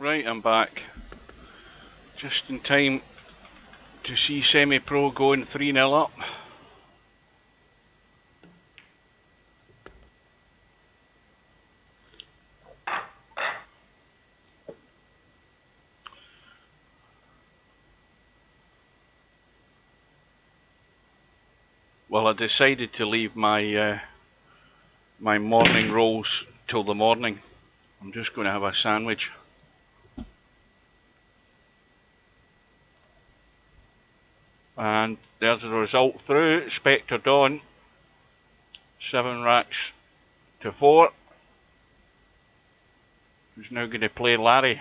Right, I'm back. Just in time to see Semi-Pro going 3-0 up. Well, I decided to leave my my morning rolls till the morning. I'm just going to have a sandwich. And there's the result through. Spectre Dawn, 7 racks to 4. Who's now going to play Larry.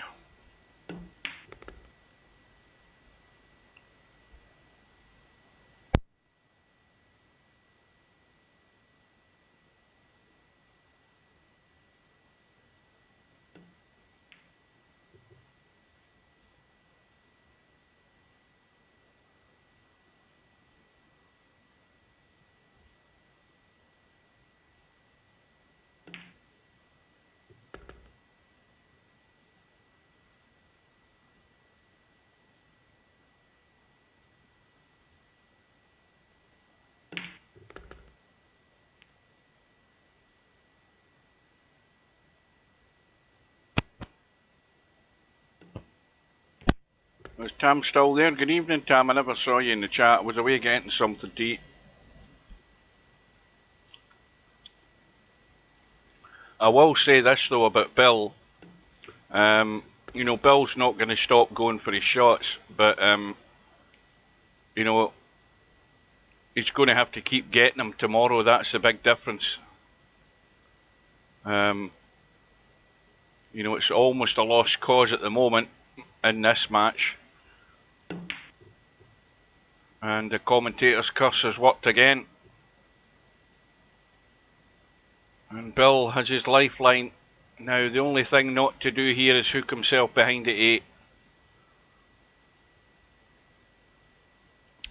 Is Tam still there? Good evening, Tam. I never saw you in the chat. I was away getting something to eat. I will say this though about Bill. You know, Bill's not going to stop going for his shots, but you know, he's going to have to keep getting them tomorrow. That's the big difference. You know, it's almost a lost cause at the moment in this match. And the commentator's curse has worked again. And Bill has his lifeline. Now, the only thing not to do here is hook himself behind the 8.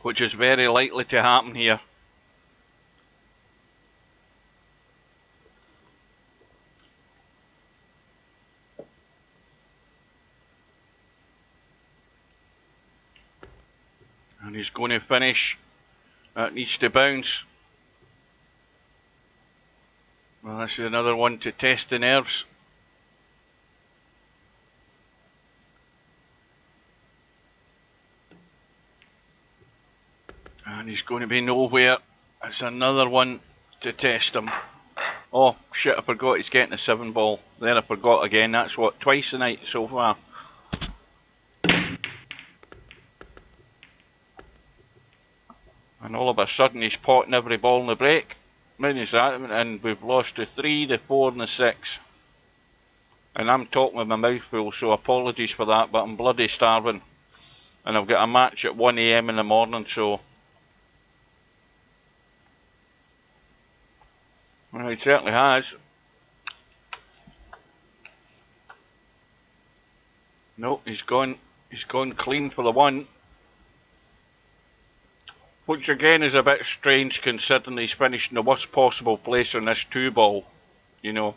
Which is very likely to happen here. And he's going to finish. That needs to bounce. Well, this is another one to test the nerves. And he's going to be nowhere. It's another one to test him. Oh, shit, I forgot he's getting a 7 ball. Then I forgot again. That's what, twice tonight so far. And all of a sudden he's potting every ball in the break. Minus that, and we've lost the 3, the 4 and the 6. And I'm talking with my mouth full, so apologies for that, but I'm bloody starving. And I've got a match at 1 AM in the morning, so... Well, he certainly has. No, he's gone clean for the 1. Which again is a bit strange considering he's finished in the worst possible place on this 2 ball. You know,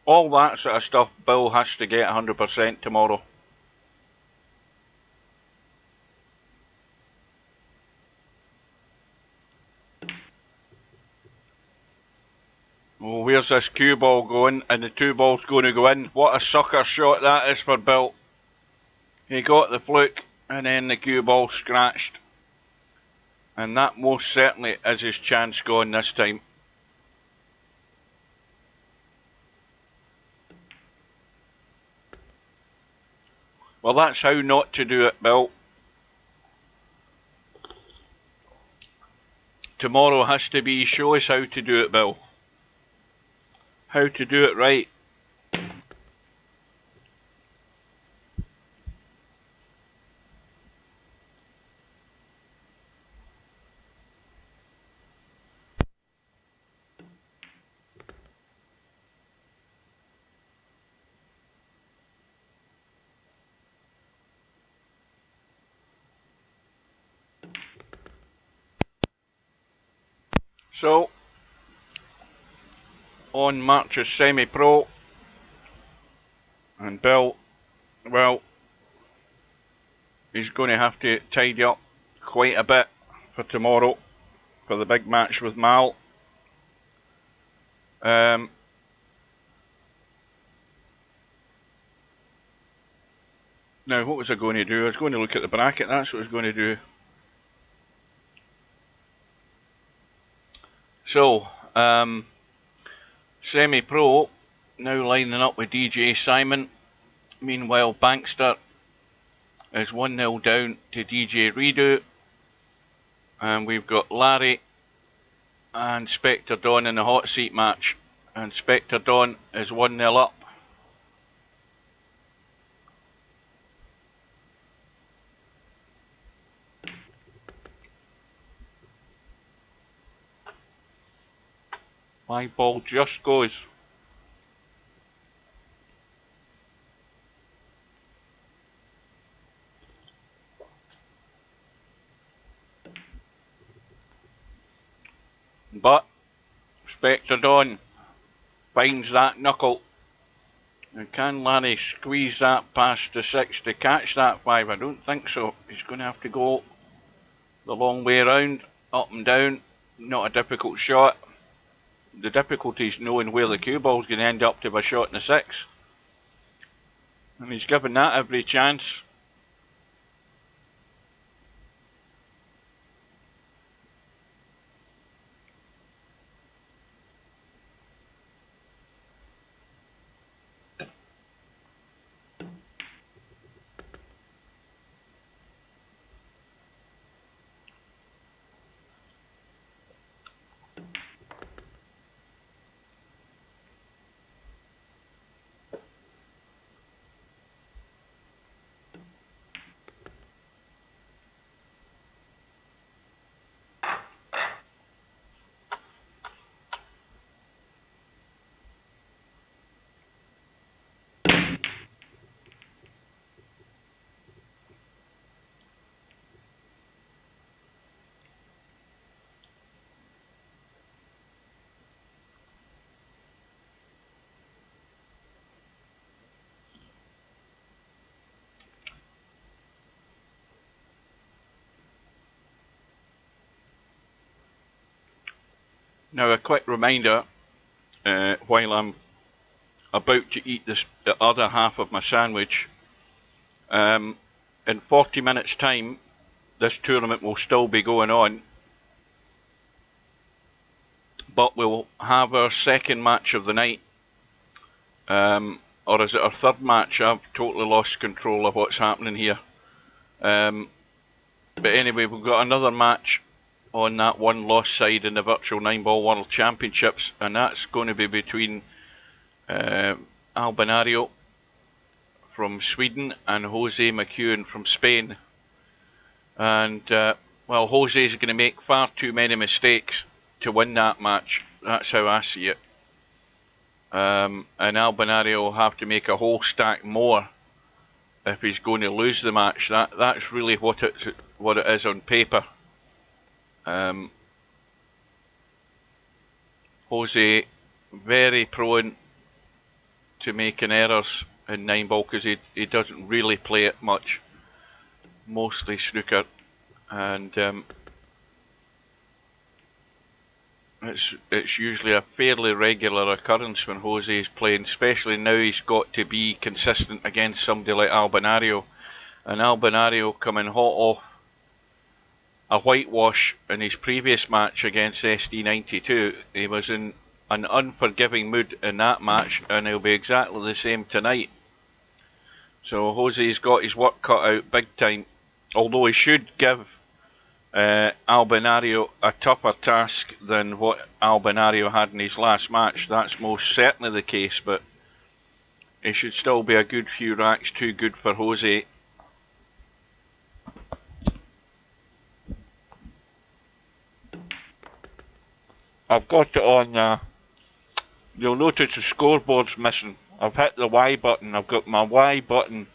all that sort of stuff Bill has to get 100% tomorrow. Oh, where's this cue ball going? And the 2 ball's going to go in. What a sucker shot that is for Bill. He got the fluke and then the cue ball scratched. And that most certainly is his chance gone this time. Well, that's how not to do it, Bill. Tomorrow has to be show us how to do it, Bill. How to do it right. So, on marches Semi-Pro, and Bill well, he's going to have to tidy up quite a bit for tomorrow, for the big match with Mal. Now, what was I going to do? I was going to look at the bracket, that's what I was going to do. So, semi-pro, now lining up with DJ Simon. Meanwhile, Bankster is 1-0 down to DJ Redo. And we've got Larry and Spectre Dawn in the hot seat match. And Spectre Dawn is 1-0 up. My ball just goes. But Spectre Dawn finds that knuckle. And can Larry squeeze that past the 6 to catch that 5? I don't think so. He's going to have to go the long way around, up and down. Not a difficult shot. The difficulty is knowing where the cue ball's going to end up to be shot in the 6. And he's given that every chance. Now a quick reminder, while I'm about to eat the other half of my sandwich, in 40 minutes time this tournament will still be going on, but we'll have our second match of the night, or is it our third match? I've totally lost control of what's happening here. But anyway, we've got another match on that one lost side in the Virtual 9-Ball World Championships, and that's going to be between Albinario from Sweden and josemacuen from Spain. And well, Jose's going to make far too many mistakes to win that match. That's how I see it. And Albinario will have to make a whole stack more if he's going to lose the match. That's really what it is on paper. Jose very prone to making errors in 9-ball because he doesn't really play it much, mostly snooker, and it's usually a fairly regular occurrence when Jose is playing, especially now he's got to be consistent against somebody like Albinario, and Albinario coming hot off a whitewash in his previous match against SD92. He was in an unforgiving mood in that match, and he'll be exactly the same tonight. So Jose's got his work cut out big time, although he should give Albinario a tougher task than what Albinario had in his last match. That's most certainly the case, but he should still be a good few racks too good for Jose. I've got it on, you'll notice the scoreboard's missing. I've hit the Y button. I've got my Y button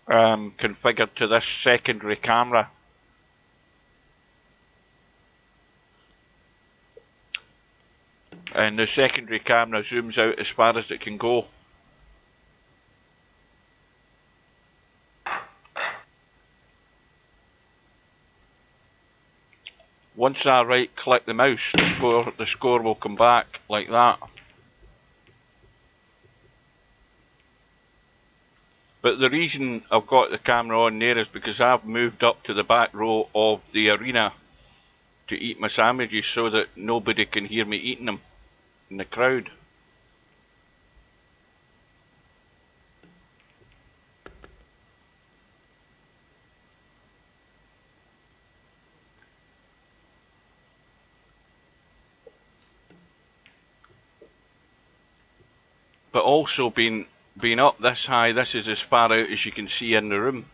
configured to this secondary camera. And the secondary camera zooms out as far as it can go. once I right click the mouse, the score will come back like that. But the reason I've got the camera on there is because I've moved up to the back row of the arena to eat my sandwiches so that nobody can hear me eating them in the crowd. But also being up this high, this is as far out as you can see in the room.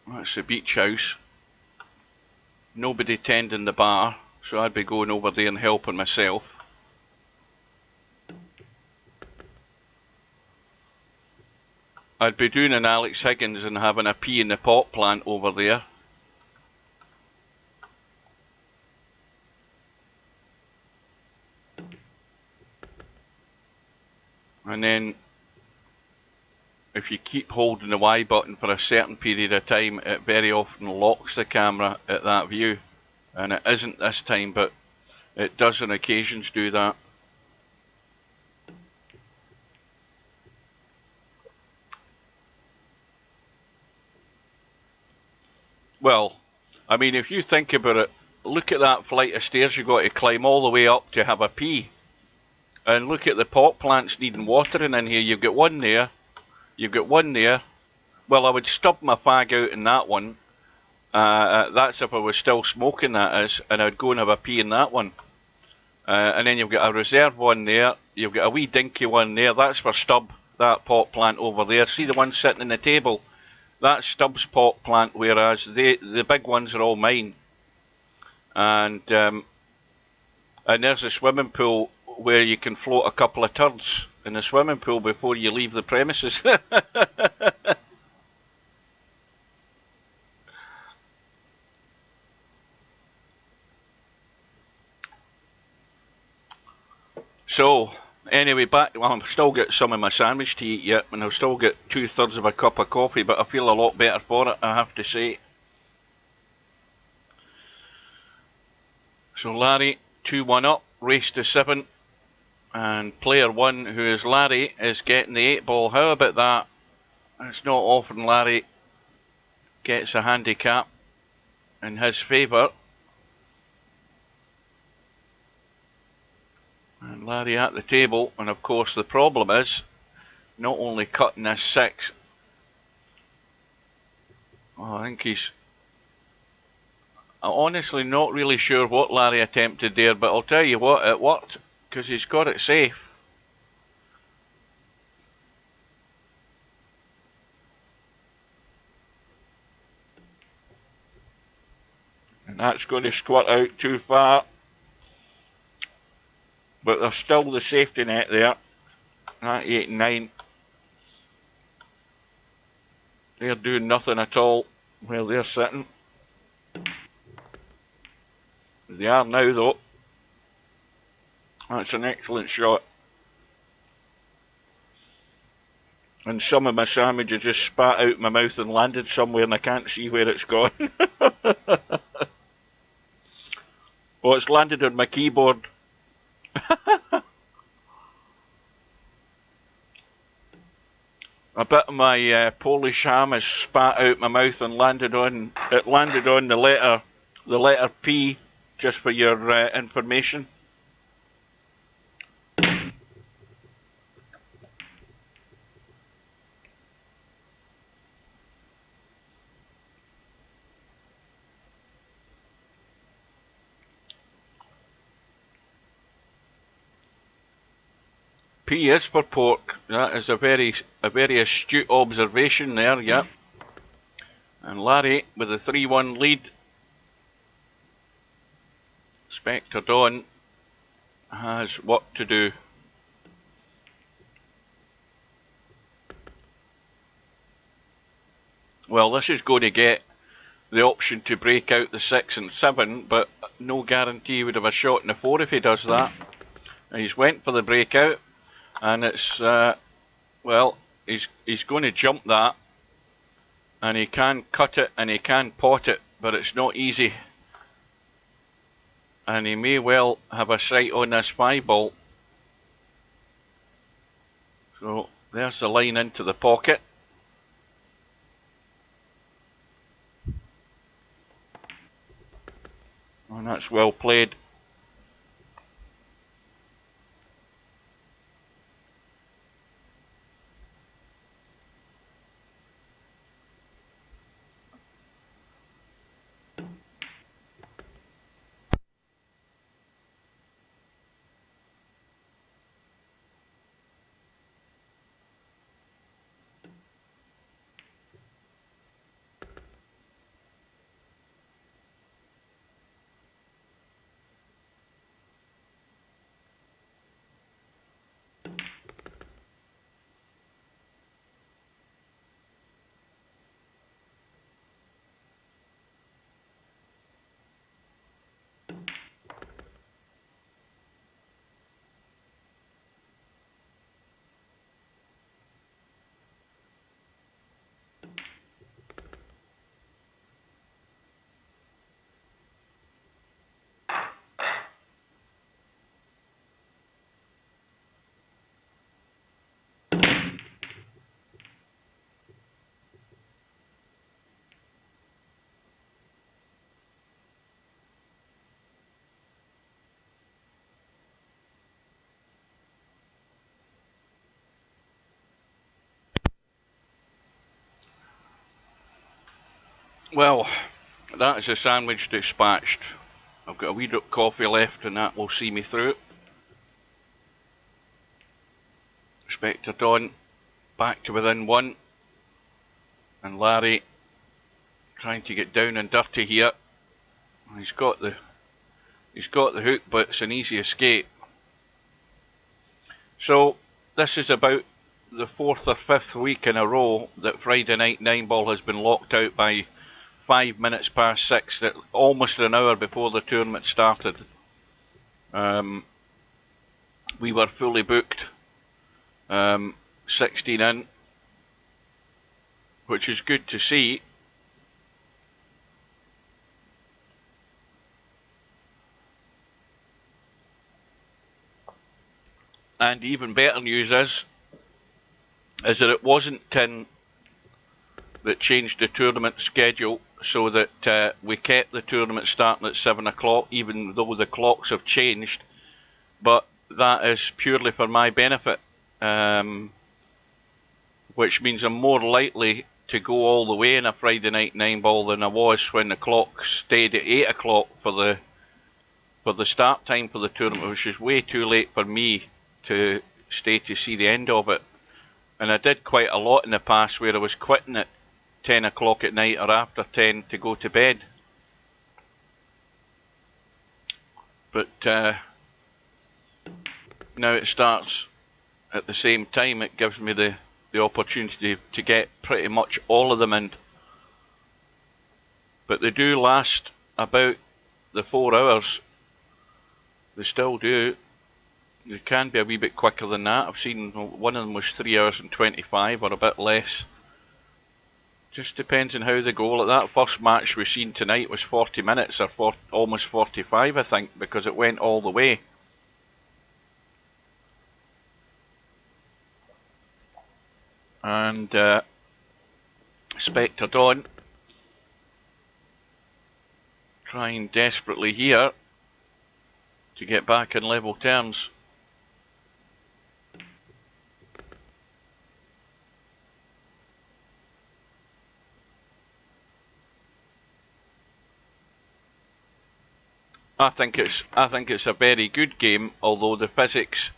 That's the beach house. Nobody tending the bar, so I'd be going over there and helping myself. I'd be doing an Alex Higgins and having a pee in the pot plant over there. And then if you keep holding the Y button for a certain period of time, it very often locks the camera at that view. And it isn't this time, but it does on occasions do that. Well, I mean, if you think about it, look at that flight of stairs you've got to climb all the way up to have a pee. And look at the pot plants needing watering in here. You've got one there. You've got one there. Well, I would stub my fag out in that one. That's if I was still smoking, that is. And I'd go and have a pee in that one. And then you've got a reserve one there. You've got a wee dinky one there. That's for Stub, that pot plant over there. See the one sitting on the table? That's Stubb's pot plant, whereas the big ones are all mine. And there's a swimming pool where you can float a couple of turds in the swimming pool before you leave the premises. So, anyway, back. Well, I've still got some of my sandwich to eat yet, and I've still got 2/3 of a cup of coffee, but I feel a lot better for it, I have to say. So Larry, 2-1 up, race to 7. And player 1, who is Larry, is getting the 8 ball. How about that? It's not often Larry gets a handicap in his favour. And Larry at the table, and of course the problem is not only cutting this 6. Oh, I think he's... I'm honestly not really sure what Larry attempted there, but I'll tell you what, it worked, because he's got it safe. And that's going to squirt out too far. But there's still the safety net there. That 8 and 9. They're doing nothing at all where they're sitting. They are now, though. That's an excellent shot. And some of my sandwiches just spat out my mouth and landed somewhere and I can't see where it's gone. Oh, it's landed on my keyboard. A bit of my Polish ham has spat out my mouth and landed on the letter P, just for your information. P is for pork. That is a very astute observation there, yeah. And Larry with a 3-1 lead. Spectre Dawn has what to do. Well, this is going to get the option to break out the 6 and 7, but no guarantee he would have a shot in the 4 if he does that. And he's went for the breakout. And it's, well, he's going to jump that. and he can cut it and he can pot it, but it's not easy. And he may well have a sight on this 5-ball. So there's the line into the pocket. And that's well played. Well, that is a sandwich dispatched. I've got a wee drop of coffee left and that will see me through. Spectre Dawn back to within 1. And Larry trying to get down and dirty here. He's got the hook, but it's an easy escape. So this is about the 4th or 5th week in a row that Friday Night 9-ball has been locked out by 5 minutes past 6, that almost an hour before the tournament started. We were fully booked, 16 in, which is good to see. And even better news is that it wasn't Tin that changed the tournament schedule so that we kept the tournament starting at 7 o'clock, even though the clocks have changed. But that is purely for my benefit, which means I'm more likely to go all the way in a Friday Night 9-ball than I was when the clock stayed at 8 o'clock for the start time for the tournament, which is way too late for me to stay to see the end of it. And I did quite a lot in the past where I was quitting at 10 o'clock at night or after 10 to go to bed. But now it starts at the same time. It gives me the opportunity to get pretty much all of them in. But they do last about the 4 hours. They still do. They can be a wee bit quicker than that. I've seen one of them was 3 hours and 25 or a bit less. Just depends on how they go. Like that first match we've seen tonight was 40 minutes or almost 45, I think, because it went all the way. And Spectre Dawn trying desperately here to get back in level terms. I think it's a very good game, although the physics,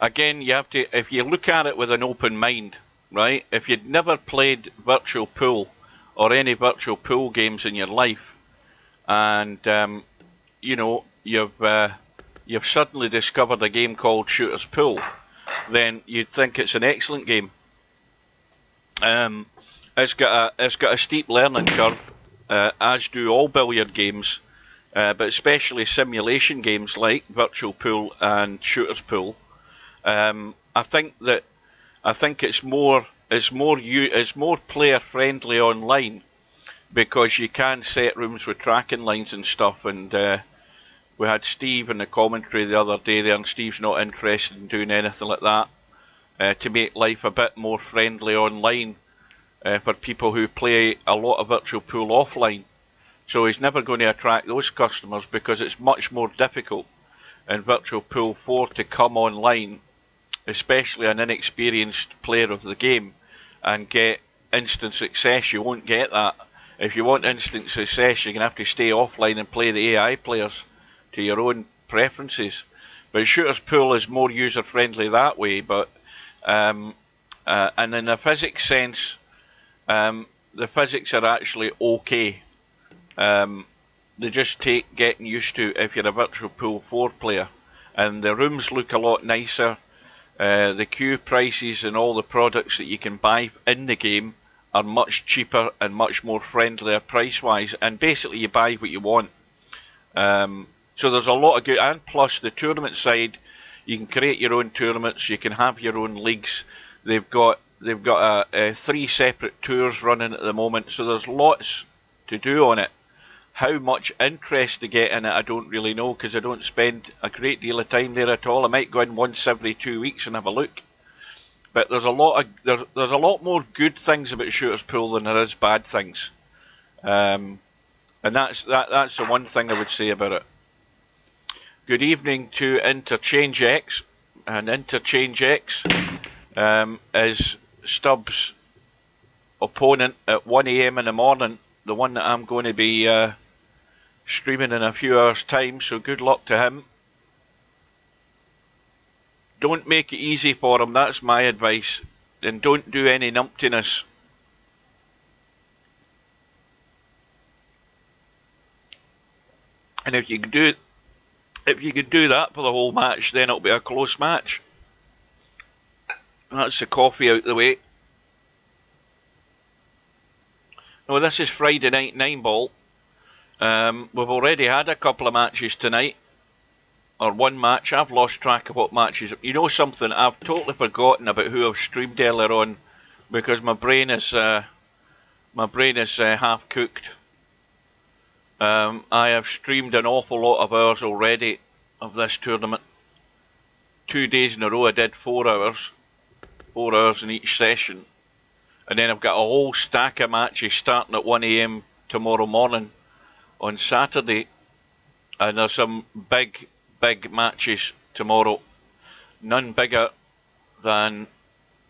again, you have to, if you look at it with an open mind, right? If you'd never played virtual pool or any virtual pool games in your life, and you know, you've suddenly discovered a game called Shooter's Pool, then you'd think it's an excellent game. It's got a steep learning curve, as do all billiard games. But especially simulation games like Virtual Pool and Shooter's Pool. I think it's more it's more player friendly online, because you can set rooms with tracking lines and stuff. And we had Steve in the commentary the other day there, and Steve's not interested in doing anything like that to make life a bit more friendly online for people who play a lot of virtual pool offline. So he's never going to attract those customers, because it's much more difficult in Virtual Pool 4 to come online, especially an inexperienced player of the game, and get instant success. You won't get that. If you want instant success, you're going to have to stay offline and play the AI players to your own preferences. But Shooters Pool is more user-friendly that way. But and in the physics sense, the physics are actually okay. They just take getting used to if you're a Virtual Pool 4 player. And the rooms look a lot nicer. The queue prices and all the products that you can buy in the game are much cheaper and much more friendlier price-wise. And basically you buy what you want. So there's a lot of good, and plus the tournament side, you can create your own tournaments, you can have your own leagues. They've got 3 separate tours running at the moment, so there's lots to do on it. How much interest to get in it, I don't really know, because I don't spend a great deal of time there at all. I might go in once every 2 weeks and have a look. But there's a lot more good things about Shooters Pool than there is bad things, and that's the one thing I would say about it. Good evening to Interchange X, and Interchange X is Stubbs' opponent at 1 AM in the morning, the one that I'm going to be streaming in a few hours' time, so good luck to him. Don't make it easy for him, that's my advice, and don't do any numptiness. And if you can do that for the whole match, then it'll be a close match. That's the coffee out the way. No, this is Friday night 9-ball. We've already had a couple of matches tonight. Or one match. I've lost track of what matches. You know something? I've totally forgotten about who I've streamed earlier on, because my brain is half cooked. I have streamed an awful lot of hours already of this tournament. 2 days in a row I did 4 hours. 4 hours in each session. And then I've got a whole stack of matches starting at 1 AM tomorrow morning on Saturday. And there's some big matches tomorrow. None bigger than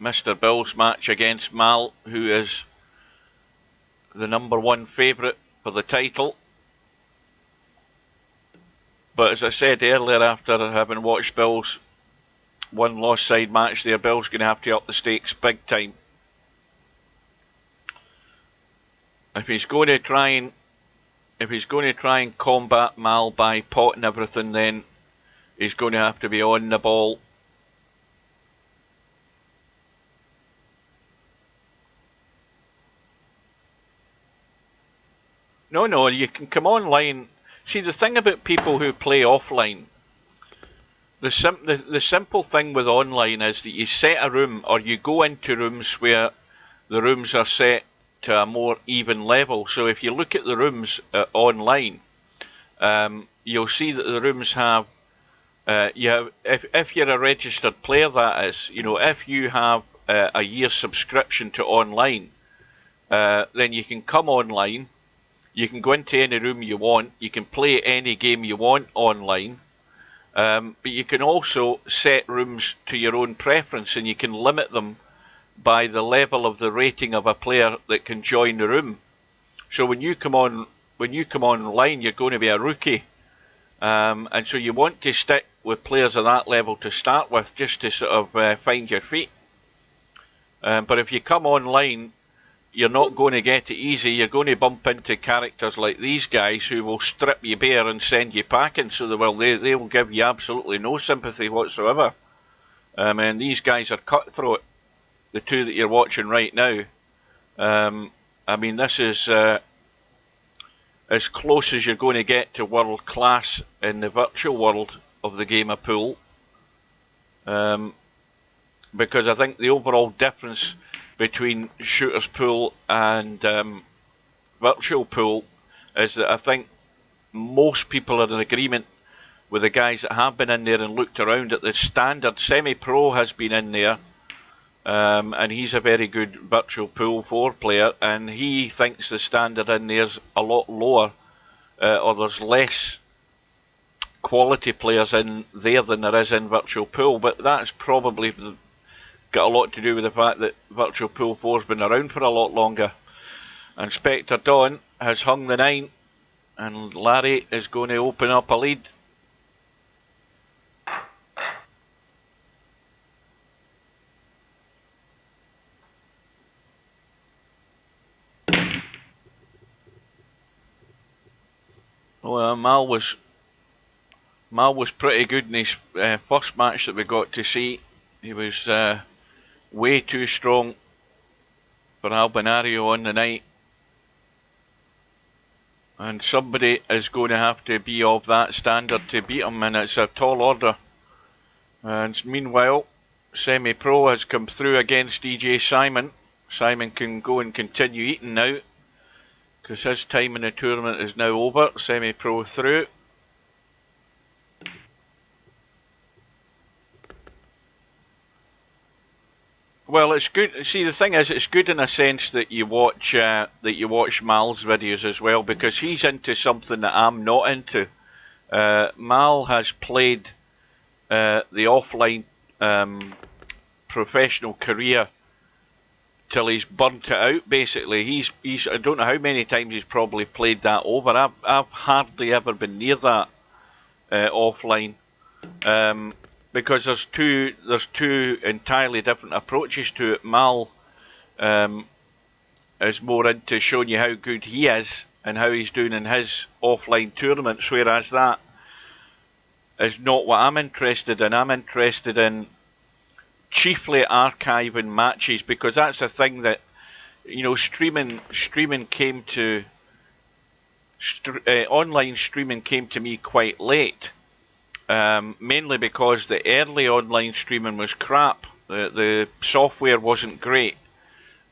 Mr. Bill's match against Mal, who is the #1 favourite for the title. But as I said earlier, after having watched Bill's one-loss side match there, Bill's going to have to up the stakes big time. If he's going to try and combat Mal by potting everything, then he's going to have to be on the ball. No, you can come online. See, the thing about people who play offline, the simple thing with online is that you set a room, or you go into rooms where the rooms are set to a more even level. So if you look at the rooms online, you'll see that the rooms have, if you're a registered player, that is, if you have a year's subscription to online, then you can come online, you can go into any room you want, you can play any game you want online, but you can also set rooms to your own preference, and you can limit them by the level of the rating of a player that can join the room. So when you come online, you're going to be a rookie, and so you want to stick with players of that level to start with, just to sort of find your feet. But if you come online, you're not going to get it easy. You're going to bump into characters like these guys who will strip you bare and send you packing. So they will give you absolutely no sympathy whatsoever. And these guys are cutthroat. The two that you're watching right now. I mean, this is as close as you're going to get to world class in the virtual world of the game of pool. Because I think the overall difference between Shooter's Pool and Virtual Pool is that I think most people are in agreement with the guys that have been in there and looked around at the standard. Semi-Pro has been in there, and he's a very good Virtual Pool 4 player, and he thinks the standard in there's a lot lower, or there's less quality players in there than there is in Virtual Pool, but that's probably got a lot to do with the fact that Virtual Pool 4's been around for a lot longer. And Spectre Dawn has hung the 9, and Larry is going to open up a lead. Well, Mal was pretty good in his first match that we got to see. He was way too strong for Albinario on the night. And somebody is going to have to be of that standard to beat him, and it's a tall order. And meanwhile, Semi-Pro has come through against DJ Simon. Simon can go and continue eating now, because his time in the tournament is now over. Semi-Pro through. Well, it's good. See, the thing is, it's good in a sense that you watch Mal's videos as well, because he's into something that I'm not into. Mal has played the offline professional career till he's burnt it out. Basically, he's I don't know how many times he's probably played that over. I've hardly ever been near that offline. Because there's two entirely different approaches to it. Mal is more into showing you how good he is and how he's doing in his offline tournaments, whereas that is not what I'm interested in. I'm interested in chiefly archiving matches, because that's the thing that, you know, streaming came to online streaming came to me quite late. Mainly because the early online streaming was crap. The software wasn't great,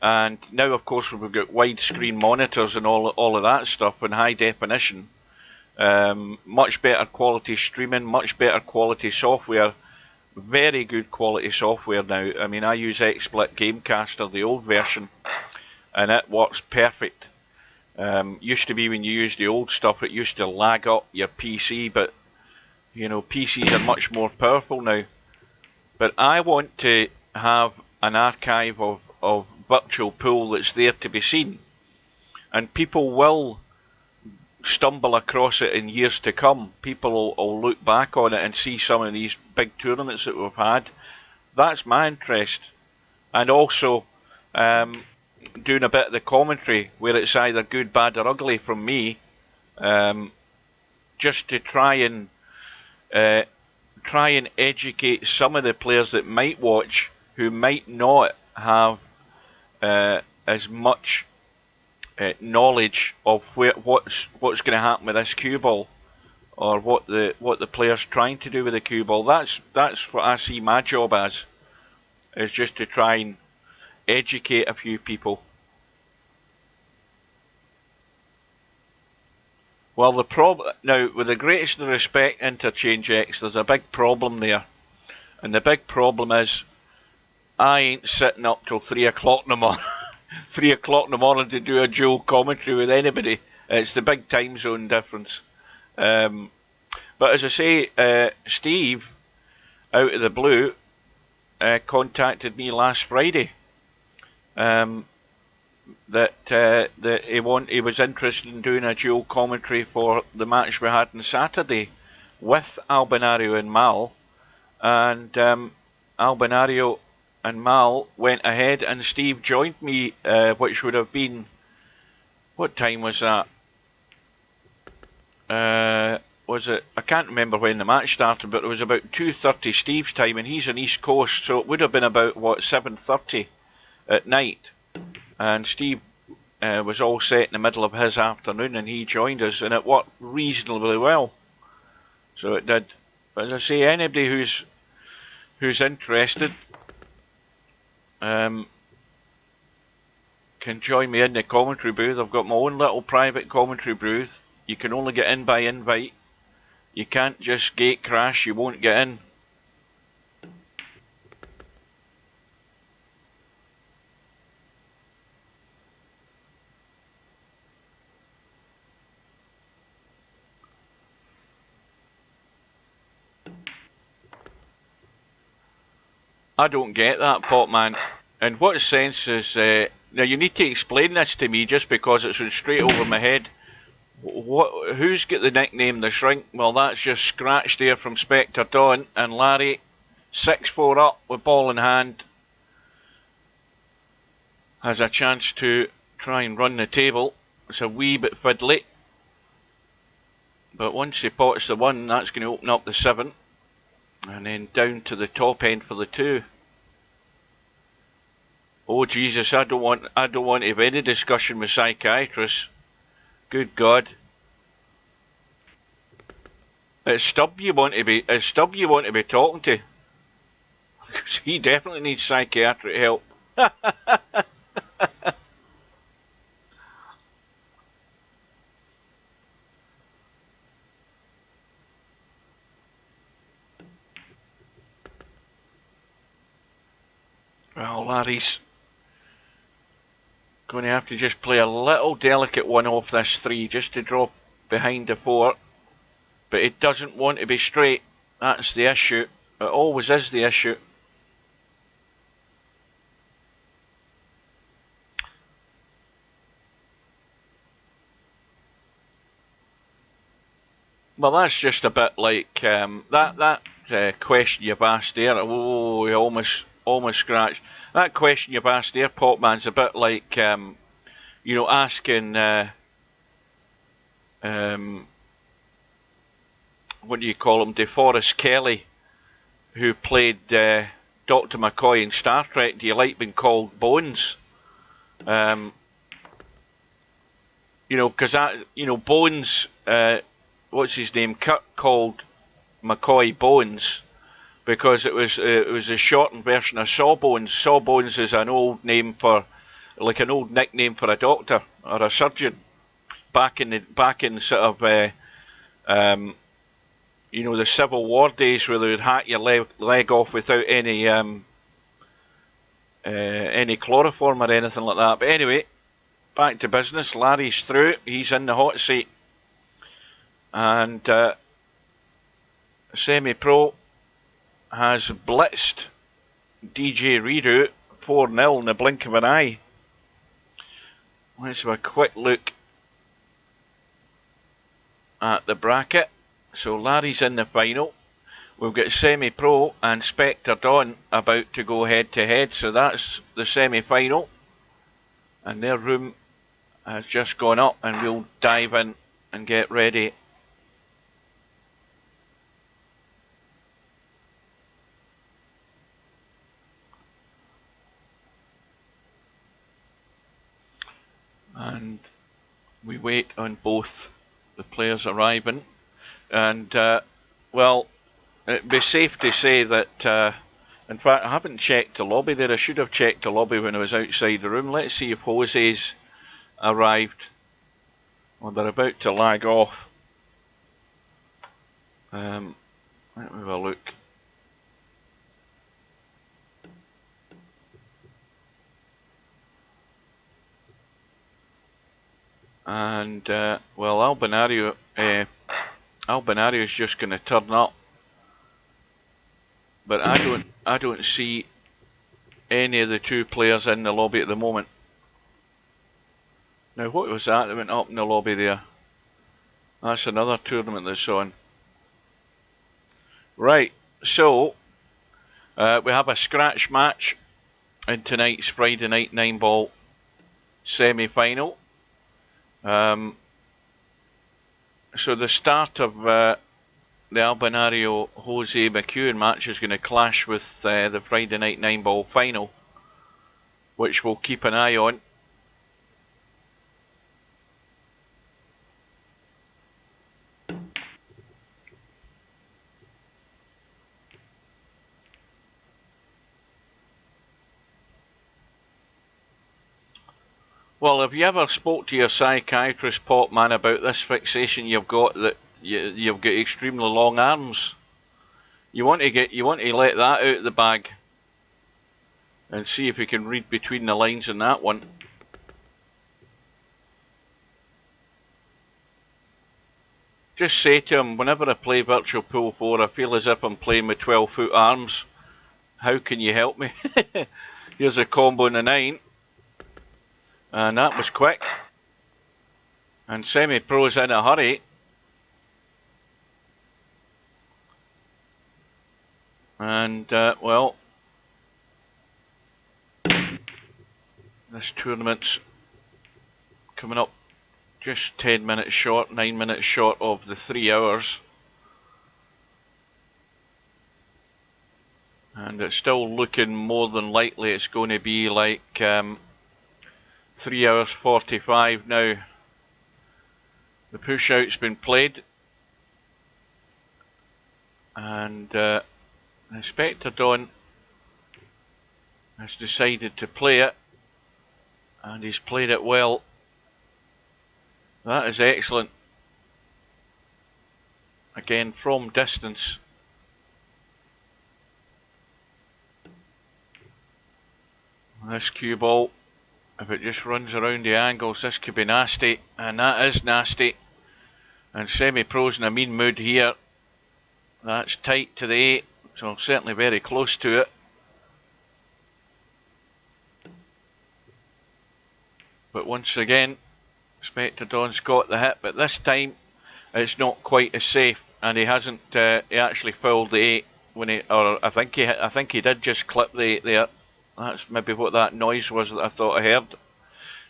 and now of course we've got widescreen monitors and all of that stuff and high definition. Much better quality streaming, much better quality software, very good quality software now. I mean, I use XSplit Gamecaster, the old version, and it works perfect. Used to be when you used the old stuff, it used to lag up your PC, but you know, PCs are much more powerful now. But I want to have an archive of Virtual Pool that's there to be seen. And people will stumble across it in years to come. People will look back on it and see some of these big tournaments that we've had. That's my interest. And also doing a bit of the commentary, where it's either good, bad or ugly from me, just to try and educate some of the players that might watch, who might not have as much knowledge of what's going to happen with this cue ball, or what the player's trying to do with the cue ball. That's what I see my job as, is just to try and educate a few people. Well, the problem now, with the greatest respect, Interchange X, there's a big problem there, and the big problem is I ain't sitting up till 3 o'clock in the morning, 3 o'clock in the morning to do a dual commentary with anybody. It's the big time zone difference. But as I say, Steve, out of the blue, contacted me last Friday. That he was interested in doing a dual commentary for the match we had on Saturday with Albinario and Mal, and Albinario and Mal went ahead, and Steve joined me, which would have been, what time was that? Was it? I can't remember when the match started, but it was about 2:30 Steve's time, and he's on East Coast, so it would have been about 7:30 at night. And Steve was all set in the middle of his afternoon, and he joined us, and it worked reasonably well. So it did. But as I say, anybody who's interested, can join me in the commentary booth. I've got my own little private commentary booth. You can only get in by invite. You can't just gate crash, you won't get in. I don't get that, Potman. In what sense is... now, you need to explain this to me just because it's went straight over my head. Who's got the nickname The Shrink? Well, that's just Scratch there from Spectre Dawn. And Larry, 6-4 up with ball in hand, has a chance to try and run the table. It's a wee bit fiddly. But once he pots the 1, that's going to open up the 7. And then down to the top end for the 2. Oh Jesus, I don't want to have any discussion with psychiatrists. Good God. It's Stubb you want to be talking to. Because he definitely needs psychiatric help. Well, Larry's going to have to just play a little delicate one off this 3 just to drop behind the 4. But it doesn't want to be straight. That's the issue. It always is the issue. Well, that's just a bit like that question you've asked there. Oh, you almost scratched. That question you've asked there, Potman's a bit like you know, asking what do you call him, DeForest Kelly, who played Dr. McCoy in Star Trek. Do you like being called Bones? You know, because Bones. What's his name? Kirk called McCoy Bones because it was a shortened version of Sawbones. Sawbones is an old name for, like an old nickname for a doctor or a surgeon back in sort of you know, the Civil War days where they would hack your leg off without any chloroform or anything like that. But anyway, back to business. Larry's through. He's in the hot seat. And Semi-Pro has blitzed DJ Redo 4-0 in the blink of an eye. Let's have a quick look at the bracket. So Larry's in the final. We've got Semi-Pro and Spectre Dawn about to go head to head. So that's the semi-final. And their room has just gone up and we'll dive in and get ready. And we wait on both the players arriving. And, well, it'd be safe to say that, in fact, I haven't checked the lobby there. I should have checked the lobby when I was outside the room. Let's see if Jose's arrived. Well, they're about to lag off. Let me have a look. And well, Albinario is just going to turn up, but I don't see any of the 2 players in the lobby at the moment. Now, what was that went up in the lobby there? That's another tournament that's on. Right, so we have a scratch match in tonight's Friday night 9-ball semi-final. So the start of the Albinario josemacuen match is going to clash with the Friday night 9-ball final, which we'll keep an eye on. Well, have you ever spoke to your psychiatrist, Potman, about this fixation you've got, that you've got extremely long arms? You want to let that out of the bag and see if you can read between the lines in that one. Just say to him, whenever I play Virtual Pool 4, I feel as if I'm playing with 12-foot arms. How can you help me? Here's a combo in the 9. And that was quick. And Semi-Pro's in a hurry. And, well, this tournament's coming up just 10 minutes short, 9 minutes short of the 3 hours. And it's still looking more than likely it's going to be like 3 hours 45 now. The push out's been played. And Inspector Don has decided to play it. And he's played it well. That is excellent. Again, from distance. This cue ball, if it just runs around the angles, this could be nasty. And that is nasty. And Semi-Pro's in a mean mood here. That's tight to the 8, so certainly very close to it. But once again, Inspector Don's got the hit, but this time it's not quite as safe, and he hasn't. He actually fouled the 8 when he, or I think he did just clip the 8 there. That's maybe what that noise was that I thought I heard.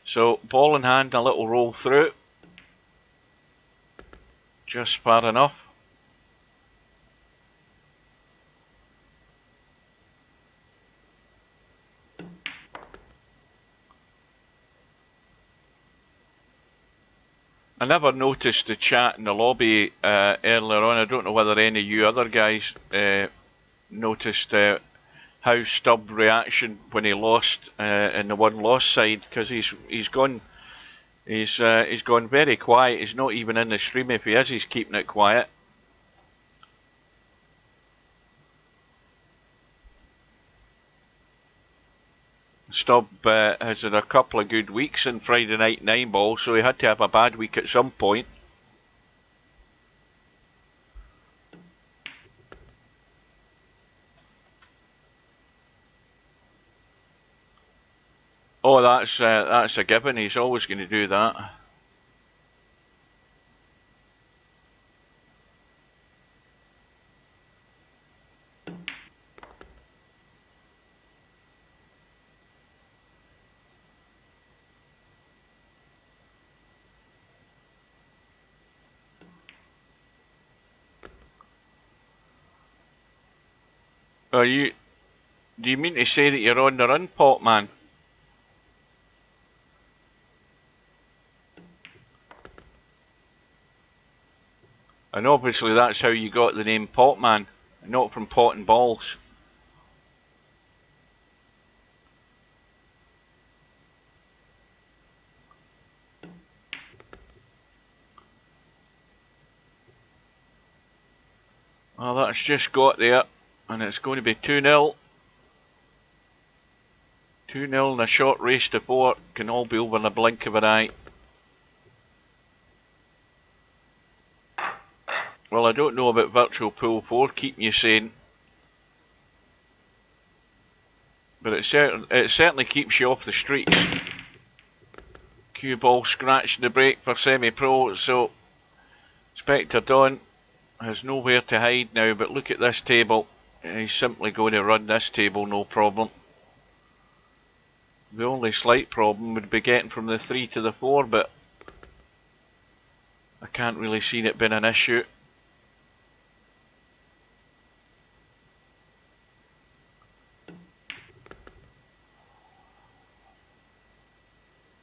So ball in hand, a little roll through, just far enough. I never noticed the chat in the lobby earlier on. I don't know whether any of you other guys noticed how Stubb reaction when he lost in the one loss side, because he's gone very quiet. He's not even in the stream. If he is, he's keeping it quiet. Stubb has had a couple of good weeks in Friday Night 9 Ball, so he had to have a bad week at some point. Oh, that's a given. He's always going to do that. Do you mean to say that you're on the run, Potman? And obviously that's how you got the name Potman, not from pot and balls. Well, that's just got there, and it's going to be 2-0. 2-0 in a short race to 4, can all be over in a blink of an eye. Well, I don't know about Virtual Pool 4, keep you sane. But it certainly keeps you off the streets. Cue ball scratching the break for Semi-Pro, so Inspector Don has nowhere to hide now, but look at this table. He's simply going to run this table, no problem. The only slight problem would be getting from the 3 to the 4, but I can't really see it being an issue.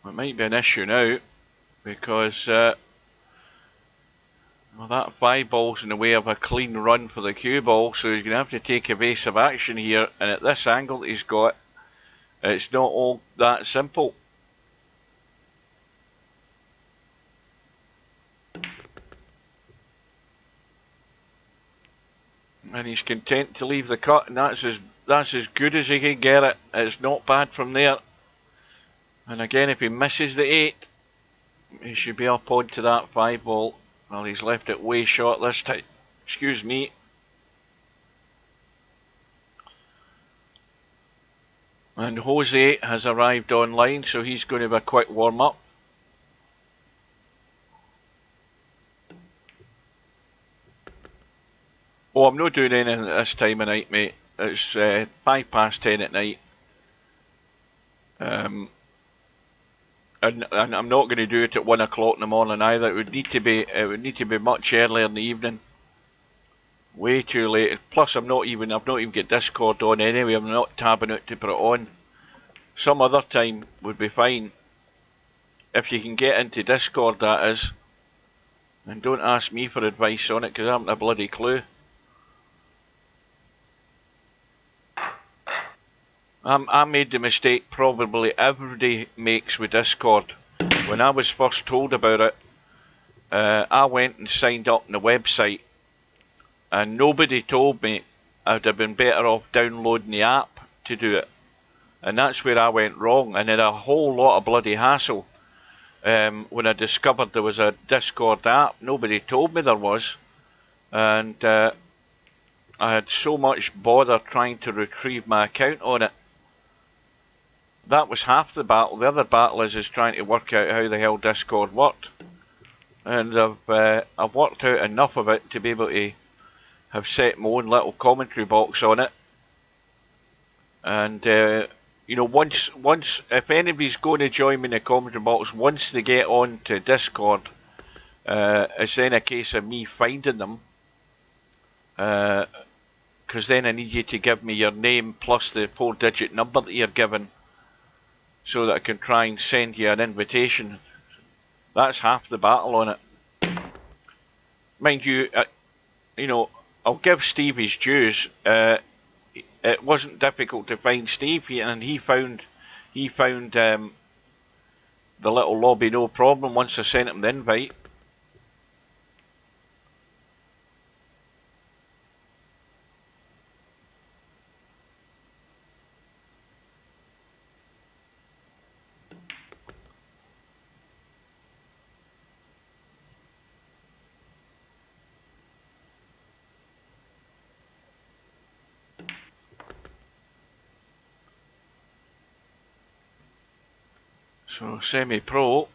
It might be an issue now, because well, that 5 ball's in the way of a clean run for the cue ball, so he's going to have to take evasive action here, and at this angle that he's got, it's not all that simple. And he's content to leave the cut, and that's as good as he can get it. It's not bad from there. And again, if he misses the 8, he should be up onto that 5 ball. Well, he's left it way short this time. Excuse me. And Jose has arrived online, so he's going to have a quick warm-up. Oh, I'm not doing anything at this time of night, mate. It's 10:05 at night. And I'm not going to do it at 1 o'clock in the morning either. It would need to be much earlier in the evening. Way too late. Plus, I've not even got Discord on anyway. I'm not tabbing it to put it on. Some other time would be fine. If you can get into Discord, that is. And don't ask me for advice on it, because I haven't a bloody clue. I made the mistake probably everybody makes with Discord. When I was first told about it, I went and signed up on the website, and nobody told me I'd have been better off downloading the app to do it. And that's where I went wrong, and had a whole lot of bloody hassle. When I discovered there was a Discord app, nobody told me there was. And I had so much bother trying to retrieve my account on it. That was half the battle. The other battle is trying to work out how the hell Discord worked. And I've worked out enough of it to be able to have set my own little commentary box on it. And you know, once if anybody's going to join me in the commentary box, once they get on to Discord, it's then a case of me finding them. Because then I need you to give me your name plus the 4-digit number that you're given, so that I can try and send you an invitation. That's half the battle on it. Mind you, you know, I'll give Steve his dues. It wasn't difficult to find Steve, and he found the little lobby no problem once I sent him the invite. So semi-pro,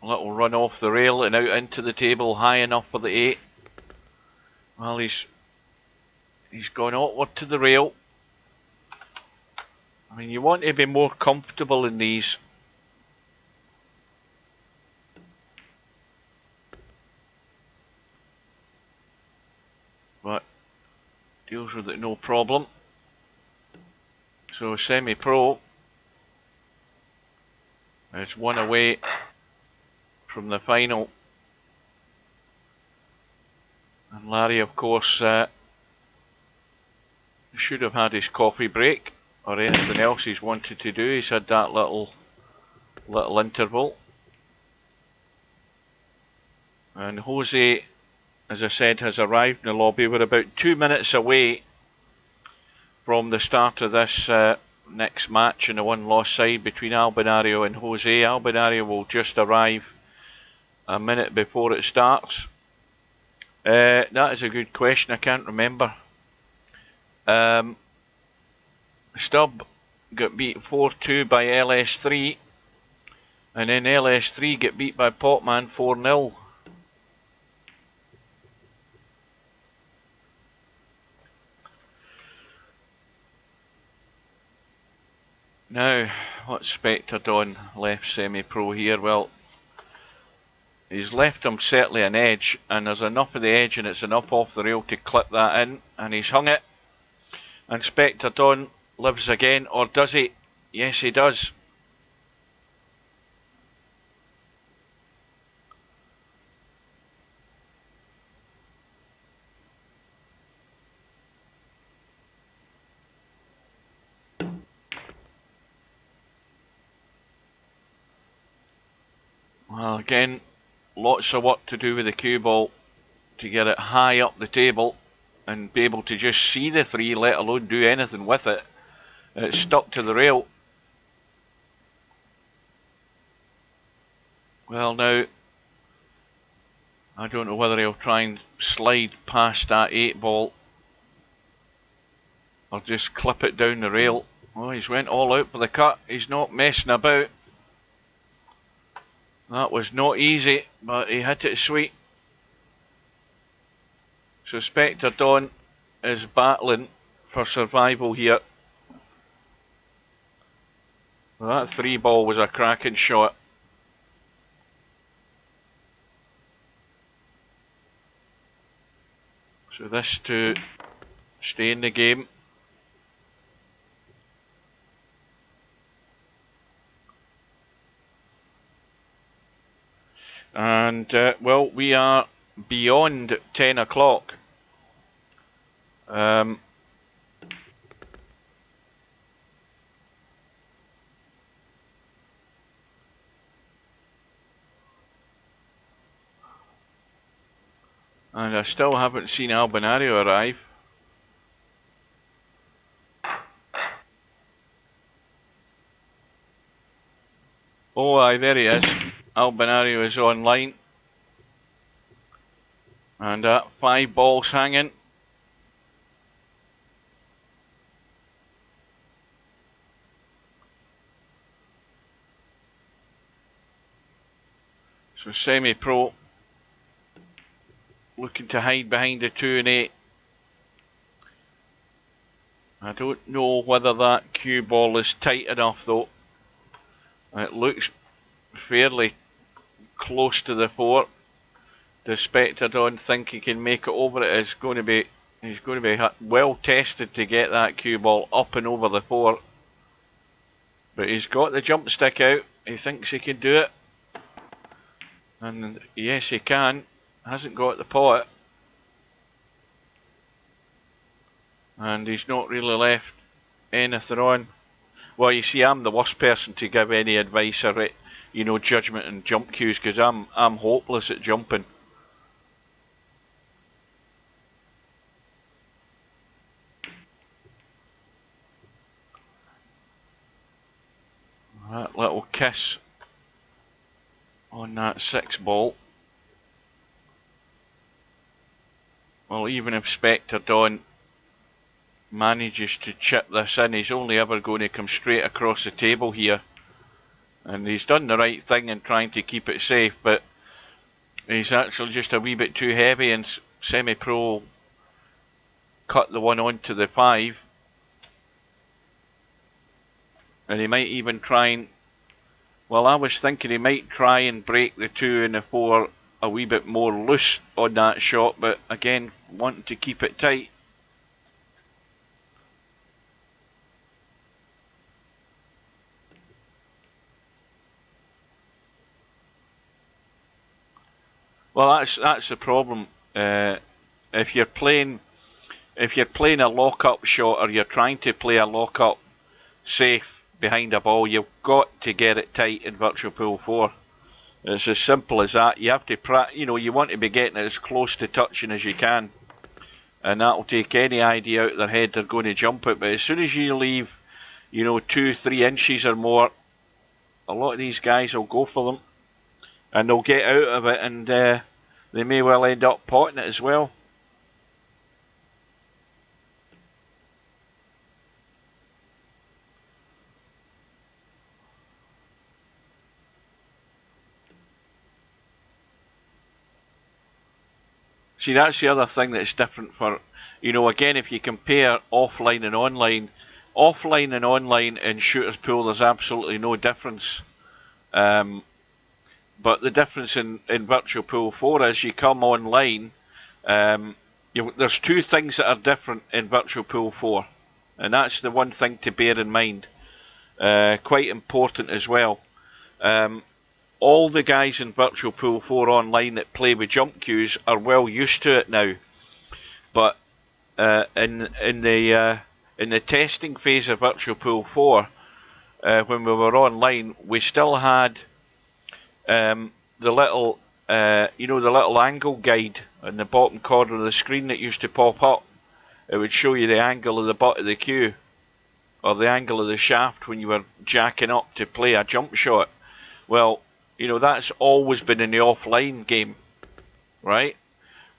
a little run off the rail and out into the table, high enough for the 8. Well, he's gone outward to the rail. I mean, you want to be more comfortable in these. But deals with it no problem. So semi-pro. It's one away from the final. And Larry, of course, should have had his coffee break or anything else he's wanted to do. He's had that little interval. And Jose, as I said, has arrived in the lobby. We're about 2 minutes away from the start of this next match in the one-loss side between Albinario and Jose. Albinario will just arrive a minute before it starts. That is a good question. I can't remember. Stubb got beat 4-2 by LS3, and then LS3 get beat by Potman 4-0. Now, what's Spectre done? Left semi-pro here. Well, he's left him certainly an edge, and there's enough of the edge and it's enough off the rail to clip that in, and he's hung it. And Spectre Dawn lives again, or does he? Yes, he does. Well, again, lots of work to do with the cue ball to get it high up the table. and be able to just see the 3, let alone do anything with it. It's stuck to the rail. Well, now, I don't know whether he'll try and slide past that 8 ball or just clip it down the rail. Oh, he's went all out for the cut. He's not messing about. That was not easy, but he hit it sweet. So Spectre Dawn is battling for survival here. Well, that 3 ball was a cracking shot. So this to stay in the game. And, well, we are beyond 10 o'clock. And I still haven't seen Albinario arrive. Oh, aye, there he is. Albinario is online. And 5 balls hanging. So semi-pro looking to hide behind the 2 and 8. I don't know whether that cue ball is tight enough though. It looks fairly close to the 4. Does Spectre Dawn think he can make it over it? He's going to be well tested to get that cue ball up and over the 4. But he's got the jump stick out. He thinks he can do it. And yes, he can. Hasn't got the pot. And he's not really left anything on. Well, you see, I'm the worst person to give any advice or, you know, judgment and jump cues, because I'm hopeless at jumping. That little kiss on that 6 ball. Well, even if Spectre Dawn manages to chip this in, he's only ever going to come straight across the table here. And he's done the right thing in trying to keep it safe, but he's actually just a wee bit too heavy, and semi-pro cut the one onto the 5. And he might even try and, well, I was thinking he might try and break the 2 and the 4 a wee bit more loose on that shot, but again, wanting to keep it tight. Well, that's the problem. If you're playing a lock-up shot, or you're trying to play a lock-up safe behind a ball, you've got to get it tight in Virtual Pool 4. It's as simple as that. You have to, you know, you want to be getting it as close to touching as you can, and that will take any idea out of their head they're going to jump it. But as soon as you leave, you know, 2-3 inches or more, a lot of these guys will go for them, and they'll get out of it, and they may well end up potting it as well. See, that's the other thing that's different for, you know, again, if you compare offline and online in Shooter's Pool, there's absolutely no difference. But the difference in Virtual Pool 4 is you come online, there's 2 things that are different in Virtual Pool 4. And that's the one thing to bear in mind. Quite important as well. All the guys in Virtual Pool 4 online that play with jump cues are well used to it now. But in the testing phase of Virtual Pool 4, when we were online, we still had the little, you know, the little angle guide in the bottom corner of the screen that used to pop up. it would show you the angle of the butt of the cue, or the angle of the shaft when you were jacking up to play a jump shot. Well, you know, that's always been in the offline game, right?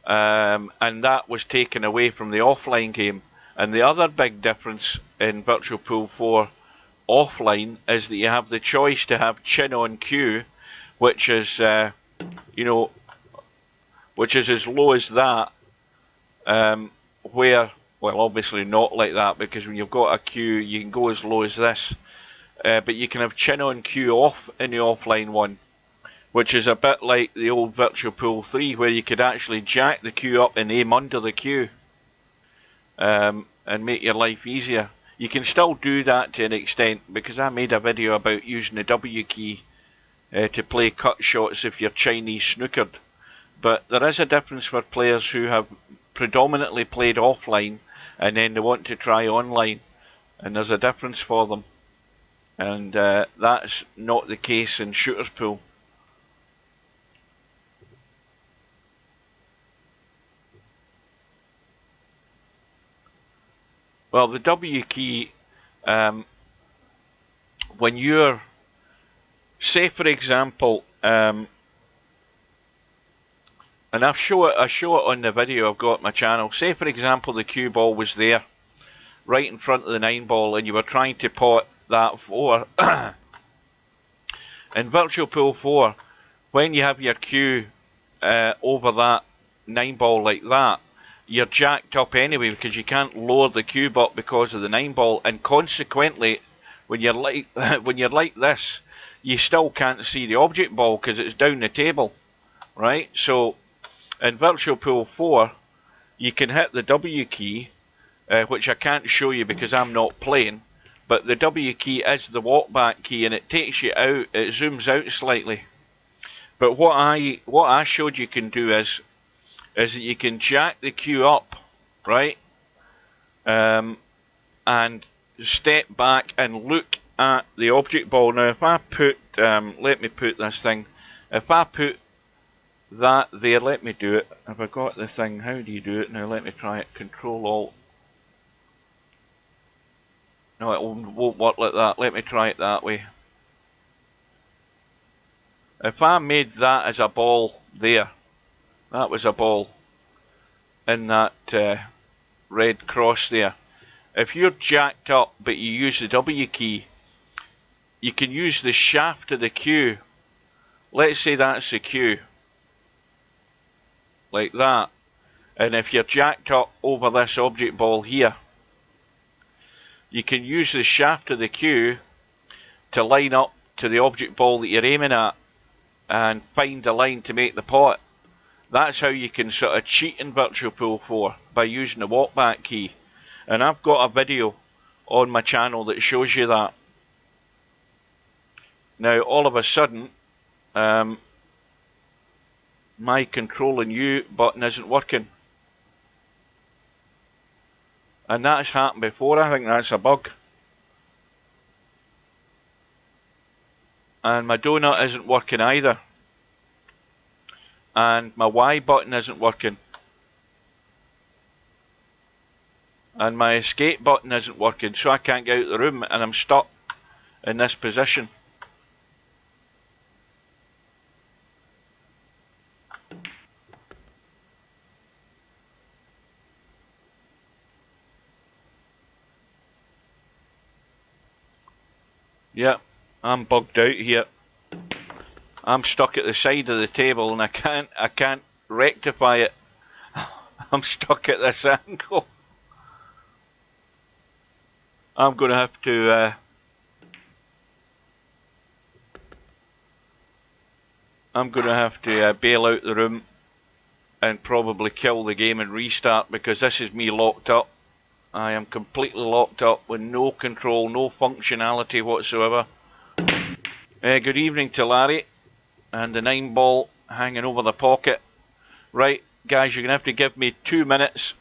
And that was taken away from the offline game. And the other big difference in Virtual Pool 4 offline is that you have the choice to have chin on cue, which is, you know, which is as low as that, where, well, obviously not like that, because when you've got a cue, you can go as low as this. But you can have chin on cue off in the offline one, which is a bit like the old Virtual Pool 3, where you could actually jack the cue up and aim under the cue, and make your life easier. You can still do that to an extent, because I made a video about using the W key to play cut shots if you're Chinese snookered. But there is a difference for players who have predominantly played offline and then they want to try online, and there's a difference for them. And that's not the case in Shooter's Pool. Well, the W key, when you're, say for example, and I show it on the video I've got on my channel. Say for example the cue ball was there, right in front of the 9 ball, and you were trying to pot that 4. In Virtual Pool 4, when you have your cue over that 9 ball like that, you're jacked up anyway, because you can't lower the cue butt because of the 9 ball, and consequently, when you're like this, you still can't see the object ball because it's down the table, right? So in Virtual Pool 4, you can hit the W key, which I can't show you because I'm not playing, but the W key is the walk back key, and it takes you out, it zooms out slightly. But what I showed you can do is that you can jack the cue up, right? And step back and look at the object ball. Now if I put, let me put this thing, if I put that there, let me do it. Have I got the thing? How do you do it? Now let me try it. Control Alt. No, it won't work like that. Let me try it that way. If I made that as a ball there, that was a ball in that red cross there. If you're jacked up but you use the W key, you can use the shaft of the cue. Let's say that's the cue, like that. And if you're jacked up over this object ball here, you can use the shaft of the cue to line up to the object ball that you're aiming at and find a line to make the pot. That's how you can sort of cheat in Virtual Pool 4, by using the walk back key. And I've got a video on my channel that shows you that. Now all of a sudden, my Control and U button isn't working. And that's happened before. I think that's a bug. And my donut isn't working either. And my Y button isn't working. And my escape button isn't working, so I can't get out of the room, and I'm stuck in this position. Yep, I'm bugged out here. I'm stuck at the side of the table and I can't rectify it. I'm stuck at this angle. I'm going to have to bail out the room and probably kill the game and restart, because this is me locked up. I am completely locked up with no control, no functionality whatsoever. Good evening to Larry. And the 9 ball hanging over the pocket. Right, guys, you're going to have to give me 2 minutes.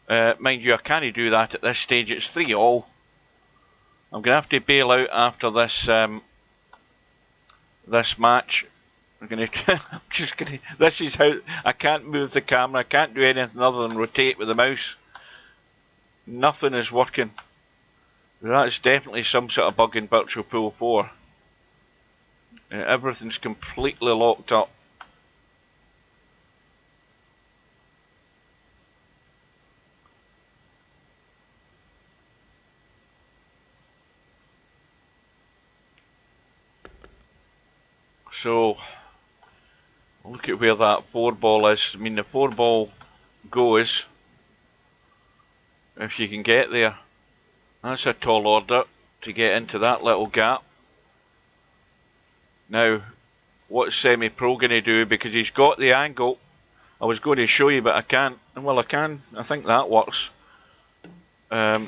Mind you, I can't do that at this stage. It's 3-all. I'm going to have to bail out after this this match. I'm gonna. I'm just gonna. This is how I can't move the camera. I can't do anything other than rotate with the mouse. Nothing is working. That's definitely some sort of bug in Virtual Pool 4. Everything's completely locked up. So, look at where that 4 ball is. I mean, the 4 ball goes, if you can get there. That's a tall order to get into that little gap. Now, what's Semi-Pro going to do? Because he's got the angle. I was going to show you, but I can't. Well, I can. I think that works. Oh,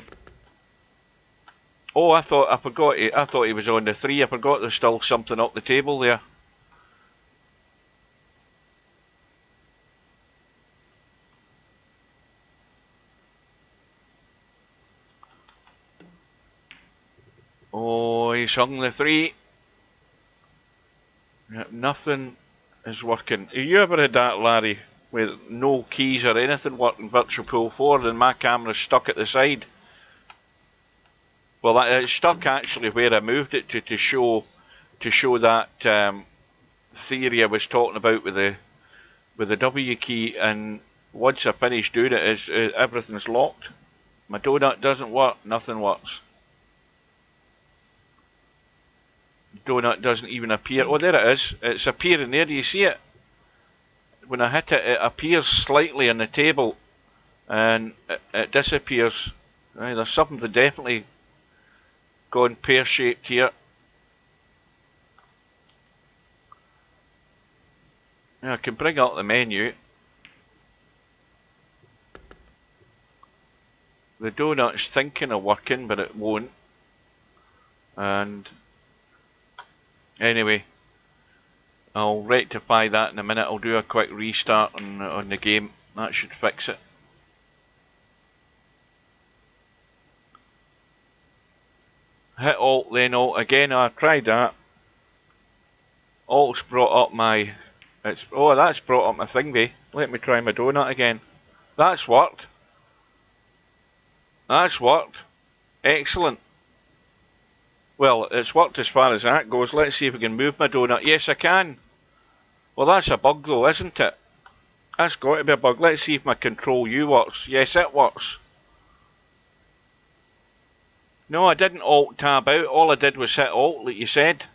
I forgot. I thought he was on the 3. I forgot there's still something up the table there. Oh, he's hung the 3. Yep, nothing is working. Have you ever had that, Larry, where no keys or anything work in Virtual Pool 4 and my camera's stuck at the side? Well, it's stuck actually where I moved it to show that theory I was talking about with the W key, and once I finish doing it, everything's locked. My donut doesn't work, nothing works. Donut doesn't even appear. Oh, there it is. It's appearing there. Do you see it? When I hit it, it appears slightly on the table and it disappears. Right, there's something definitely gone pear-shaped here. Yeah, I can bring up the menu. The donut's thinking of working, but it won't. And anyway, I'll rectify that in a minute. I'll do a quick restart on the game. That should fix it. Hit Alt, then Alt again. I tried that. Alt's brought up my... that's brought up my thingy. Let me try my donut again. That's worked. That's worked. Excellent. Well, it's worked as far as that goes. Let's see if we can move my donut. Yes, I can. Well, that's a bug though, isn't it? That's got to be a bug. Let's see if my Control U works. Yes, it works. No, I didn't Alt tab out. All I did was hit Alt, like you said.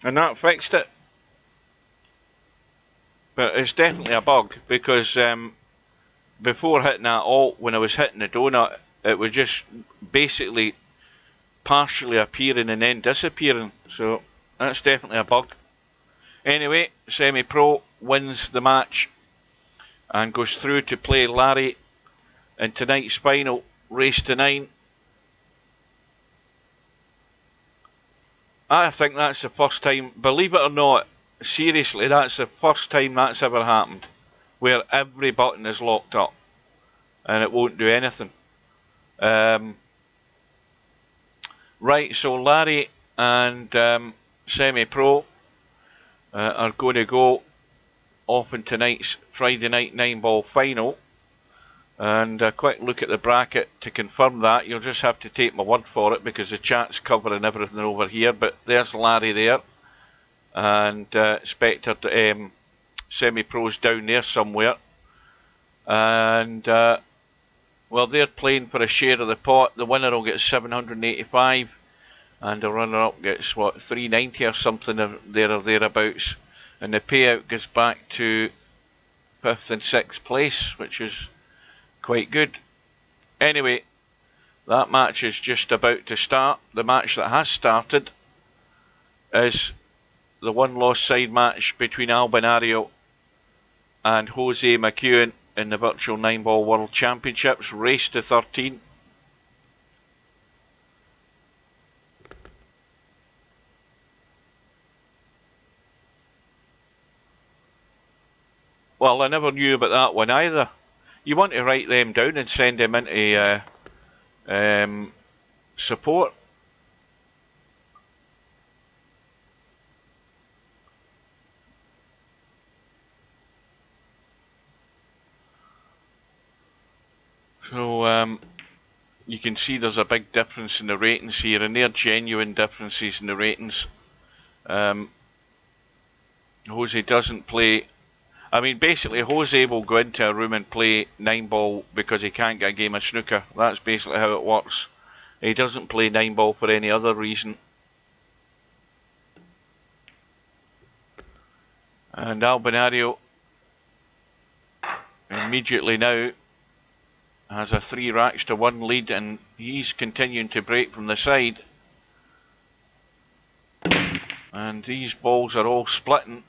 And that fixed it. But it's definitely a bug, because before hitting that Alt, when I was hitting the donut, it was just basically partially appearing and then disappearing. So that's definitely a bug. Anyway, Semi-Pro wins the match and goes through to play Larry in tonight's final, race to 9. I think that's the first time, believe it or not, seriously, that's the first time that's ever happened, where every button is locked up and it won't do anything. Right, so Larry and Semi-Pro are going to go off in tonight's Friday night 9-ball final. And a quick look at the bracket to confirm that. You'll just have to take my word for it, because the chat's covering everything over here. But there's Larry there, and Spectre Semi-Pro's down there somewhere. And well, they're playing for a share of the pot. The winner will get 785, and the runner-up gets what, 390 or something there or thereabouts. And the payout goes back to 5th and 6th place, which is quite good. Anyway, that match is just about to start. The match that has started is the one-loss side match between Albinario and josemacuen in the Virtual 9-Ball World Championships, race to 13. Well, I never knew about that one either. You want to write them down and send them into support. So you can see there's a big difference in the ratings here, and they're genuine differences in the ratings. Jose doesn't play. I mean, basically, Jose will go into a room and play 9-ball because he can't get a game of snooker. That's basically how it works. He doesn't play 9-ball for any other reason. And Albinario immediately now has a 3-racks-to-1 lead, and he's continuing to break from the side. And these balls are all splitting,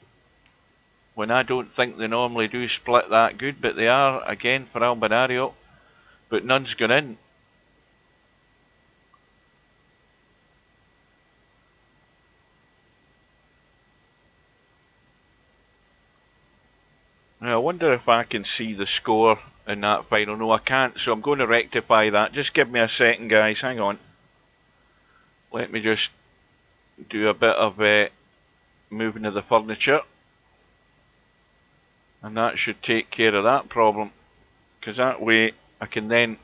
when I don't think they normally do split that good, but they are again for Albinario. But none's gone in. Now, I wonder if I can see the score in that final. No, I can't, so I'm going to rectify that. Just give me a second, guys. Hang on. Let me just do a bit of moving of the furniture. And that should take care of that problem. Because that way I can then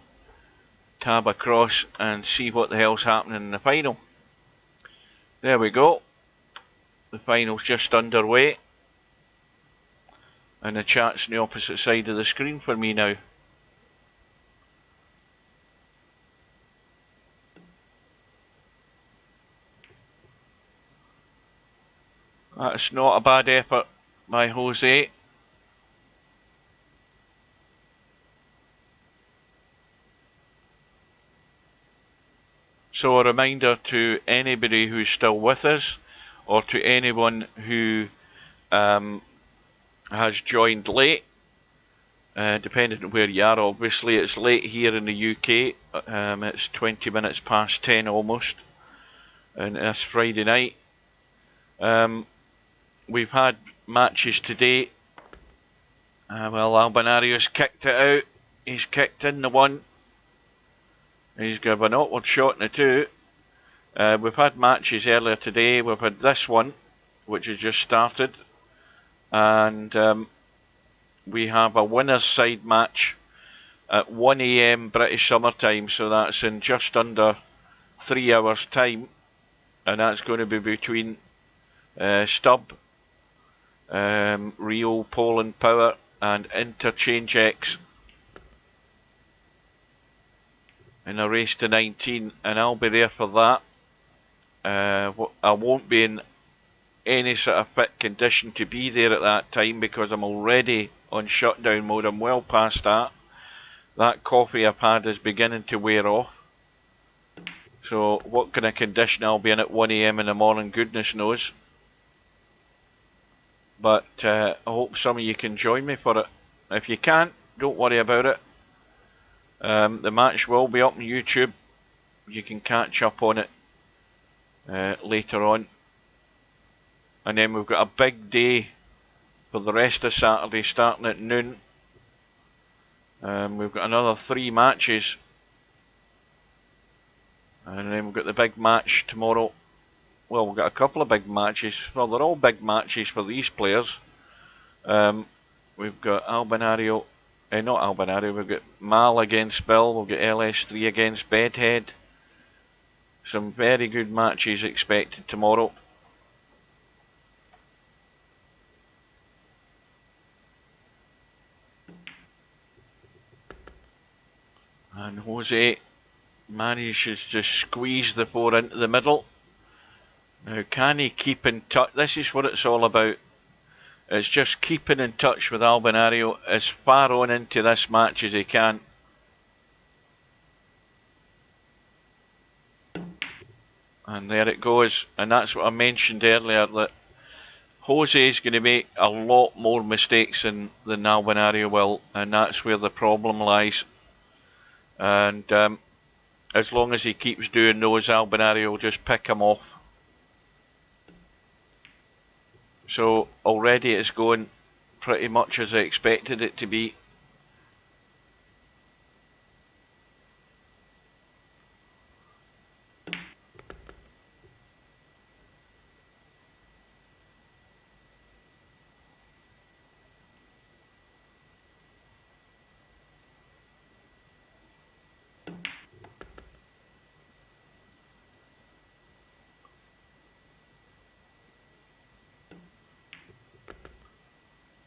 tab across and see what the hell's happening in the final. There we go. The final's just underway. And the chat's on the opposite side of the screen for me now. That's not a bad effort by Jose. So a reminder to anybody who's still with us, or to anyone who has joined late, depending on where you are. Obviously it's late here in the UK. It's 20 minutes past 10 almost, and it's Friday night. We've had matches today. Well, Albinario's kicked it out. He's kicked in the one. He's got an awkward shot in the two. We've had matches earlier today. We've had this one, which has just started. And we have a winner's side match at 1 AM British Summer Time. So that's in just under 3 hours' time. And that's going to be between Stubb, Rio Poland Power and Interchange X in a race to 19, and I'll be there for that. I won't be in any sort of fit condition to be there at that time because I'm already on shutdown mode. I'm well past that. That coffee I've had is beginning to wear off. So what kind of condition I'll be in at 1 AM in the morning, goodness knows. But I hope some of you can join me for it. If you can't, don't worry about it. The match will be up on YouTube. You can catch up on it later on. And then we've got a big day for the rest of Saturday, starting at noon. We've got another 3 matches. And then we've got the big match tomorrow. Well, we've got a couple of big matches. Well, they're all big matches for these players. We've got Albinario. Not Albinario, we've got Mal against Bill. We've got LS3 against Bedhead. Some very good matches expected tomorrow. And Jose manages to squeeze the 4 into the middle. Now, can he keep in touch? This is what it's all about. It's just keeping in touch with Albinario as far on into this match as he can. And there it goes. And that's what I mentioned earlier, that Jose is going to make a lot more mistakes than Albinario will. And that's where the problem lies. And as long as he keeps doing those, Albinario will just pick him off. So already it's going pretty much as I expected it to be.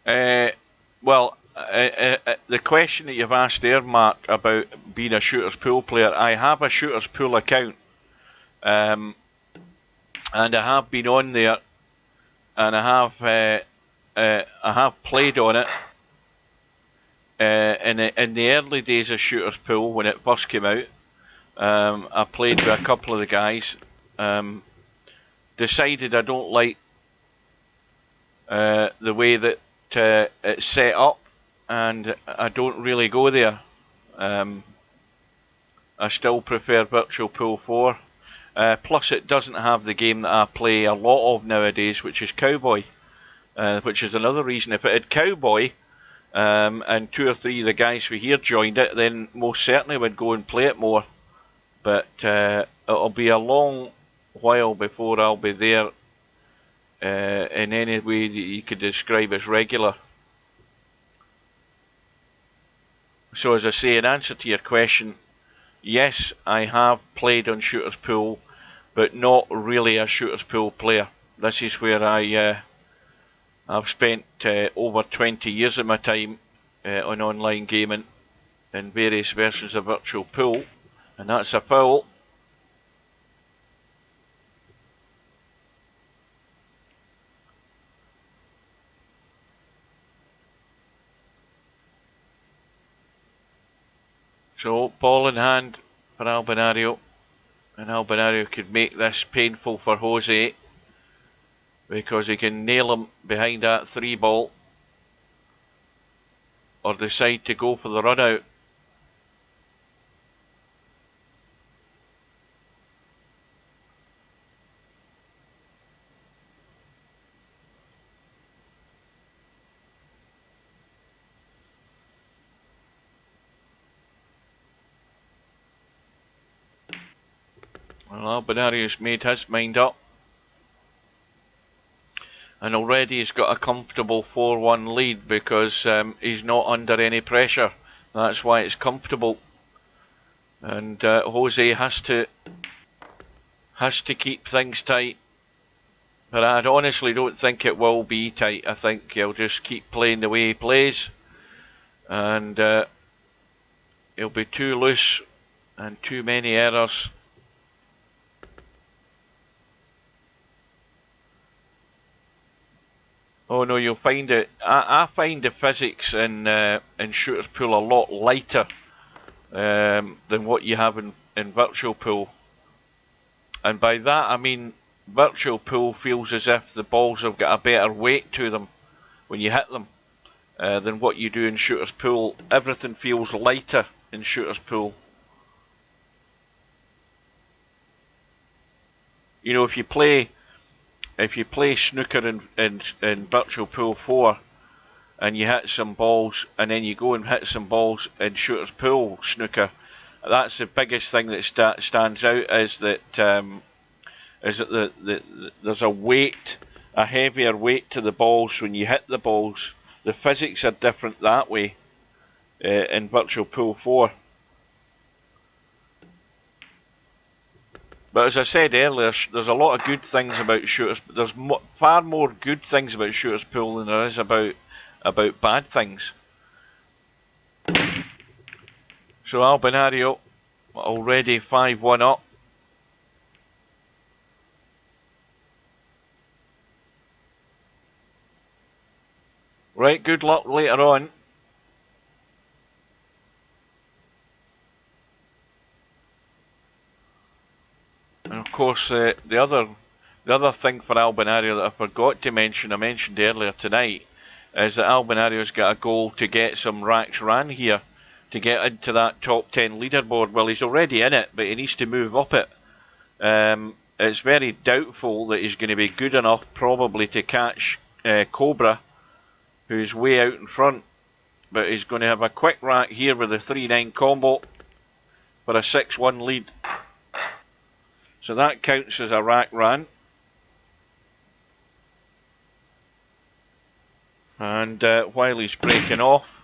Well, the question that you've asked there, Mark, about being a shooters pool player, I have a shooters pool account, and I have been on there, and I have played on it in the early days of shooters pool when it first came out. I played with a couple of the guys. Decided I don't like the way that it's set up, and I don't really go there. I still prefer Virtual Pool 4. Plus it doesn't have the game that I play a lot of nowadays, which is Cowboy, which is another reason. If it had Cowboy and 2 or 3 of the guys from here joined it, then most certainly would go and play it more. But it'll be a long while before I'll be there in any way that you could describe as regular. So as I say, in answer to your question, yes, I have played on shooters pool, but not really a shooters pool player. This is where I've spent over 20 years of my time on online gaming in various versions of Virtual Pool, and that's a foul. So, ball in hand for Albinario, and Albinario could make this painful for Jose, because he can nail him behind that 3 ball, or decide to go for the run out. Well, Albinario's made his mind up, and already he's got a comfortable 4-1 lead because he's not under any pressure. That's why it's comfortable, and Jose has to keep things tight. But I honestly don't think it will be tight. I think he'll just keep playing the way he plays, and he'll be too loose and too many errors. Oh no, you'll find it. I find the physics in shooters pool a lot lighter than what you have in virtual pool, and by that I mean virtual pool feels as if the balls have got a better weight to them when you hit them than what you do in shooters pool. Everything feels lighter in shooters pool. You know, if you play snooker in Virtual Pool 4 and you hit some balls, and then you go and hit some balls in Shooters Pool snooker, that's the biggest thing that stands out, is that there's a weight, a heavier weight to the balls when you hit the balls. The physics are different that way in Virtual Pool 4. But as I said earlier, there's a lot of good things about shooters. There's far more good things about shooters pool than there is about bad things. So Albinario already 5-1 up. Right, good luck later on. And of course, the other thing for Albinario that I forgot to mention, I mentioned earlier tonight, is that Albinario's got a goal to get some racks ran here, to get into that top 10 leaderboard. Well, he's already in it, but he needs to move up it. It's very doubtful that he's going to be good enough, probably, to catch Cobra, who's way out in front. But he's going to have a quick rack here with a 3-9 combo for a 6-1 lead. So that counts as a rack ran. And while he's breaking off,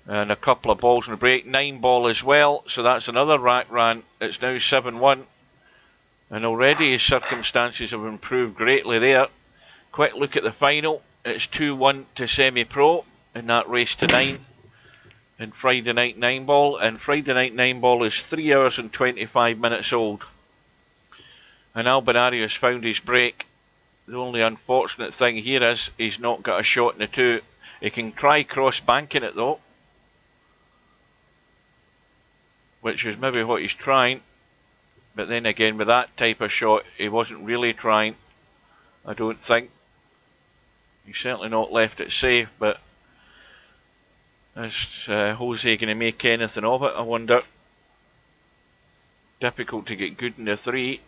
and a couple of balls in the break, 9 ball as well, so that's another rack ran. It's now 7-1. And already his circumstances have improved greatly there. Quick look at the final. It's 2-1 to semi-pro in that race to 9 in Friday Night 9 Ball. And Friday Night 9 Ball is 3 hours and 25 minutes old. And Albinario has found his break. The only unfortunate thing here is he's not got a shot in the 2. He can try cross-banking it though, which is maybe what he's trying. But then again, with that type of shot, he wasn't really trying, I don't think. He's certainly not left it safe, but is Jose going to make anything of it, I wonder? Difficult to get good in the 3.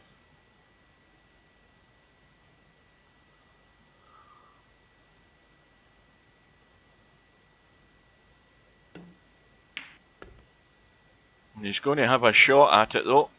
He's going to have a shot at it though.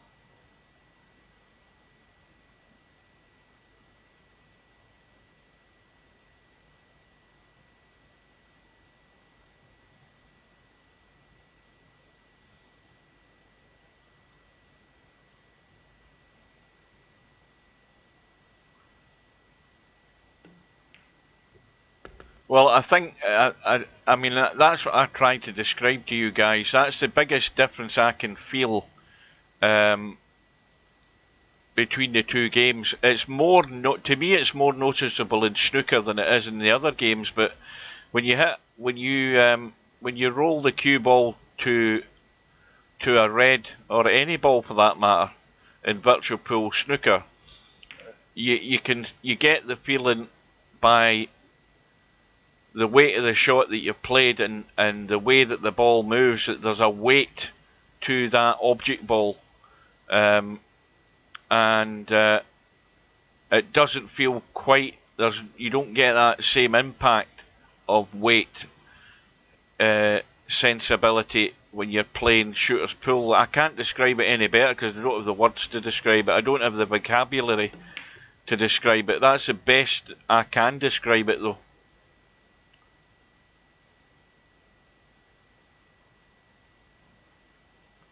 Well, I think, I mean, that's what I tried to describe to you guys. That's the biggest difference I can feel between the 2 games. It's more, to me, it's more noticeable in snooker than it is in the other games. But when you roll the cue ball to a red, or any ball for that matter, in virtual pool snooker, you get the feeling by the weight of the shot that you've played and the way that the ball moves, that there's a weight to that object ball, and it doesn't feel quite, you don't get that same impact of weight sensibility when you're playing shooter's pool. I can't describe it any better because I don't have the words to describe it. I don't have the vocabulary to describe it. That's the best I can describe it though.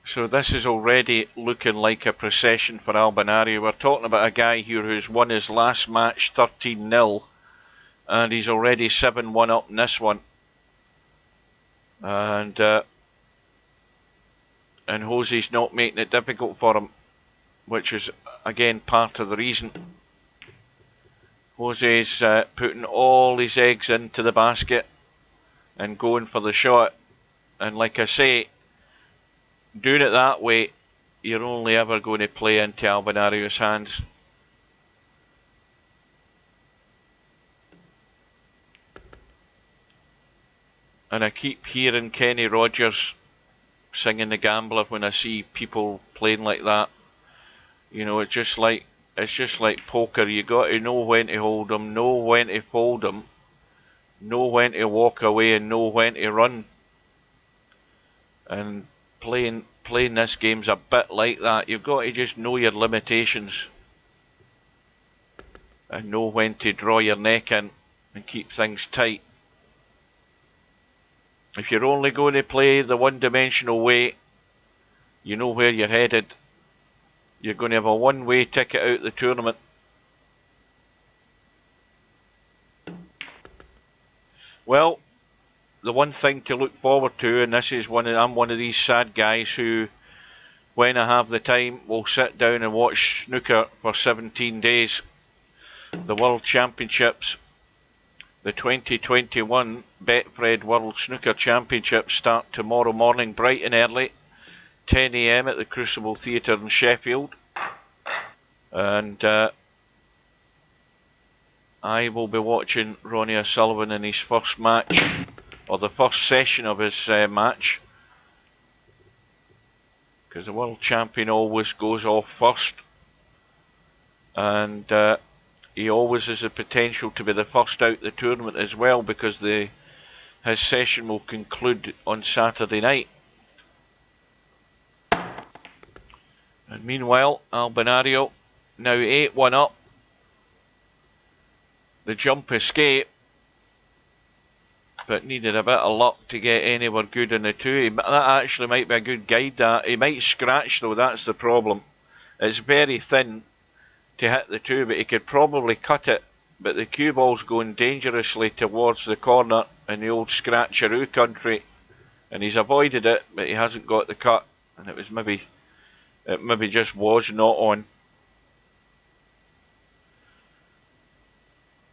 So this is already looking like a procession for Albinario. We're talking about a guy here who's won his last match 13-0 and he's already 7-1 up in this one. And Jose's not making it difficult for him, which is again part of the reason. Jose's putting all his eggs into the basket and going for the shot. And like I say, doing it that way, you're only ever going to play into Albinario's hands. And I keep hearing Kenny Rogers singing The Gambler when I see people playing like that. You know, it's just like poker. You got to know when to hold them, know when to fold them, know when to walk away, and know when to run. And playing this game's a bit like that. You've got to just know your limitations and know when to draw your neck in and keep things tight. If you're only going to play the one-dimensional way, you know where you're headed. You're going to have a one-way ticket out the tournament. Well, the one thing to look forward to, and this is I'm one of these sad guys who, when I have the time, will sit down and watch snooker for 17 days. The World Championships, the 2021 Betfred World Snooker Championships start tomorrow morning bright and early, 10 AM at the Crucible Theatre in Sheffield. And I will be watching Ronnie O'Sullivan in his first match, or the first session of his match, because the world champion always goes off first, and he always has the potential to be the first out the tournament as well, because his session will conclude on Saturday night. And meanwhile, Albinario now 8-1 up. The jump escape, but needed a bit of luck to get anywhere good in the 2. That actually might be a good guide. That he might scratch though, that's the problem. It's very thin to hit the 2, but he could probably cut it but the cue ball's going dangerously towards the corner in the old scratcheroo country, and he's avoided it, but he hasn't got the cut, and it maybe just was not on.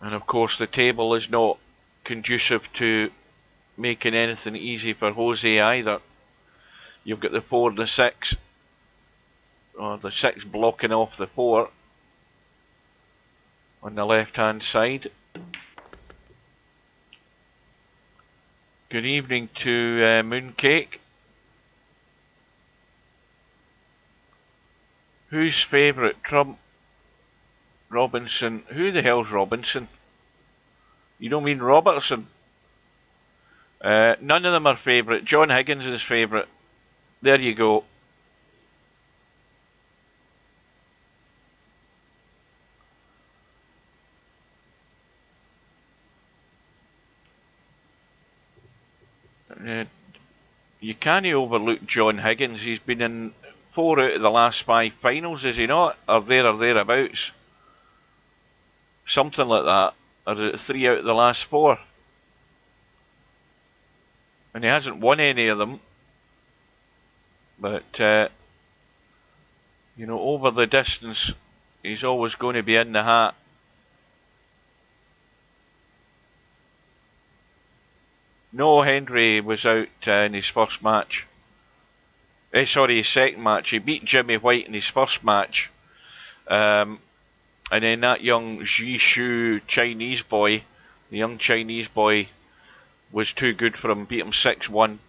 And of course the table is not conducive to making anything easy for Jose either. You've got the 4 and the 6, or the 6 blocking off the 4 on the left hand side. Good evening to Mooncake. Who's favourite? Trump, Robinson. Who the hell's Robinson? You don't mean Robertson? None of them are favourite. John Higgins is favourite. There you go. You can't overlook John Higgins. He's been in 4 out of the last 5 finals, is he not? Or thereabouts. Something like that. Or is it 3 out of the last 4? And he hasn't won any of them. But, you know, over the distance, he's always going to be in the hat. No, Henry was out in his first match. Sorry, his second match. He beat Jimmy White in his first match. And then that young Jishu Chinese boy, the young Chinese boy, was too good for him. Beat him 6-1.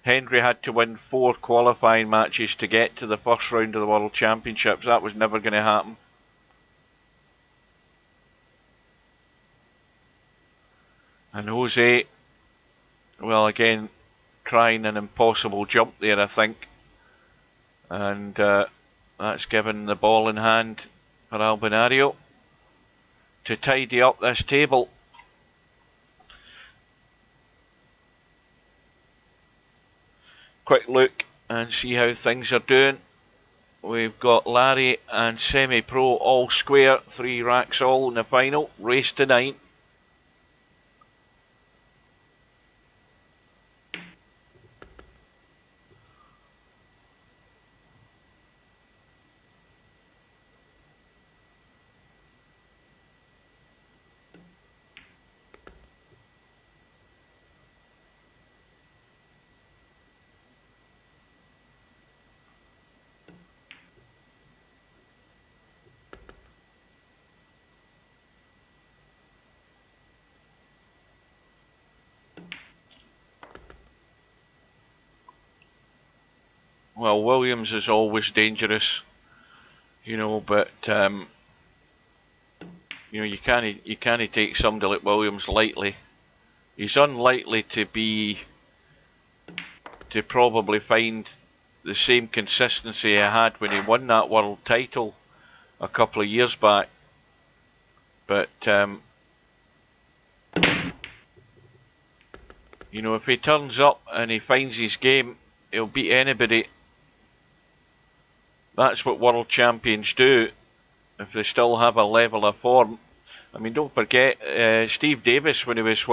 Henry had to win 4 qualifying matches to get to the first round of the World Championships. That was never going to happen. And Jose, well, again, trying an impossible jump there, I think. And that's given the ball in hand for Albinario to tidy up this table. Quick look and see how things are doing. We've got Larry and Semi-Pro all square, 3 racks all in the final, race to 9. Well, Williams is always dangerous, you know, but you know, you can't take somebody like Williams lightly. He's unlikely to probably find the same consistency he had when he won that world title a couple of years back. But you know, if he turns up and he finds his game, he'll beat anybody. That's what world champions do, if they still have a level of form. I mean, don't forget, Steve Davis, when he was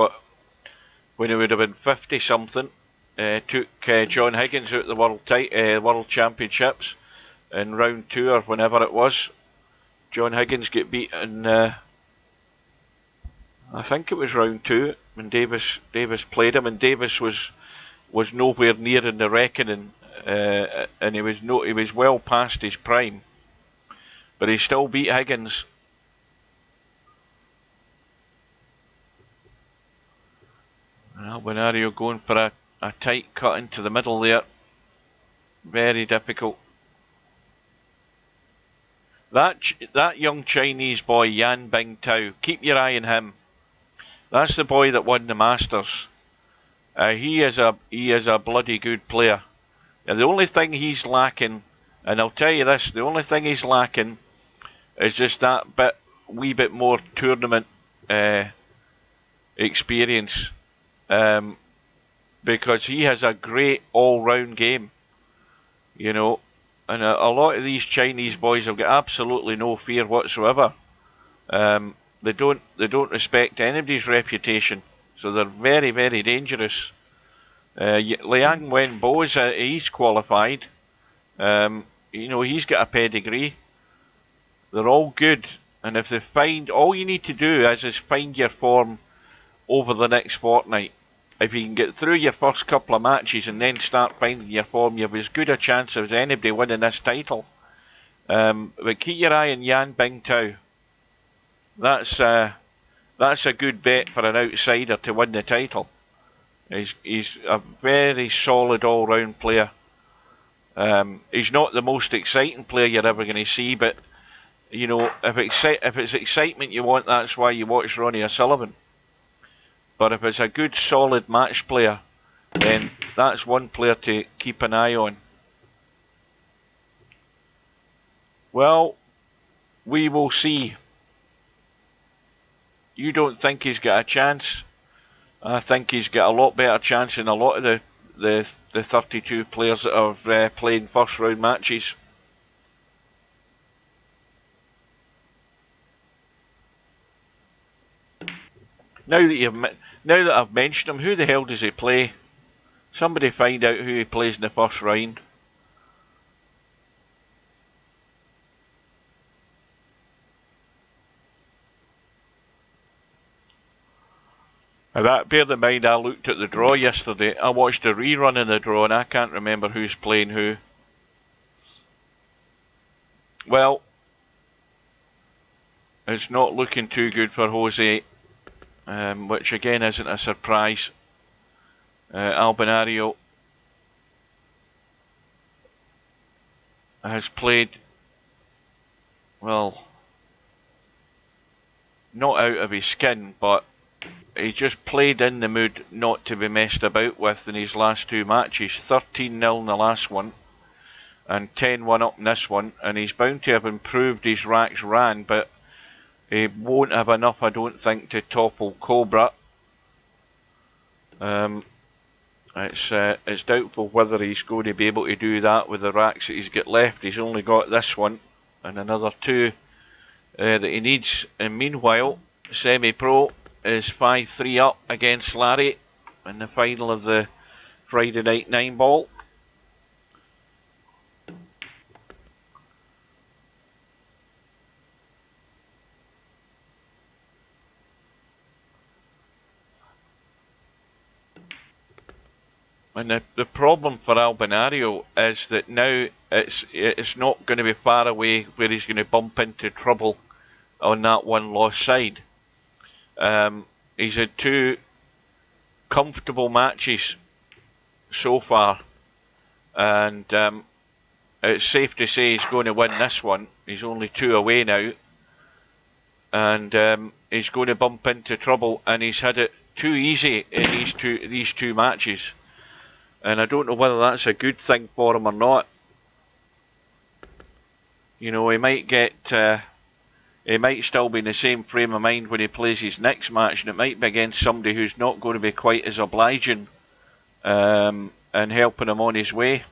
when he would have been 50 something, took John Higgins out of the world championships in round 2 or whenever it was. John Higgins get beat in, I think it was round 2 when Davis played him, and Davis was nowhere near in the reckoning. And he was well past his prime, but he still beat Higgins. Albinario going for a tight cut into the middle there. Very difficult. That young Chinese boy Yan Bingtao, keep your eye on him. That's the boy that won the Masters. He is a bloody good player. And the only thing he's lacking, and I'll tell you this, the only thing he's lacking is just that wee bit more tournament experience, because he has a great all-round game, you know, and a lot of these Chinese boys have got absolutely no fear whatsoever. They don't respect anybody's reputation, so they're very, very dangerous. Liang Wenbo he's qualified. He's got a pedigree. They're all good, and if they find, all you need to do is find your form over the next fortnight. If you can get through your first couple of matches and then start finding your form, you have as good a chance as anybody winning this title. But keep your eye on Yan Bingtao. That's a good bet for an outsider to win the title. He's a very solid all-round player. He's not the most exciting player you're ever going to see, but if it's excitement you want, that's why you watch Ronnie O'Sullivan. But if it's a good, solid match player, then that's one player to keep an eye on. Well, we will see. You don't think he's got a chance? I think he's got a lot better chance than a lot of the 32 players that are playing first round matches. Now that I've mentioned him, who the hell does he play? Somebody find out who he plays in the first round. And that, bear in mind, I looked at the draw yesterday. I watched a rerun of the draw and I can't remember who's playing who. Well, it's not looking too good for Jose, which again isn't a surprise. Albinario has played, well, not out of his skin, but he just played in the mood not to be messed about with in his last two matches. 13-0 in the last one and 10-1 up in this one, and he's bound to have improved his racks ran, but he won't have enough, I don't think, to topple Cobra. It's doubtful whether he's going to be able to do that with the racks that he's got left. He's only got this one and another two that he needs. And meanwhile, Semi-Pro is 5-3 up against Larry in the final of the Friday Night 9 Ball. And the problem for Albinario is that now it's not going to be far away where he's going to bump into trouble on that one lost side. He's had two comfortable matches so far, and it's safe to say he's going to win this one. He's only two away now, and he's going to bump into trouble, and he's had it too easy in these two matches. And I don't know whether that's a good thing for him or not. You know, he might still be in the same frame of mind when he plays his next match, and it might be against somebody who's not going to be quite as obliging and helping him on his way.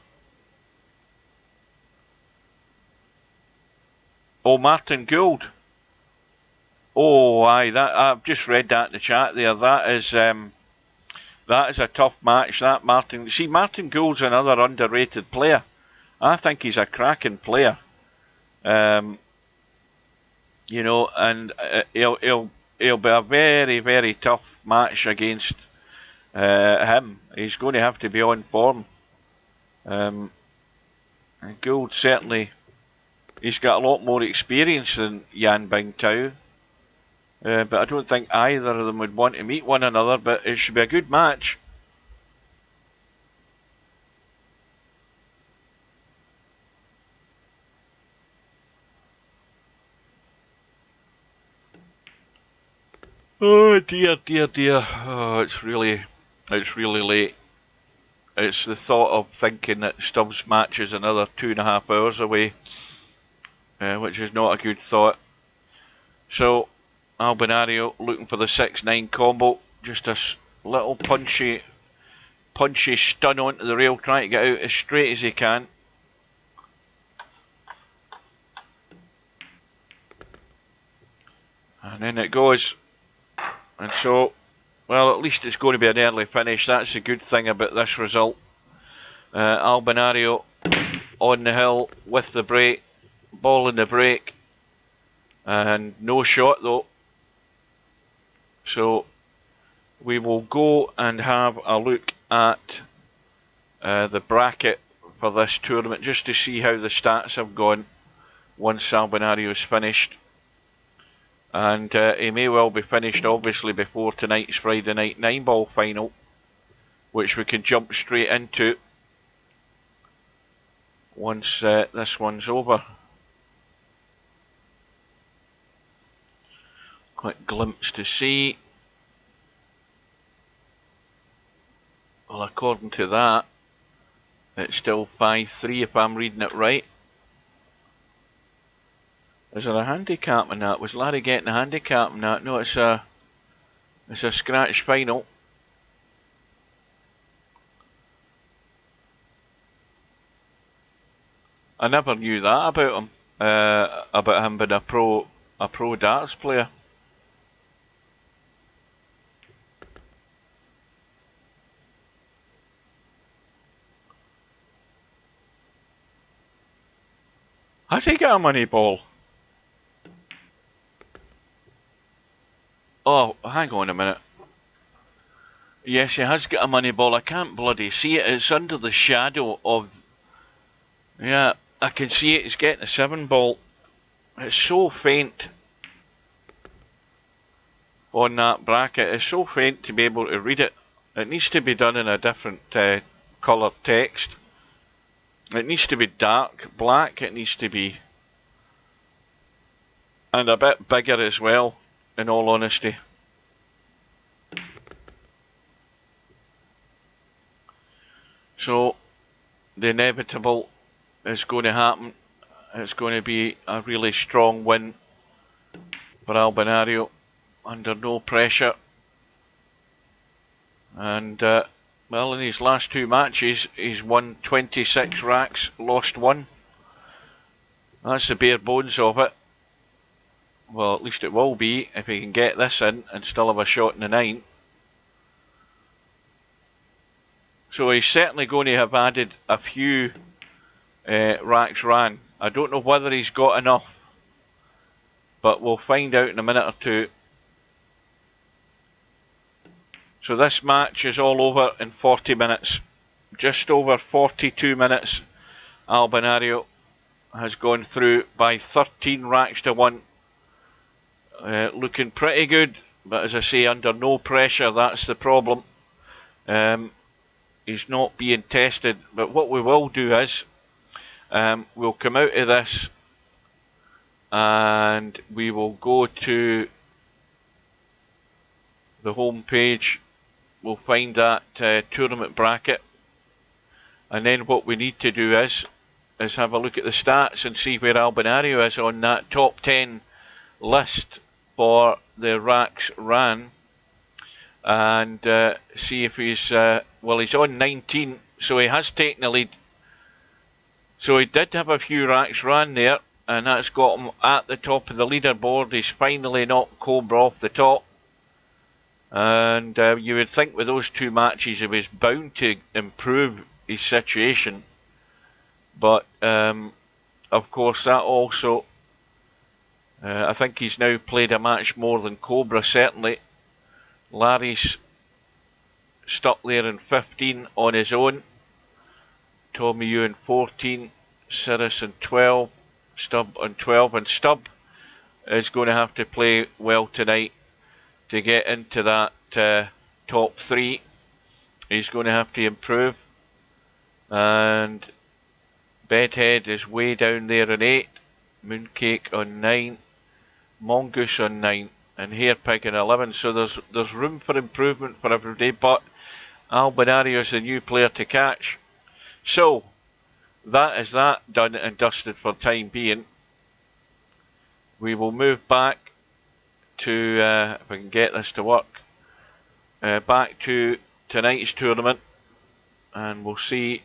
Oh, Martin Gould. Oh, aye, I've just read that in the chat there. That is a tough match, that Martin. See, Martin Gould's another underrated player. I think he's a cracking player. You know, and he'll be a very, very tough match against him. He's going to have to be on form. And Gould certainly, he's got a lot more experience than Yan Bingtao. But I don't think either of them would want to meet one another, but it should be a good match. Oh dear, dear, dear. Oh, it's really late. It's the thought of thinking that Stubbs' match is another 2.5 hours away, which is not a good thought. So, Albinario looking for the 6-9 combo. Just a little punchy stun onto the rail, trying to get out as straight as he can. And then it goes. And so, well, at least it's going to be an early finish. That's the good thing about this result. Albinario on the hill with the break, ball in the break, and no shot though. So we will go and have a look at the bracket for this tournament just to see how the stats have gone once Albinario is finished. And he may well be finished obviously before tonight's Friday night 9-ball final, which we can jump straight into once this one's over. Quick glimpse to see. Well, according to that, it's still 5-3 if I'm reading it right. Is there a handicap in that? Was Larry getting a handicap in that? No, it's a scratch final. I never knew that about him being a pro darts player. Has he got a money ball? Oh, hang on a minute. Yes, he has got a money ball. I can't bloody see it. It's under the shadow of... Yeah, I can see it. He's getting a 7-ball. It's so faint on that bracket. It's so faint to be able to read it. It needs to be done in a different colour text. It needs to be dark black. It needs to be... and a bit bigger as well, in all honesty. So, the inevitable is going to happen. It's going to be a really strong win for Albinario, under no pressure. And, well, in his last 2 matches, he's won 26 racks, lost 1. That's the bare bones of it. Well, at least it will be if he can get this in and still have a shot in the 9. So he's certainly going to have added a few racks ran. I don't know whether he's got enough, but we'll find out in a minute or two. So this match is all over in 40 minutes. Just over 42 minutes. Albinario has gone through by 13 racks to 1. Looking pretty good, but as I say, under no pressure. That's the problem. He's not being tested, but what we will do is we'll come out of this and we will go to the home page. We'll find that tournament bracket, and then what we need to do is have a look at the stats and see where Albinario is on that top 10 list for the racks ran, and see if he's well, he's on 19, so he has taken the lead. So he did have a few racks ran there, and that's got him at the top of the leaderboard. He's finally knocked Cobra off the top, and you would think with those 2 matches he was bound to improve his situation, but of course that also I think he's now played a match more than Cobra, certainly. Larry's stuck there in 15 on his own. Tommy Ewan 14, Cirrus in 12, Stubb on 12, and Stubb is going to have to play well tonight to get into that top 3. He's going to have to improve, and Bedhead is way down there on 8, Mooncake on 9, Mongoose on 9, and Hairpig on 11. So there's room for improvement for everybody, but Albinario is the new player to catch. So that is that done and dusted for the time being. We will move back to, if I can get this to work, back to tonight's tournament, and we'll see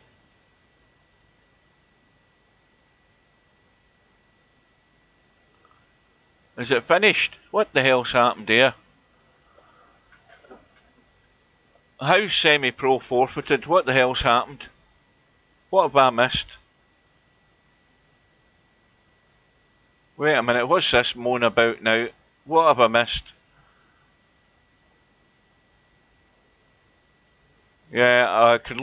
Is it finished? What the hell's happened here? How's semi-pro forfeited? What the hell's happened? What have I missed? Wait a minute, what's this moan about now? What have I missed? Yeah, I could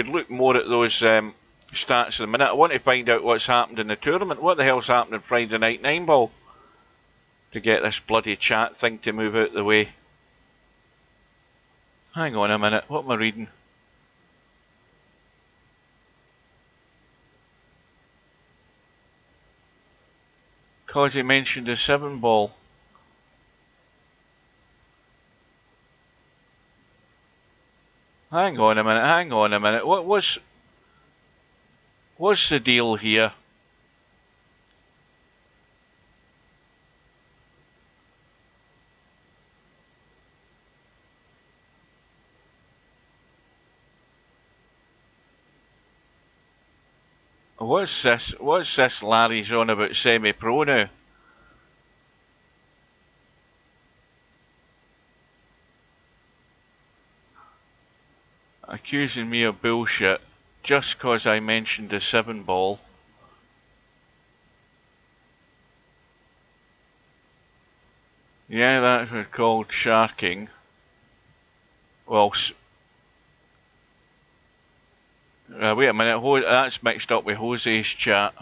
look more at those stats in a minute. I want to find out what's happened in the tournament. What the hell's happened in Friday Night 9 Ball? To get this bloody chat thing to move out the way. Hang on a minute, what am I reading? Cause he mentioned the 7 ball. Hang on a minute. What's the deal here? What's this? What's this Larry's on about semi-pro now? Accusing me of bullshit just cause I mentioned the 7 ball. Yeah, that's what's called sharking. Well, wait a minute, that's mixed up with Jose's chat.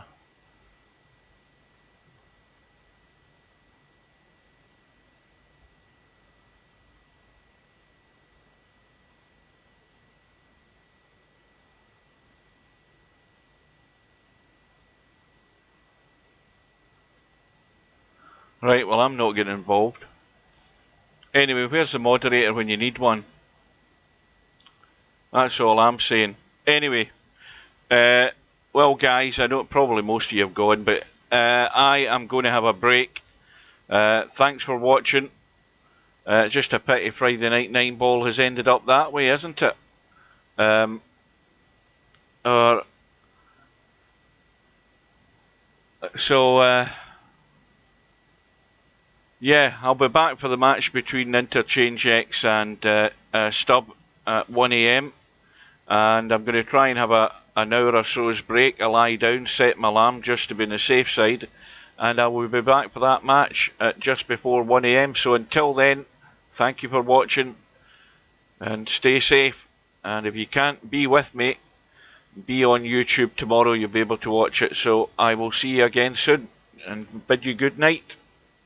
Right, well I'm not getting involved. Anyway, where's the moderator when you need one? That's all I'm saying. Anyway, well guys, I know probably most of you have gone, but I am going to have a break. Thanks for watching. Just a pity Friday Night 9 Ball has ended up that way, isn't it? Yeah, I'll be back for the match between Interchange X and Stub at 1 AM. And I'm going to try and have an hour or so's break. I'll lie down, set my alarm just to be on the safe side. And I will be back for that match at just before 1 AM. So until then, thank you for watching. And stay safe. And if you can't be with me, be on YouTube tomorrow. You'll be able to watch it. So I will see you again soon. And bid you good night.